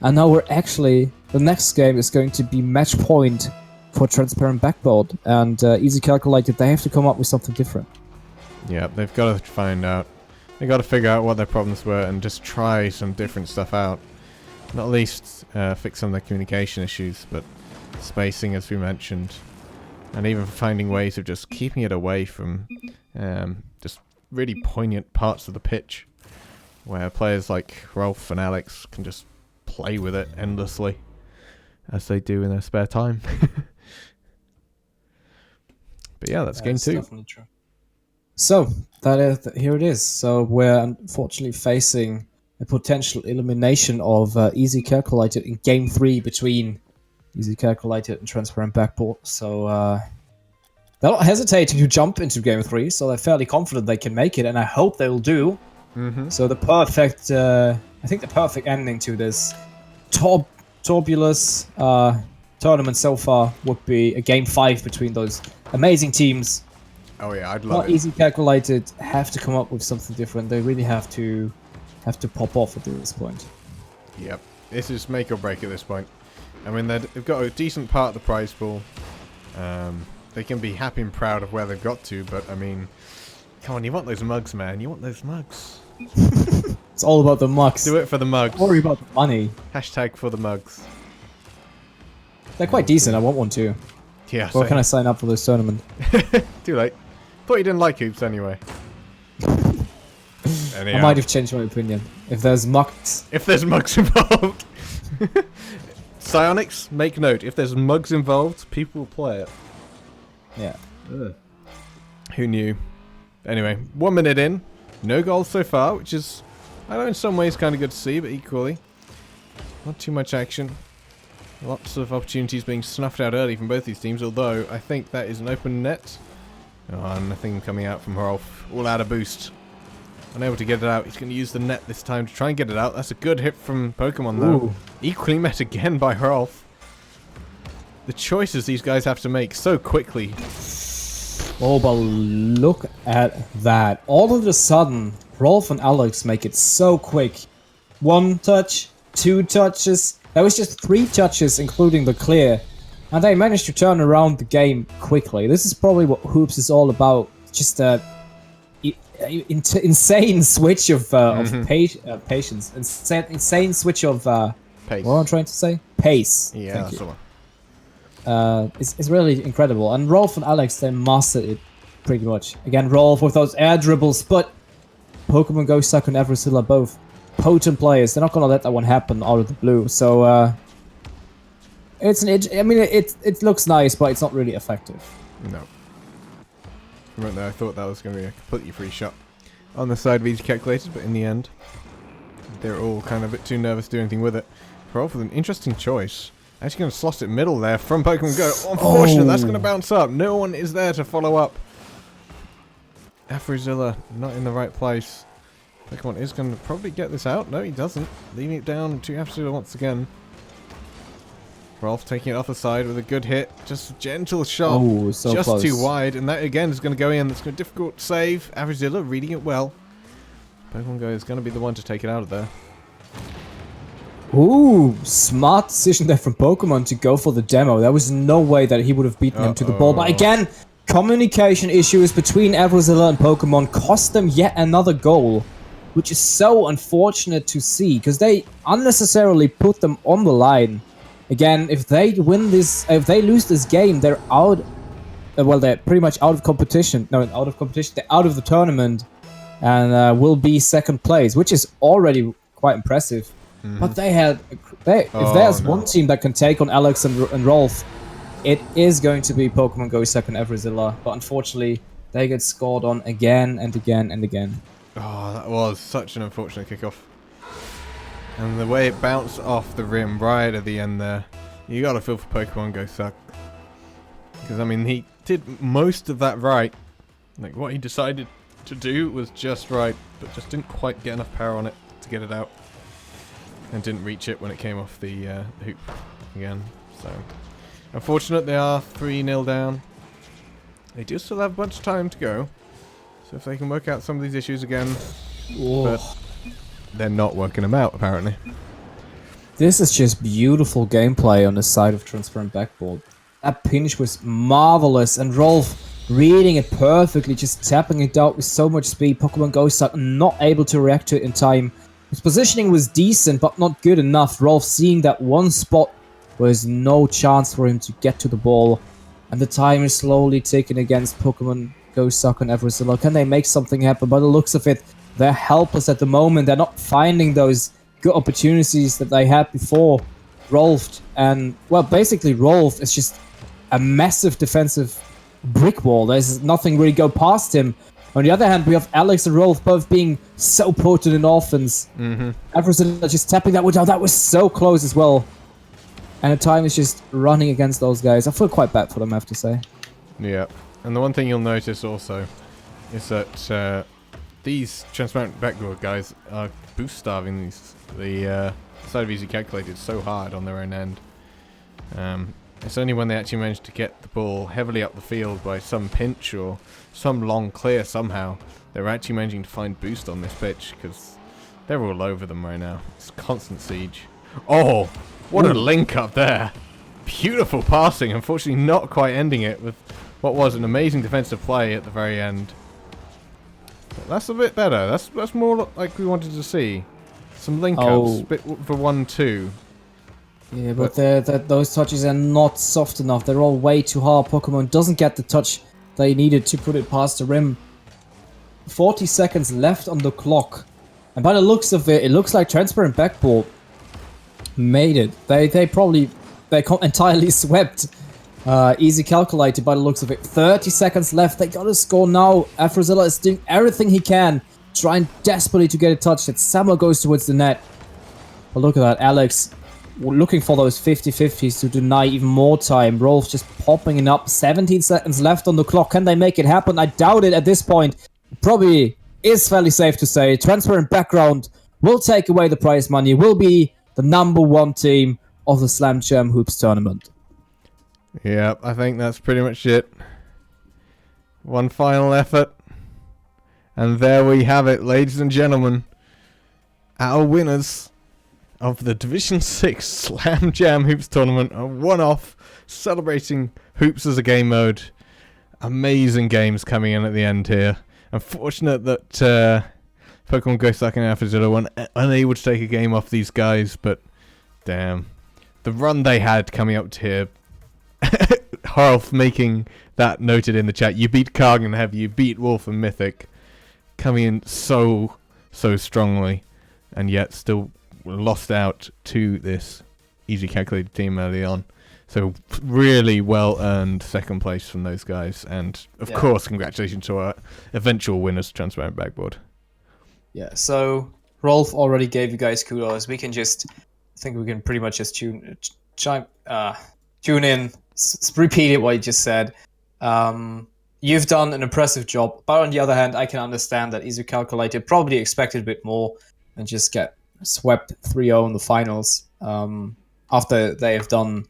Speaker 4: And now we're actually... The next game is going to be match point for transparent backboard. And Easy Calculated, they have to come up with something different.
Speaker 1: Yeah, they've got to find out. They've got to figure out what their problems were and just try some different stuff out. Not least fix some of their communication issues, but spacing, as we mentioned. And even finding ways of just keeping it away from just really poignant parts of the pitch. Where players like Rolf and Alex can just play with it endlessly, as they do in their spare time. But yeah, that's game 2.
Speaker 2: Definitely true. So here it is. So we're unfortunately facing a potential elimination of Easy Calculated in game 3 between Easy Calculated and Transparent Backboard. So they're not hesitating to jump into game 3, so they're fairly confident they can make it, and I hope they will do. So the perfect, I think the perfect ending to this turbulous tournament so far would be a game 5 between those amazing teams.
Speaker 1: Oh yeah, I'd love
Speaker 2: Not
Speaker 1: it.
Speaker 2: Easy Calculated have to come up with something different. They really have to pop off at this point.
Speaker 1: Yep, this is make or break at this point. I mean, they've got a decent part of the prize pool. They can be happy and proud of where they've got to, but I mean, come on, you want those mugs, man. You want those mugs.
Speaker 2: It's all about the mugs.
Speaker 1: Do it for the mugs.
Speaker 2: Don't worry about the money.
Speaker 1: Hashtag for the mugs.
Speaker 2: They're quite decent. I want one too.
Speaker 1: Yeah,
Speaker 2: Where can I sign up for this tournament?
Speaker 1: Too late. Thought you didn't like hoops anyway. Anyhow,
Speaker 2: I might have changed my opinion. If there's mugs,
Speaker 1: if there's mugs involved. Psionics, make note. If there's mugs involved, people will play it.
Speaker 2: yeah.
Speaker 1: Who knew? Anyway, 1 minute in. No goals so far, which is, I know in some ways kind of good to see, but equally, not too much action. Lots of opportunities being snuffed out early from both these teams, although I think that is an open net. Oh, nothing coming out from Rolf. All out of boost. Unable to get it out. He's going to use the net this time to try and get it out. That's a good hit from Pokemon, though.
Speaker 2: Ooh.
Speaker 1: Equally met again by Rolf. The choices these guys have to make so quickly.
Speaker 2: Oh, but look at that. All of a sudden, Rolf and Alex make it so quick. 1 touch, 2 touches. That was just 3 touches, including the clear. And they managed to turn around the game quickly. This is probably what Hoops is all about. Just a insane switch of patience. Insane switch of...
Speaker 1: Pace.
Speaker 2: what am I trying to say? Pace.
Speaker 1: Yeah,
Speaker 2: Thank
Speaker 1: that's
Speaker 2: you.
Speaker 1: the one.
Speaker 2: It's really incredible. And Rolf and Alex, they mastered it pretty much. Again, Rolf with those air dribbles, but Pokemon Go Suck and Everzilla are both potent players. They're not gonna let that one happen out of the blue. So it looks nice, but it's not really effective.
Speaker 1: No. Right there, I thought that was going to be a completely free shot on the side of Easy Calculated, but in the end, they're all kind of a bit too nervous to do anything with it. Rolf with an interesting choice. Actually going to slot it middle there from Pokemon Go. Unfortunate, that's going to bounce up. No one is there to follow up. Everzilla not in the right place. Pokemon is going to probably get this out. No, he doesn't. Leaving it down to Everzilla once again. Rolf taking it off the side with a good hit. Just a gentle shot.
Speaker 2: Oh, so
Speaker 1: just
Speaker 2: close.
Speaker 1: too wide. And that again is going to go in. That's going to be a difficult save. Everzilla reading it well. Pokemon Go is going to be the one to take it out of there.
Speaker 2: Ooh, smart decision there from Pokemon to go for the demo. There was no way that he would have beaten him to the ball. But again, communication issues between Everzilla and Pokemon cost them yet another goal, which is so unfortunate to see because they unnecessarily put them on the line. Again, if they lose this game, they're out. Well, they're pretty much out of competition. No, out of competition. They're out of the tournament, and will be second place, which is already quite impressive. But if there's one team that can take on Alex and Rolf, it is going to be Pokemon Go Second Everzilla. But unfortunately, they get scored on again and again and again.
Speaker 1: Oh, that was such an unfortunate kickoff. And the way it bounced off the rim right at the end there, you gotta feel for Pokemon Go Suck. Because, I mean, he did most of that right. Like, what he decided to do was just right, but just didn't quite get enough power on it to get it out. And didn't reach it when it came off the hoop again. So, unfortunate, they are 3-0 down. They do still have a bunch of time to go. So if they can work out some of these issues again. But they're not working them out, apparently.
Speaker 2: This is just beautiful gameplay on the side of Transparent Backboard. That pinch was marvelous, and Rolf reading it perfectly, just tapping it out with so much speed. Pokemon Go Suck not able to react to it in time. His positioning was decent, but not good enough. Rolf seeing that one spot where there's no chance for him to get to the ball. And the time is slowly ticking against Pokemon Go Suck and Everzilla. Can they make something happen? By the looks of it, they're helpless at the moment. They're not finding those good opportunities that they had before Rolf. And, well, basically Rolf is just a massive defensive brick wall. There's nothing really go past him. On the other hand, we have Alex and Rolf both being so potent in offense. Everything just tapping that window. That was so close as well. And the time is just running against those guys. I feel quite bad for them, I have to say.
Speaker 1: Yeah. And the one thing you'll notice also is that these transparent backboard guys are boost starving the side of Easy Calculated so hard on their own end. It's only when they actually manage to get the ball heavily up the field by some pinch or some long clear somehow, they're actually managing to find boost on this pitch, because they're all over them right now. It's constant siege. Oh, what a link up there. Beautiful passing, unfortunately not quite ending it with what was an amazing defensive play at the very end. But that's a bit better. That's more like we wanted to see. Some link ups, bit for 1-2.
Speaker 2: Yeah, but those touches are not soft enough. They're all way too hard. Pokemon doesn't get the touch they needed to put it past the rim. 40 seconds left on the clock. And by the looks of it, it looks like Transparent Backboard made it. They entirely swept Easy Calculated by the looks of it. 30 seconds left. They gotta score now. Afrozilla is doing everything he can, trying desperately to get a touch. That Samuel goes towards the net. But look at that, Alex looking for those 50-50s to deny even more time. Rolf just popping it up. 17 seconds left on the clock. Can they make it happen? I doubt it at this point. Probably is fairly safe to say. Transparent Background will take away the prize money, will be the #1 team of the SlamJam Hoops tournament.
Speaker 1: Yeah, I think that's pretty much it. One final effort. And there we have it, ladies and gentlemen. Our winners of the Division 6 SlamJam Hoops tournament, a one-off celebrating hoops as a game mode. Amazing games coming in at the end here. Unfortunate that Pokemon Ghost Arc and Alphazilla were unable to take a game off these guys, but damn. The run they had coming up to here. Harolf making that noted in the chat. You beat Kargan Heavy, you beat Wolf and Mythic. Coming in so strongly, and yet still lost out to this Easy Calculated team early on. So really well earned second place from those guys, and of course congratulations to our eventual winners, Transparent Backboard.
Speaker 4: Yeah, so Rolf already gave you guys kudos. I think we can pretty much just tune in, repeat it what you just said. You've done an impressive job, but on the other hand, I can understand that Easy Calculated probably expected a bit more and just get swept 3-0 in the finals after they have done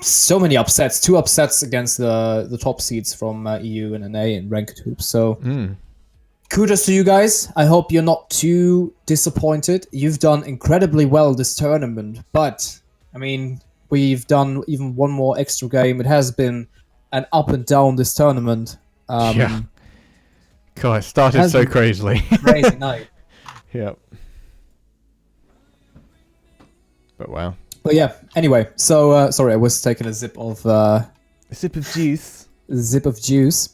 Speaker 4: so many upsets, 2 upsets against the top seeds from EU and NA and Ranked Hoops. So kudos to you guys. I hope you're not too disappointed. You've done incredibly well this tournament, but I mean, we've done even one more extra game. It has been an up and down this tournament.
Speaker 1: Yeah. God, it started so crazily.
Speaker 2: Crazy night.
Speaker 1: Yep. But wow.
Speaker 2: But yeah, anyway, so sorry, I was taking a sip of
Speaker 1: A sip of juice.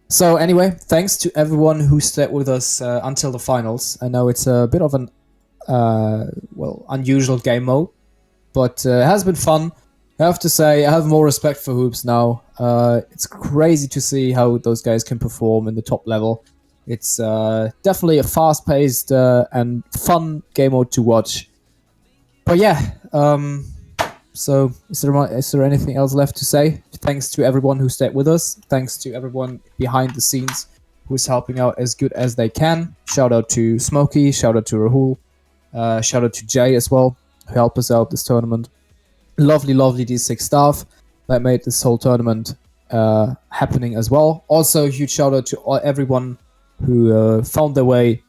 Speaker 2: So anyway, thanks to everyone who stayed with us until the finals. I know it's a bit of an unusual game mode, but it has been fun. I have to say, I have more respect for hoops now. It's crazy to see how those guys can perform in the top level. It's definitely a fast-paced and fun game mode to watch. But yeah, so is there anything else left to say? Thanks to everyone who stayed with us. Thanks to everyone behind the scenes who's helping out as good as they can. Shout out to Smokey, shout out to Rahul, shout out to Jay as well, who helped us out this tournament. Lovely D6 staff that made this whole tournament happening as well. Also, huge shout out to everyone who found their way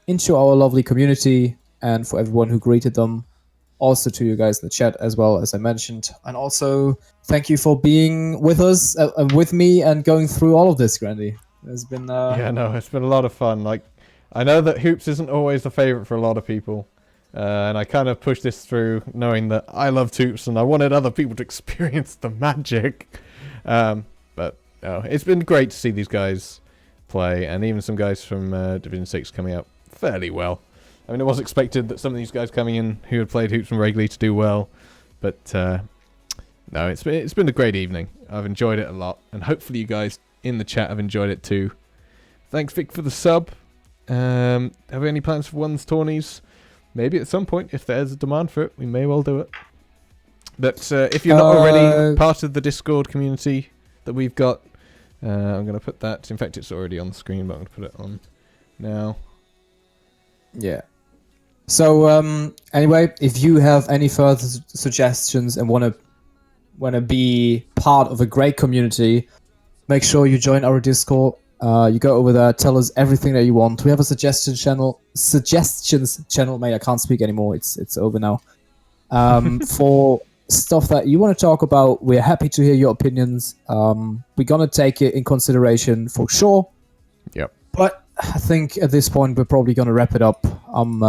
Speaker 2: into our lovely community, and for everyone who greeted them. Also to you guys in the chat as well, as I mentioned. And also, thank you for being with us, with me, and going through all of this, Grandy. It's been...
Speaker 1: it's been a lot of fun. Like, I know that hoops isn't always the favorite for a lot of people. And I kind of pushed this through knowing that I loved hoops and I wanted other people to experience the magic. But it's been great to see these guys play, and even some guys from Division 6 coming out fairly well. I mean, it was expected that some of these guys coming in who had played Hoops regularly to do well, but no, it's been a great evening. I've enjoyed it a lot, and hopefully you guys in the chat have enjoyed it too. Thanks, Vic, for the sub. Have we any plans for ones tourneys? Maybe at some point, if there's a demand for it, we may well do it. But if you're not already part of the Discord community that we've got, I'm going to put that. In fact, it's already on the screen, but I'm going to put it on now.
Speaker 2: Yeah. So anyway, if you have any further suggestions and want to be part of a great community, make sure you join our Discord. You go over there, tell us everything that you want. We have a suggestions channel. Mate, I can't speak anymore. It's over now. For stuff that you want to talk about, we're happy to hear your opinions. We're gonna take it in consideration for sure.
Speaker 1: Yep.
Speaker 2: But I think at this point we're probably gonna wrap it up. I'm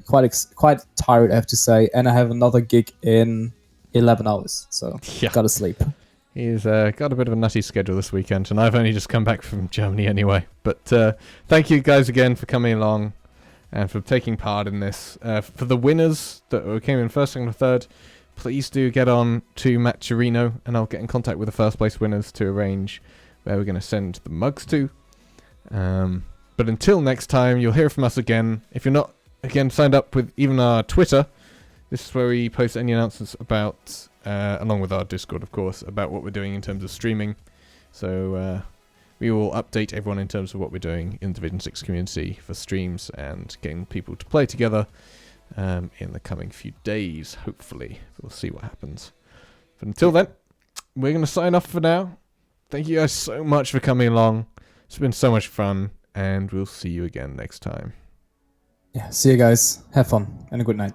Speaker 2: quite tired, I have to say, and I have another gig in 11 hours, so gotta sleep.
Speaker 1: He's got a bit of a nutty schedule this weekend, and I've only just come back from Germany anyway. But thank you guys again for coming along and for taking part in this. For the winners that came in first, second, or third, please do get on to Matt Chirino, and I'll get in contact with the first place winners to arrange where we're going to send the mugs to. But until next time, you'll hear from us again. If you're not, again, signed up with even our Twitter, this is where we post any announcements about, along with our Discord, of course, about what we're doing in terms of streaming. So we will update everyone in terms of what we're doing in the Division 6 community for streams and getting people to play together in the coming few days, hopefully. We'll see what happens. But until then, we're going to sign off for now. Thank you guys so much for coming along. It's been so much fun, and we'll see you again next time.
Speaker 2: Yeah, see you guys. Have fun, and a good night.